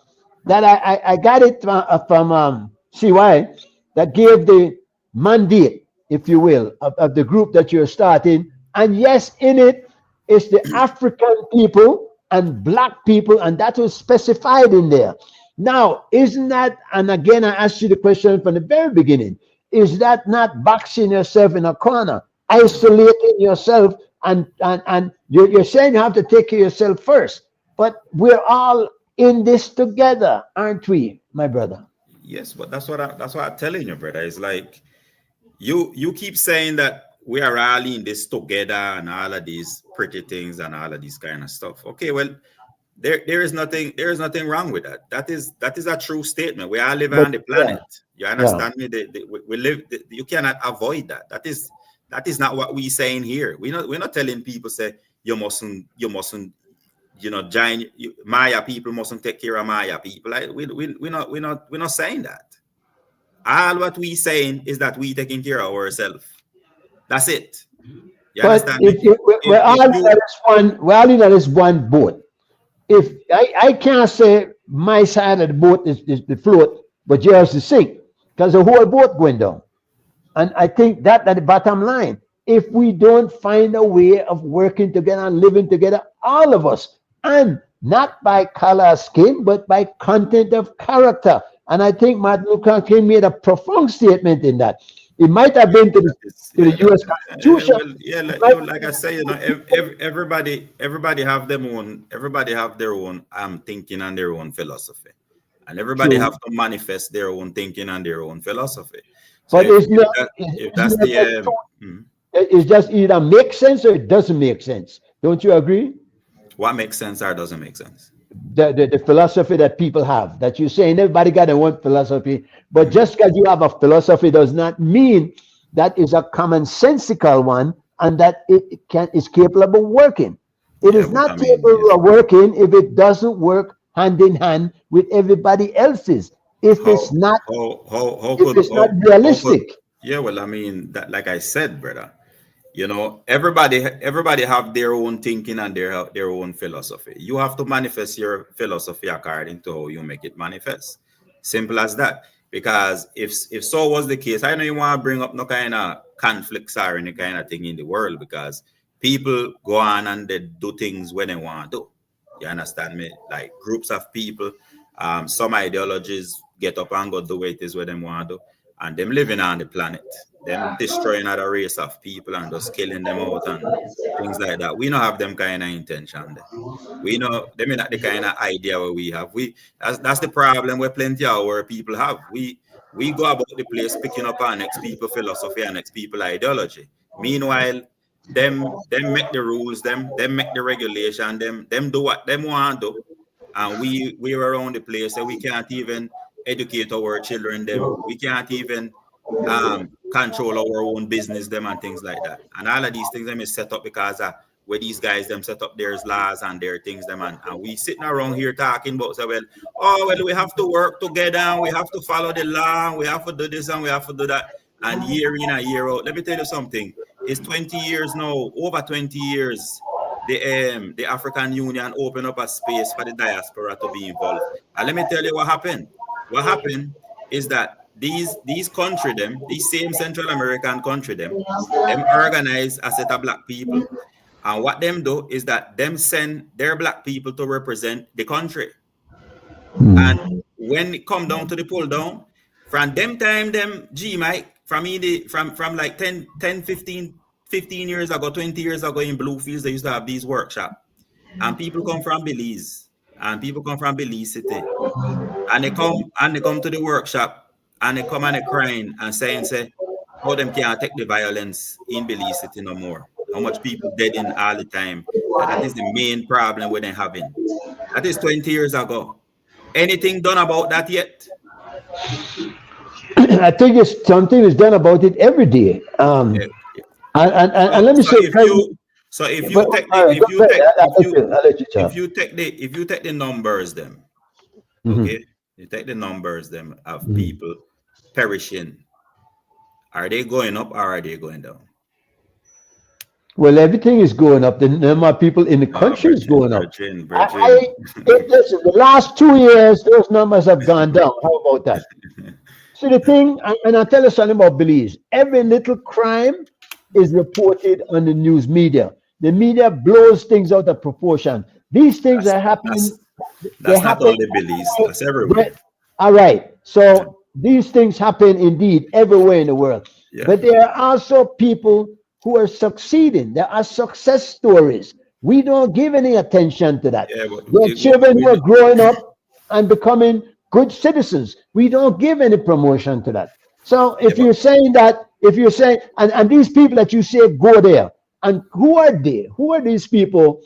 that I got it from CY that gave the mandate, if you will, of the group that you're starting. And yes, in it is the African people and black people, and that was specified in there. Now, isn't that, and again, I asked you the question from the very beginning, is that not boxing yourself in a corner, isolating yourself, and you're saying you have to take care of yourself first, but we're all in this together, aren't we, my brother? Yes, but that's what I'm telling you, brother. It's like you keep saying that we are all in this together and all of these pretty things and all of this kind of stuff. Okay, well, there is nothing wrong with that. That is a true statement. We all live on the planet. You understand me? We live. You cannot avoid that. That is not what we saying here. We're not telling people say you mustn't Maya people mustn't take care of Maya people. Like we're not saying that. All what we saying is that we taking care of ourselves. That's it. You But understand me? we're all in this one boat. If I can't say my side of the boat is the float, but yours is sink, because the whole boat going down. And I think that at the bottom line, if we don't find a way of working together and living together, all of us, and not by color skin, but by content of character. And I think Martin Luther King made a profound statement in that. It might have been to the U.S. Constitution. Like I say, everybody have their own thinking and their own philosophy, and everybody have to manifest their own thinking and their own philosophy. So But it's just either makes sense or it doesn't make sense. Don't you agree? What makes sense or doesn't make sense? The philosophy that people have, that you're saying everybody got their own philosophy, but just because you have a philosophy does not mean that is a commonsensical one and that is capable of working. It is not capable of working if it doesn't work hand in hand with everybody else's. If it's not realistic. Yeah, well, I mean, that, like I said, brother, everybody have their own thinking and their own philosophy. You have to manifest your philosophy according to how you make it manifest. Simple as that. Because if so was the case, I know you want to bring up no kind of conflicts or any kind of thing in the world, because people go on and they do things when they want to. You understand me? Like groups of people, some ideologies get up and go do it is where they want to, and them living on the planet. them destroying other race of people and just killing them out and things like that. We don't have them kind of intention there. We know them not the kind of idea where we have. That's the problem where plenty of our people have. We go about the place picking up our next people philosophy and next people ideology. Meanwhile, them make the rules, them make the regulation, them do what them want to do. And we around the place and we can't even educate our children them. We can't even control our own business them and things like that. And all of these things them is set up because where these guys them set up there's laws and their things them and we sitting around here talking about so we have to work together and we have to follow the law and we have to do this and we have to do that. And year in and year out, let me tell you something. It's 20 years now, over 20 years. The African Union opened up a space for the diaspora to be involved. And let me tell you what happened. What happened is that these country them, these same Central American country them organize a set of black people. And what them do is that them send their black people to represent the country. And when it come down to the pull down, from them time, them G-Mike, from like 10, 15 years ago, 20 years ago in Bluefields, they used to have these workshops. And people come from Belize. And people come from Belize City. And they come to the workshop and they come and they crying and saying, how them can't take the violence in Belize City no more. How much people dead in all the time. And that is the main problem we're having. That is 20 years ago. Anything done about that yet? I think something is done about it every day. And let me say, if you take the numbers them, okay, you take the numbers them of people perishing, are they going up or are they going down? Well, everything is going up. The number of people in the country is going up. Listen, the last 2 years, those numbers have gone down. How about that? So the thing, and I'll tell you something about Belize. Every little crime is reported on the news media. The media blows things out of proportion. These things are happening. That's not only Belize. That's everywhere. All right. So these things happen indeed everywhere in the world. Yeah. But there are also people who are succeeding. There are success stories. We don't give any attention to that. Yeah, there are children who are growing up and becoming good citizens. We don't give any promotion to that. So if you're saying, and these people that you say go there, and who are they? Who are these people?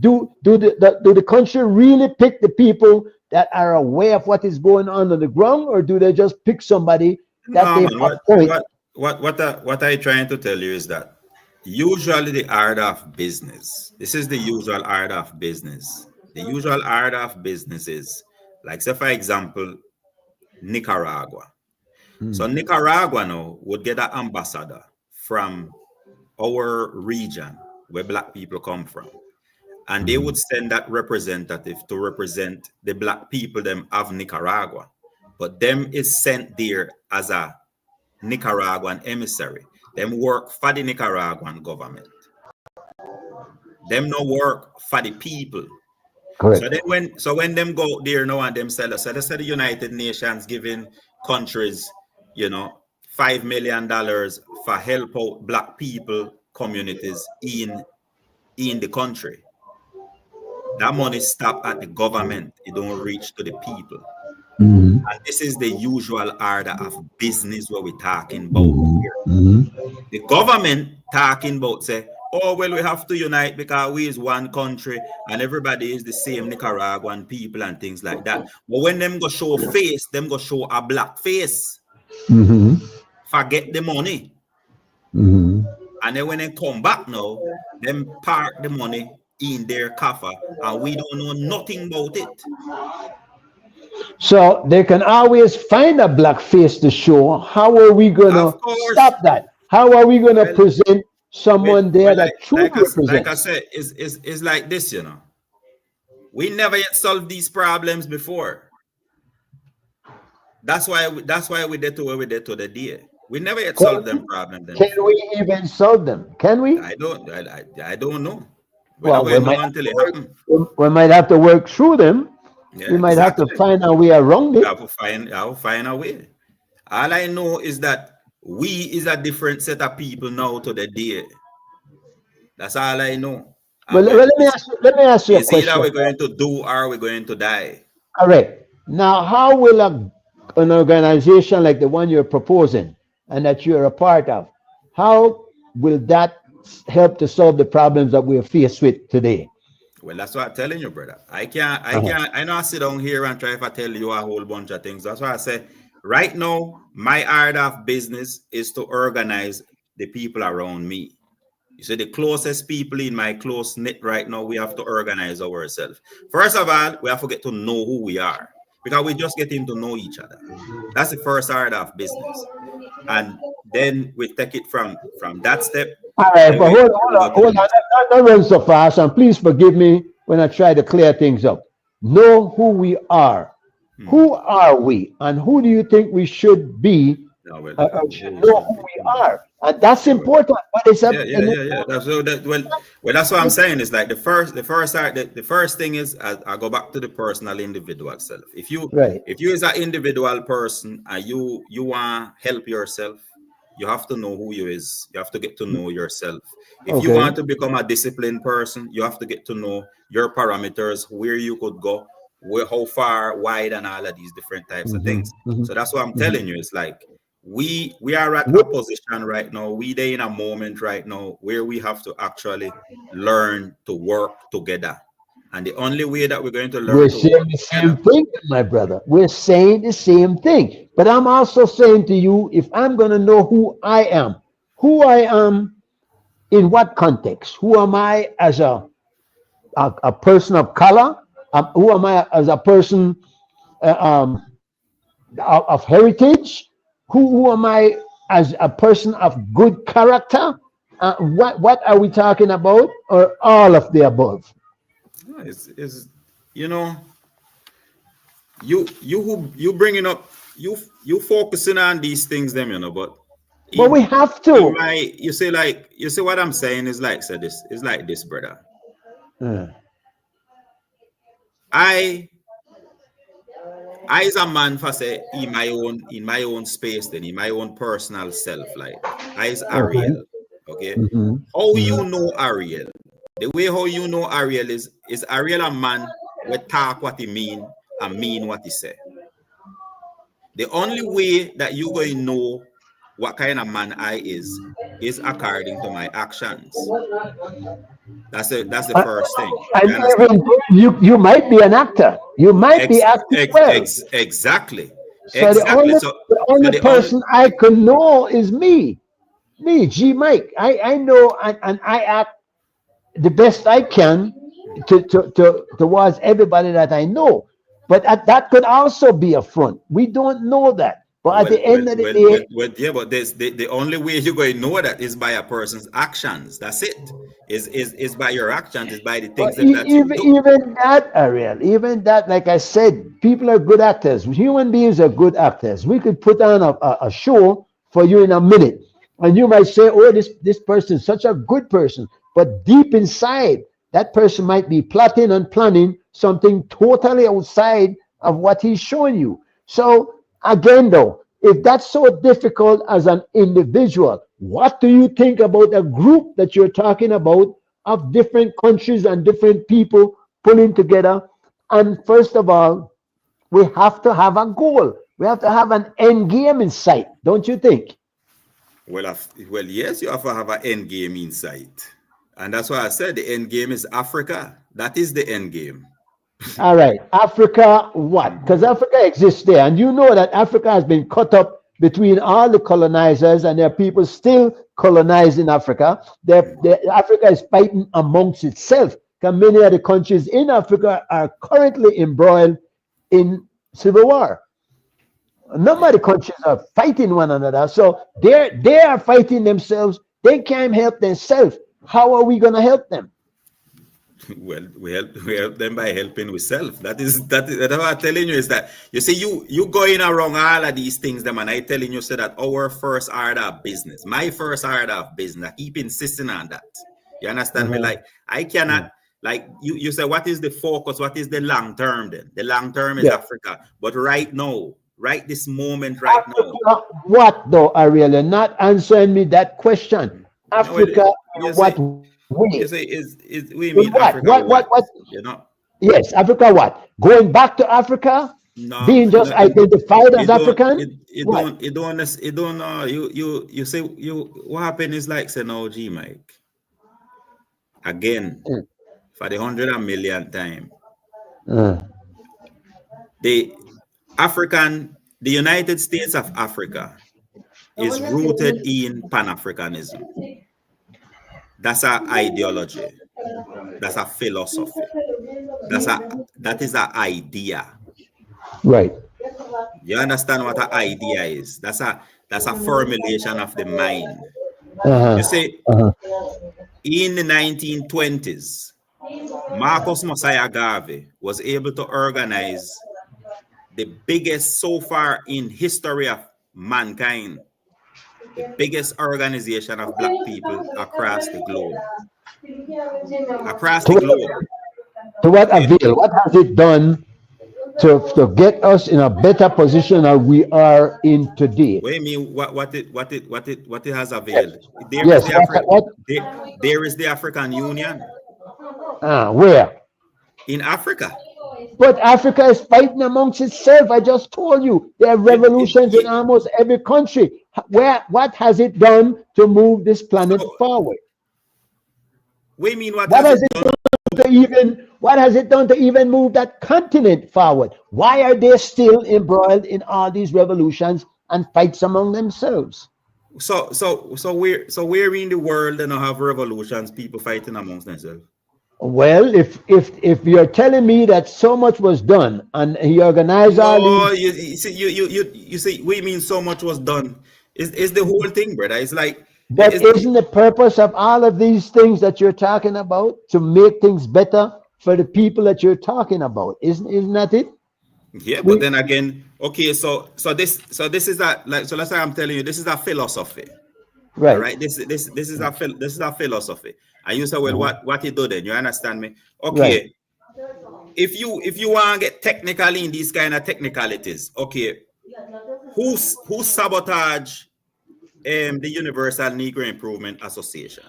Do the country really pick the people that are aware of what is going on the ground, or do they just pick somebody that What I'm trying to tell you is that usually the art of business, this is the usual art of business. The usual art of business is, like, say, for example, Nicaragua. So Nicaragua now would get an ambassador from our region where black people come from. And they would send that representative to represent the black people them of Nicaragua. But them is sent there as a Nicaraguan emissary. Them work for the Nicaraguan government. Them no work for the people. Correct. So when them go there now and them sell, so let's say the United Nations giving countries, $5 million for help out black people communities in the country. That money stop at the government. It don't reach to the people. And this is the usual order of business what we're talking about here. The government talking about say, we have to unite because we is one country and everybody is the same Nicaraguan people and things like that. But when them go show face, them go show a black face. Forget the money. And then when they come back now, them park the money in their coffers and we don't know nothing about it. So they can always find a black face to show. How are we going to stop that? How are we going to present someone there that truly represents? Like I said, it's like this, We never yet solved these problems before. That's why we did to where we did to the day. We never yet solved them problems. Can we even solve them? Can we? I don't know. We might have to work through them. Yeah, we might have to find our way around it. I'll find a way. All I know is that We is a different set of people now to the day. That's all I know. Well, let me ask you a it's question. either we're going to do or we're going to die. Correct. Now, how will an organization like the one you're proposing and that you're a part of, how will that help to solve the problems that we're faced with today? Well, that's what I'm telling you, brother. I know I sit down here and try to tell you a whole bunch of things. That's why I say right now, my art of business is to organize the people around me. You see, the closest people in my close knit right now, we have to organize ourselves. First of all, we have to get to know who we are because we're just getting to know each other. That's the first art of business. And then we take it from that step. All right, but hold on. Not run so fast, and please forgive me when I try to clear things up. Know who we are. Who are we, and who do you think we should be? Should know who we are, and that's important. But it's yeah. That's what I'm saying. Is like the first thing is I go back to the personal individual self. If you as an individual person and you want to help yourself, you have to know who you is. You have to get to know yourself. If you want to become a disciplined person, you have to get to know your parameters, where you could go, how far, wide, and all of these different types of things. So that's what I'm telling you. It's like we are at a position right now. We are in a moment right now where we have to actually learn to work together. And the only way that we're going to learn we're saying the same thing, my brother. We're saying the same thing. But I'm also saying to you, if I'm going to know who I am in what context? Who am I as a person of color? Who am I as a person of heritage? Who am I as a person of good character? What are we talking about? Or all of the above? Is you bringing up you focusing on these things them, but we have to. You say what I'm saying is like this is like this, brother. I as a man for say in my own space, then in my own personal self, like I is Ariel. Okay. How you know Ariel? The way how you know Ariel is Ariel a man will talk what he mean and mean what he say. The only way that you going to know what kind of man I is according to my actions. That's the first thing. And you might be an actor. You might be acting well. Exactly. So the only person I can know is me, G Mike. I know and I act the best I can towards everybody that I know. But that could also be a front. We don't know that. But at the end of the day, but there's the only way you're going to know that is by a person's actions. That's it. Is by your actions. Is by the things that you do. Even that, Ariel. Even that, like I said, people are good actors. Human beings are good actors. We could put on a show for you in a minute, and you might say, "Oh, this person is such a good person," but deep inside, that person might be plotting and planning something totally outside of what he's showing you. So again, though, if that's so difficult as an individual, what do you think about a group that you're talking about of different countries and different people pulling together? And first of all, we have to have a goal. We have to have an end game in sight, don't you think? Well, yes, you have to have an end game in sight. And that's why I said the end game is Africa. That is the end game. All right. Africa, what? Because Africa exists there. And you know that Africa has been cut up between all the colonizers, and there are people still colonizing Africa. Africa is fighting amongst itself. Because many of the countries in Africa are currently embroiled in civil war. A number of the countries are fighting one another. So they are fighting themselves. They can't help themselves. How are we going to help them? Well, we help them by helping ourselves. That is what I'm telling you is that you see you going around all of these things, them, and I telling you so that our first order of business, my first order of business, I keep insisting on that. You understand me? Like I cannot like you say what is the focus? What is the long term then? The long term is Africa. But right now, right this moment, right now. Africa, what though, Ariel? You're not answering me that question. Africa, You what say, way? you say is we In mean what? Africa what? What? You know? Yes, Africa, what? Going back to Africa? No, Being just identified as African? What? You say what happened is like say no G Mike. Again, for the 100 million time. The United States of Africa is rooted in Pan-Africanism. That's our ideology. That's a philosophy. That is an idea. Right. You understand what an idea is? That's a formulation of the mind. You see, in the 1920s, Marcus Mosiah Garvey was able to organize the biggest so far in history of mankind, the biggest organization of black people across the globe. Across the globe. To what avail? What has it done to get us in a better position than we are in today? What do you mean? What it has availed? There is the African Union. Where? In Africa. But Africa is fighting amongst itself. I just told you there are revolutions in almost every country. What has it done to move this planet forward? What do you mean? What has it done? What has it done to even move that continent forward? Why are they still embroiled in all these revolutions and fights among themselves? So where in the world they don't have revolutions, people fighting amongst themselves? Well, if you're telling me that so much was done and he organized all these, you see, we mean so much was done. It's the whole thing, brother. It's like. But isn't the purpose of all of these things that you're talking about to make things better for the people that you're talking about? Isn't that it? Yeah, but then again, okay, so this is that, like, so let's say I'm telling you this is a philosophy. Right. All right. This is a philosophy. And you say, well, what you do then? You understand me? Okay. Right. If you want to get technically in these kind of technicalities, okay, who sabotage the Universal Negro Improvement Association?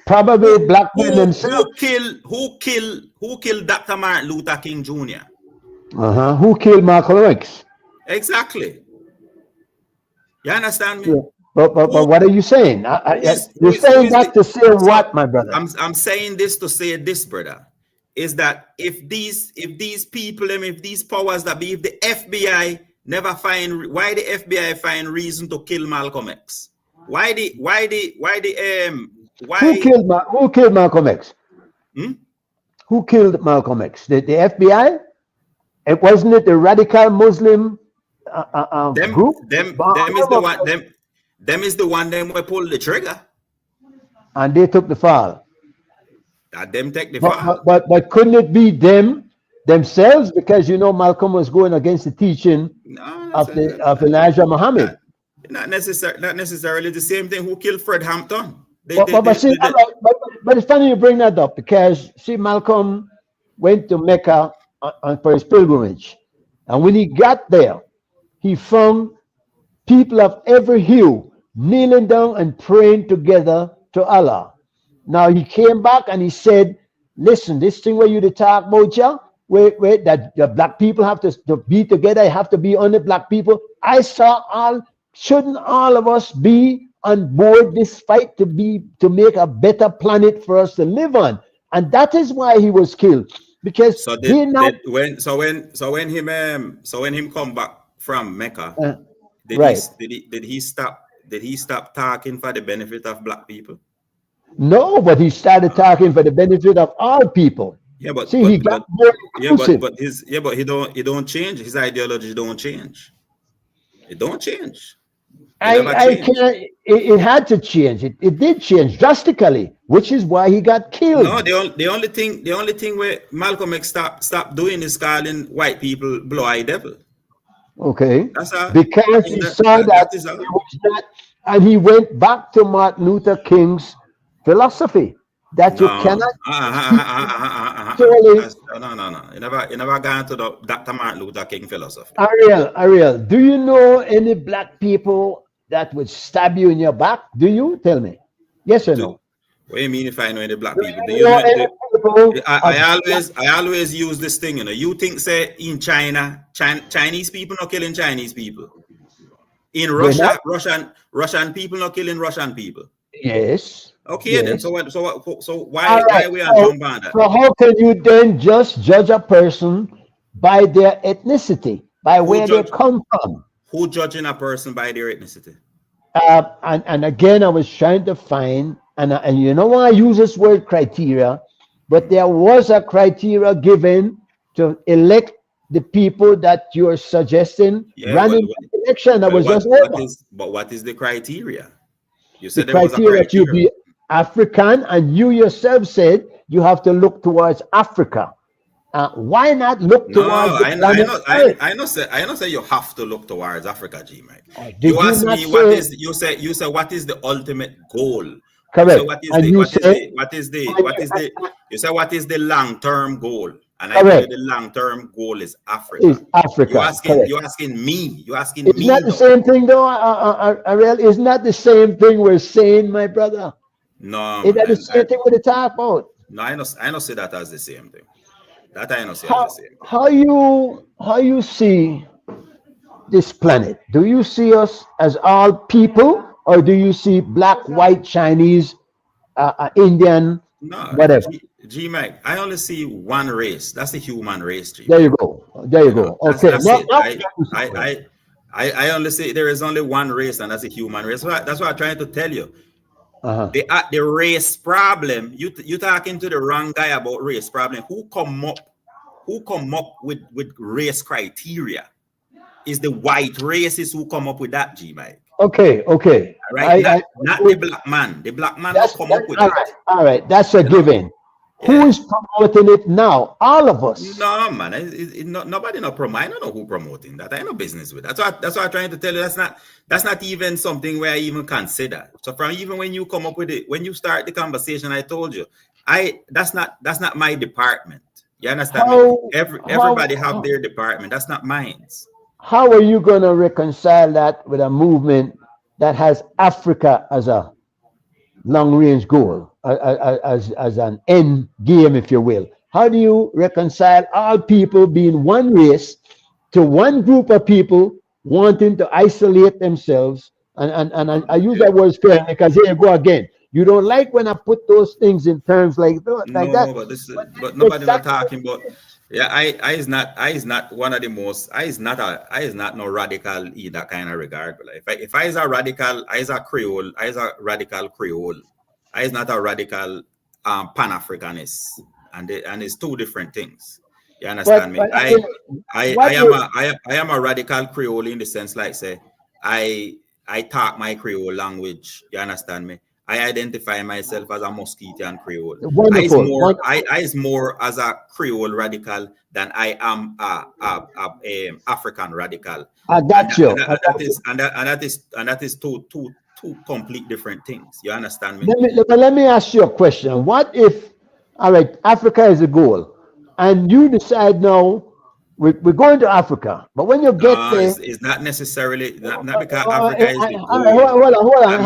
Probably black men themselves. Who killed Dr. Martin Luther King Jr.? Who killed Malcolm X? Exactly. You understand me? Yeah. But what are you saying? You're saying that to say what, my brother? I'm saying this to say this, brother, is that if these people, if these powers that be, if the FBI never find, why the FBI find reason to kill Malcolm X? Who killed Malcolm X? Who killed Malcolm X? The FBI? It wasn't it the radical Muslim group? Them is the one them will pull the trigger. And they took the fall. Them take the fall. But couldn't it be themselves? Because Malcolm was going against the teaching of Elijah Muhammad. Not necessarily the same thing. Who killed Fred Hampton? But it's funny you bring that up, because see, Malcolm went to Mecca for his pilgrimage, and when he got there, he found people of every hue kneeling down and praying together to Allah. Now he came back and he said, listen, this thing where you talk about, wait, that the black people have to be together, have to be on the black people. Shouldn't all of us be on board this fight to make a better planet for us to live on? And that is why he was killed. Because when him come back from Mecca, did he stop talking for the benefit of black people? No, but he started talking for the benefit of all people. Yeah, but see, he got more inclusive. But he don't change. His ideology don't change. It don't change. It had to change. It did change drastically, which is why he got killed. No, the only thing where Malcolm X stopped doing is calling white people blue-eyed devil. Okay. Because he saw that it was not, and he went back to Martin Luther King's philosophy. that you No. cannot surely. No. You never gone to the Dr. Martin Luther King philosophy. Ariel, do you know any black people that would stab you in your back? Do you? Tell me. Yes or no? What do you mean if I know any black Do people? you know any people I always use this thing, you know. You think say in China, Chinese people not killing Chinese people. In Russia, Russian people not killing Russian people. Yes. Okay, yes. then so why we are jump on that? So how can you then just judge a person by their ethnicity, by where they come from? Who judging a person by their ethnicity? And again, I was trying to find, and you know why I use this word criteria, but there was a criteria given to elect the people that you're suggesting running the election. That was just over. But what is the criteria? You said the there was a criteria that you be African, and you yourself said you have to look towards Africa. Why not look towards the planet? I know say you have to look towards Africa, G Mike. You asked me what is you say what is the ultimate goal? Correct. So what is the long-term goal? And I tell you the long-term goal is Africa. Is Africa. You're asking me. It's not the same thing though, Ariel. It's not the same thing we're saying, my brother. No. It's not the same thing we're talking about. No, I don't see that as the same thing. That I don't see as the same thing. How you see this planet? Do you see us as all people, or do you see black, white, Chinese, Indian, whatever? G Mike, I only see one race. That's the human race, G. There you go. Okay. That's it. I only see there is only one race, and that's a human race. That's what I'm trying to tell you. The race problem. You talking to the wrong guy about race problem. Who come up with race criteria? Is the white races who come up with that, G Mike. Okay. Right. Not the black man. The black man will come up with that. All right. That's a given. Who is promoting it now? All of us. No, man. Nobody not promote. I don't know who promoting that. I have no business with that. That's what I'm trying to tell you. That's not even something where I even consider. So from even when you come up with it, when you start the conversation, I told you, that's not my department. You understand me? Everybody have their department. That's not mine. How are you going to reconcile that with a movement that has Africa as a long-range goal, as an end game, if you will? How do you reconcile all people being one race to one group of people wanting to isolate themselves? And I use that word sparingly because here you go again. You don't like when I put those things in terms like that. But nobody not talking about. Yeah, I is not one of the most. I is not no radical in that kind of regard. If I is a radical, I is a Creole. I is a radical Creole. I is not a radical Pan-Africanist, and it's two different things. You understand me? I am a radical Creole in the sense like say I talk my Creole language. You understand me? I identify myself as a Musketean Creole. Wonderful. I is more as a Creole radical than I am a African radical. I got you. And that is two complete different things. You understand me? Let me ask you a question. What if, all right, Africa is a goal, and you decide now we're going to Africa, but when you get there, it's not necessarily not because Africa is the goal. Hold on.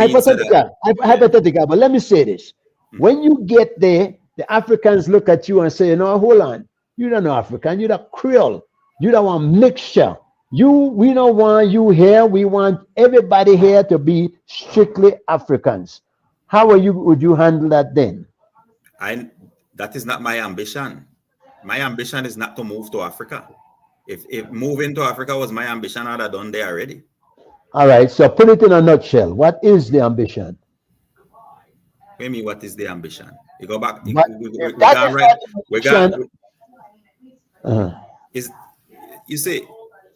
Hypothetical, but let me say this. When you get there, the Africans look at you and say, no, hold on, you're not African, you're a Creole, you don't want mixture. We don't want you here. We want everybody here to be strictly Africans. How would you handle that then? That is not my ambition. My ambition is not to move to Africa. If moving to Africa was my ambition, I'd have done there already. All right. So put it in a nutshell. What is the ambition? What do you mean, what is the ambition? You go back. You say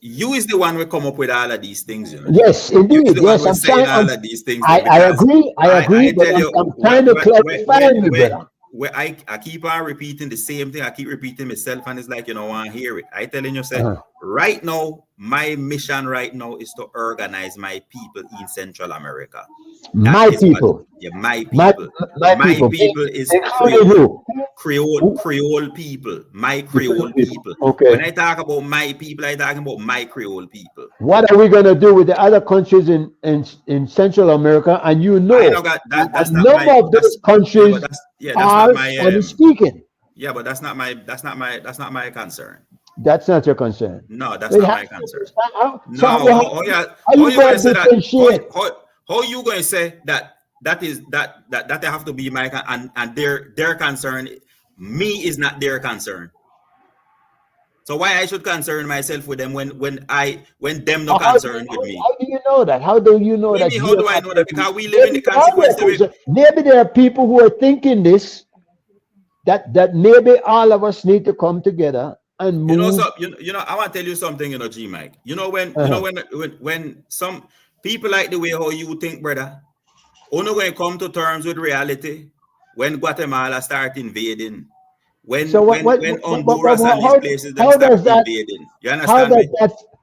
you is the one who come up with all of these things, you know. Yes, indeed. Yes, I'm saying all of these things. I agree. But I'm trying to clarify. Where I keep on repeating the same thing. I keep repeating myself, and it's like you don't want to hear it. I telling you, say right now, my mission right now is to organize my people in Central America. My people. My My people. my My people. people is Including you. Creole people. My Creole people. Okay. When I talk about my people, I talking about my Creole people. What are we gonna do with the other countries in Central America? And you know, I know that a that's not number my of those countries that's not are my Spanish speaking. yeah, but that's not my concern. That's not your concern. No, that's It not has my to concern. be- how, No, so how how you you going to going say to that? differentiate? How you going to say that they have to be my and their concern? Me is not their concern. So why I should concern myself with them when them no concern with me? How do you know that? How do you know that How you're do I not know that? making? Because we live in the consequence of it. Maybe there are people who are thinking this, that maybe all of us need to come together and move. You know, so I want to tell you something, G Mike. When some people like the way how you think, brother, only going to come to terms with reality when Guatemala start invading. When Honduras and these places them start invading. You understand me?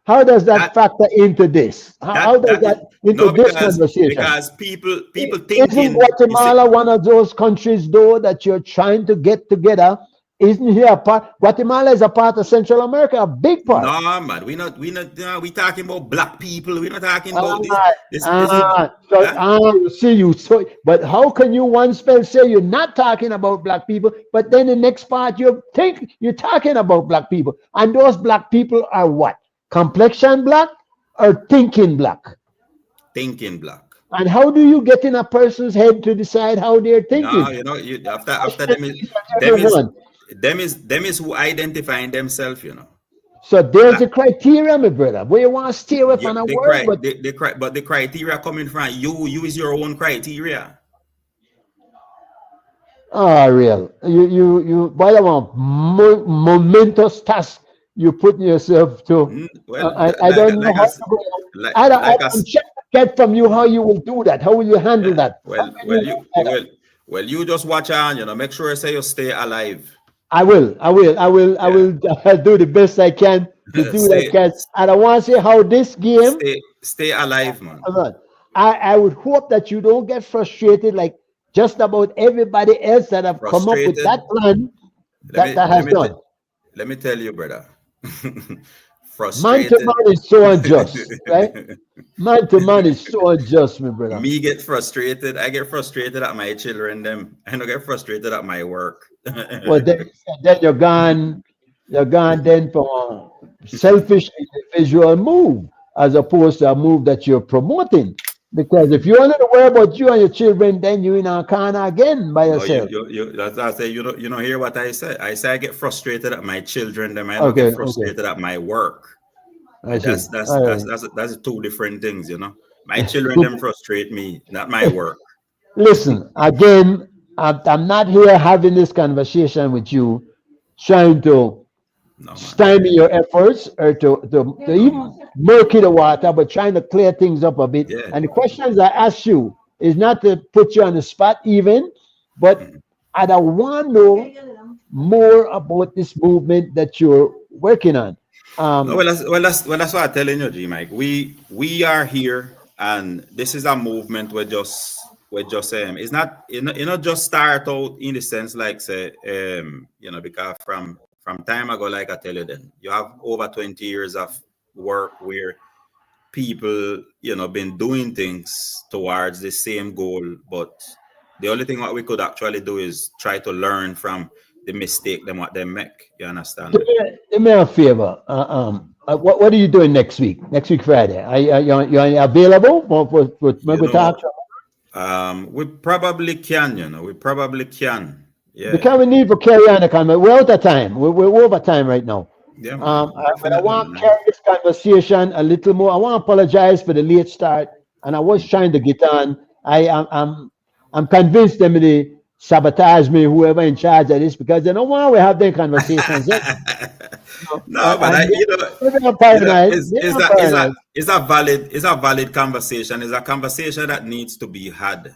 How does that factor into this? How does that into this conversation? Because people thinking, isn't Guatemala one of those countries though that you're trying to get together? Isn't here a part? Guatemala is a part of Central America, a big part. No, man, we talking about black people. We're not talking about this. See you. So, but how can you one spell say you're not talking about black people, but then the next part you think you're talking about black people, and those black people are what? Complexion black or thinking black? Thinking black. And how do you get in a person's head to decide how they're thinking? No, after them is who identifying themselves, So there's a criteria, my brother. Where you want to stay away from a word, but the criteria coming from you is your own criteria. Real. You by the way, momentous task you put yourself to. I don't know how to go. I'm trying to get from you how you will do that. How will you handle that? Well, you just watch on, make sure you stay alive. I will do the best I can to do that. And I want to say how this game stay alive, man. I would hope that you don't get frustrated like just about everybody else that have come up with that plan that has done. Let me tell you, brother. Man to man is so unjust, right? Man to man is so unjust, my brother. Me get frustrated. I get frustrated at my children. I don't get frustrated at my work. Well, then you're gone then for a selfish individual move as opposed to a move that you're promoting. Because if you only worry about you and your children, then you're in a corner again by yourself. That's I say. You don't hear what I say. I say I get frustrated at my children. Then I don't get frustrated at my work. That's two different things. My children them frustrate me, not my work. Listen, again, I'm not here having this conversation with you, trying to stymie your efforts or to even murky the water, but trying to clear things up a bit. Yeah. And the questions I ask you is not to put you on the spot even, but I want to know more about this movement that you're working on. That's what I'm telling you, G Mike. We are here, and this is a movement we're just it's not just start out in the sense like say because from time ago, like I tell you, then you have over 20 years of work where people been doing things towards the same goal, but the only thing what we could actually do is try to learn from the mistake them what they make. You understand? Do me a favor. What are you doing next week? Next week Friday? Are you available for maybe talk? We probably can. We probably can. Yeah. Because we need for carry on the conversation. We're out of time. We're over time right now. Yeah. But I want to carry this conversation a little more. I want to apologize for the late start, and I was trying to get on. I'm convinced them they sabotage me, whoever in charge of this, because they don't want to have their conversations. It's a valid conversation. It's a conversation that needs to be had.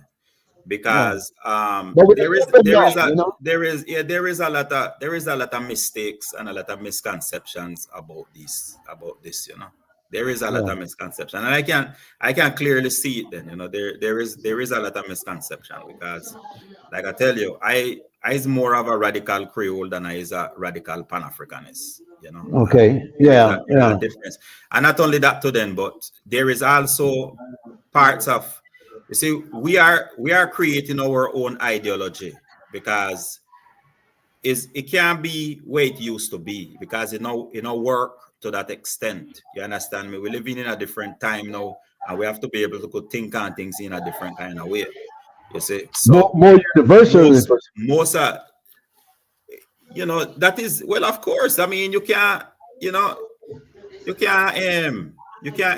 because But with there is open there is mind, a you know? there is a lot of mistakes and a lot of misconceptions about this, you know. There is a lot Yeah. of misconception, and I can clearly see it. Then, you know, there is a lot of misconception because, like I tell you, I is more of a radical Creole than I is a radical Pan Africanist. You know, Okay. there is Yeah. a difference, and not only that to them, but there is also parts of, you see, we are creating our own ideology because it can't be where it used to be, because it no work to that extent. You understand me? We're living in a different time now, and we have to be able to think on things in a different kind of way. You see, so More universal. most you know, that is, well, of course. I mean, you can't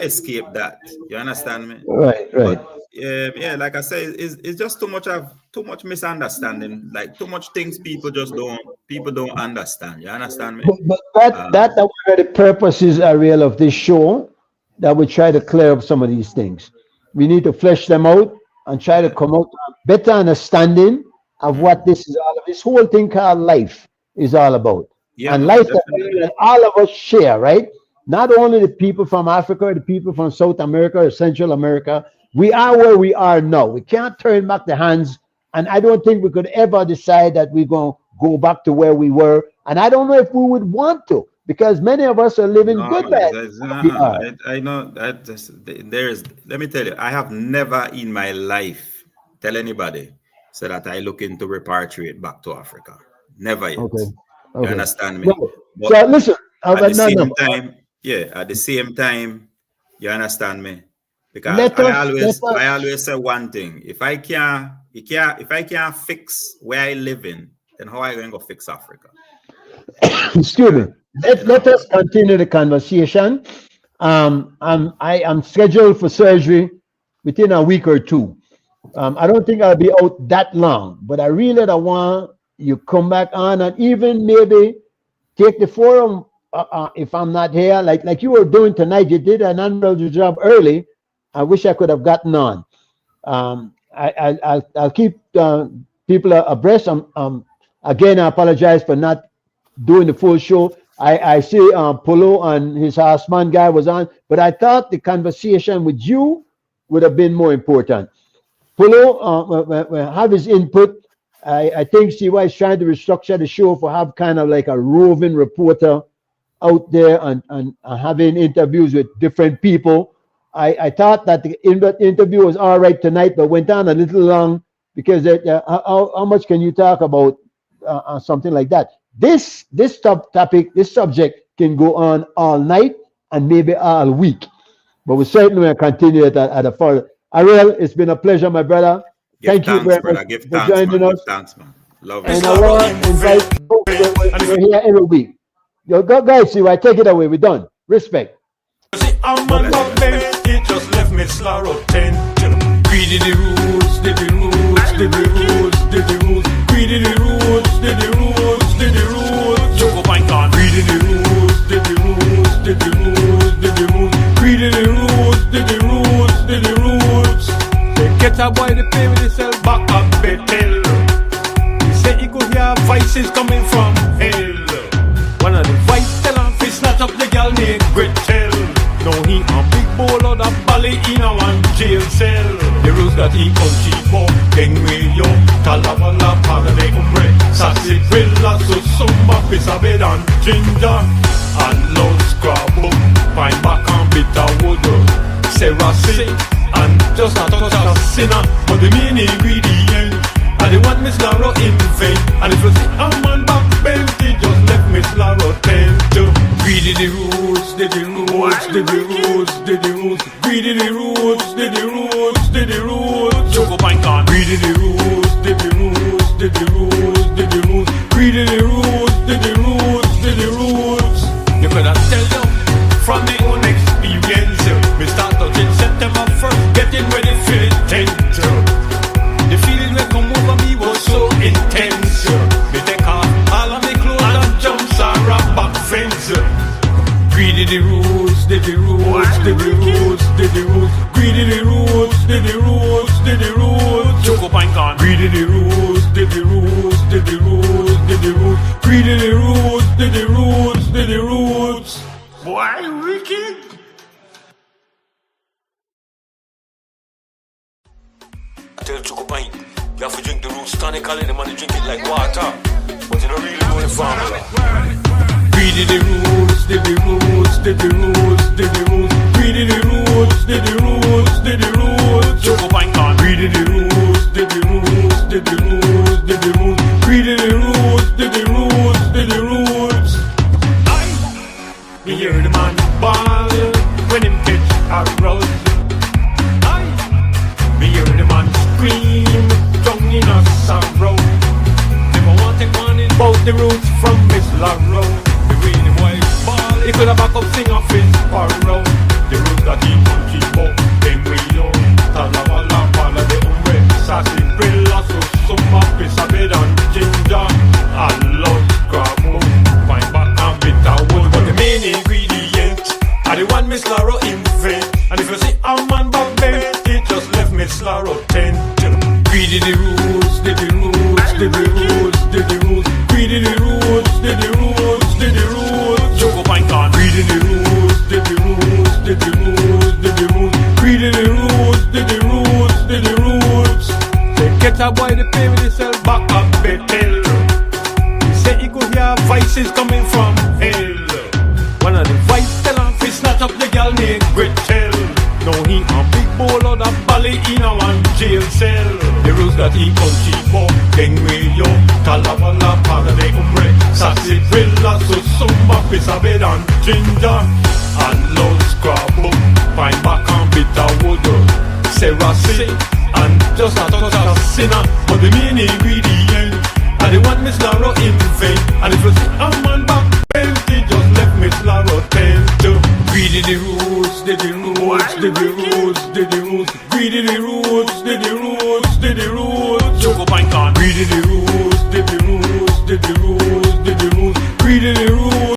escape that. You understand me? Right. But yeah, like I say, it's just too much misunderstanding. Like, too much things people don't understand. You understand me? But that's one of the purposes, Ariel, of this show, that we try to clear up some of these things. We need to flesh them out and try to come out to a better understanding of what this is all of. This whole thing called life is all about. Yeah, and life that all of us share, right? Not only the people from Africa, the people from South America or Central America. We are where we are now. We can't turn back the hands. And I don't think we could ever decide that we're going to go back to where we were. And I don't know if we would want to, because many of us are living good lives. I know that let me tell you, I have never in my life tell anybody so that I look into repatriate back to Africa. Never yet. Okay. You understand me? No. So listen, at the same time, you understand me? Because I always say one thing: if I can't fix where I live in, then how are I going to fix Africa? Excuse me. Let us continue the conversation. I am scheduled for surgery within a week or two. I don't think I'll be out that long, but I really don't want you come back on and even maybe take the forum if I'm not here, like you were doing tonight. You did an admirable job early. I wish I could have gotten on. I'll keep people abreast. Again, I apologize for not doing the full show. I see Polo and his husband guy was on, but I thought the conversation with you would have been more important. Polo have his input. I think CY is trying to restructure the show for have kind of like a roving reporter out there and having interviews with different people. I thought that the interview was all right tonight, but went on a little long because how much can you talk about something like that? This topic, this subject can go on all night and maybe all week, but we certainly will continue at a further. Ariel, it's been a pleasure, my brother. Thank you very much for joining us. Thanks, man. Love and I want to invite we're here every week. Yo, guys, see, I take it away. We're done. Respect. I'm on my bed, it just left me sorrow tension. Greedy the roots, did the roots, did the roots, did the roots. Greedy the roots, did the roots, did the roots. Choco pine gone. Greedy the roots, did the roots, did the roots, did the roots. Greedy the roots, did the roots, did the roots. They get a boy to pay with himself back up Bethel. He said he could hear voices coming from hell. One of the voices tell him to snatch up the girl named Gretel. Now he a big bowl of the bally in a one jail cell. The rules that he come cheap for, Kengweyo, Talavala, Padre Umbre, Sassy Villa, so Sumba, Pisabed and Ginger, and Lord Scrabble, Pine back and bitter wood, Sarah Say, and just a touch of sinner, but the main ingredient, and the one Miss Laro in vain, and it was a man back bent, he just left Miss Laro tell. Greedy the roots, did the roots, did the roots, did the roots. Greedy the roots, did the roots, did the roots. Choco pine gone. Greedy the roots, did the roots, did the roots, did the roots. Greedy the roots, did the roots, did the roots. You could have tell them from my own experience. We start out in September 1st, getting ready for the 10th. The feeling that come over me was so intense. Me take off all of my clothes and jumps around back fence. Greedy the roots, did the roots, did the roots, did the roots. Boy, wicked. I tell Choco Pint, you have to drink the roots tonically, the man drink it like water. But you don't really know the formula. Read the roots, did the roots, did the roots, did the roots. Read the roots, did the roots, did the roots. Choco Pint on. Read the roots, did the roots, did the roots, did the roots. Read the roots, did the roots, did the roots. You hear the man ball when him pitch a rose. Me hear the man scream, down in a sorrow. Never want to one in both the roots from Miss Larrow. The way the boy ball, he could have back up sing off his sparrow. The roots that he can keep up, then we know. Talawala, pala de umbre, sassy, brilla, so summa, pisa, bed and ginger. I love scrabble, fine back and bitter wood. But the main ingredient, are the one Miss Larrow invent. And if you see a man back then, it just left Miss Larrow tent. Greedy the roots, did the roots, did the roots, did the roots. Greedy the roots, did the roots, did the roots. Choco Pint on. Greedy the roots, did the roots, did the roots, did the roots. Greedy the roots, did the roots, did the roots. They get a boy to pay with himself back up Bethel. He say he could hear voices coming from hell. One of the voice tell him he snatch up the girl named Gretel. Now he a big bowl of that bally in a one jail cell. The rules that he come cheap up, then we yo. Talawala, para de umbre, sassy, brilla, so summa, pisa, bed and ginger. And low scrabble, fine back and bitter wood. Sarah say, and just a touch of sinner. But the main ingredient, and the one Miss Larrow invent. And if you see a man back bent, he just left Miss Larrow tent. Greedy the roots, did the roots, did the roots, did the roots. Greedy the roots, did the roots, did the roots. Choco Pint on. Greedy the roots, did the roots, did the roots, did the roots. Greedy the roots.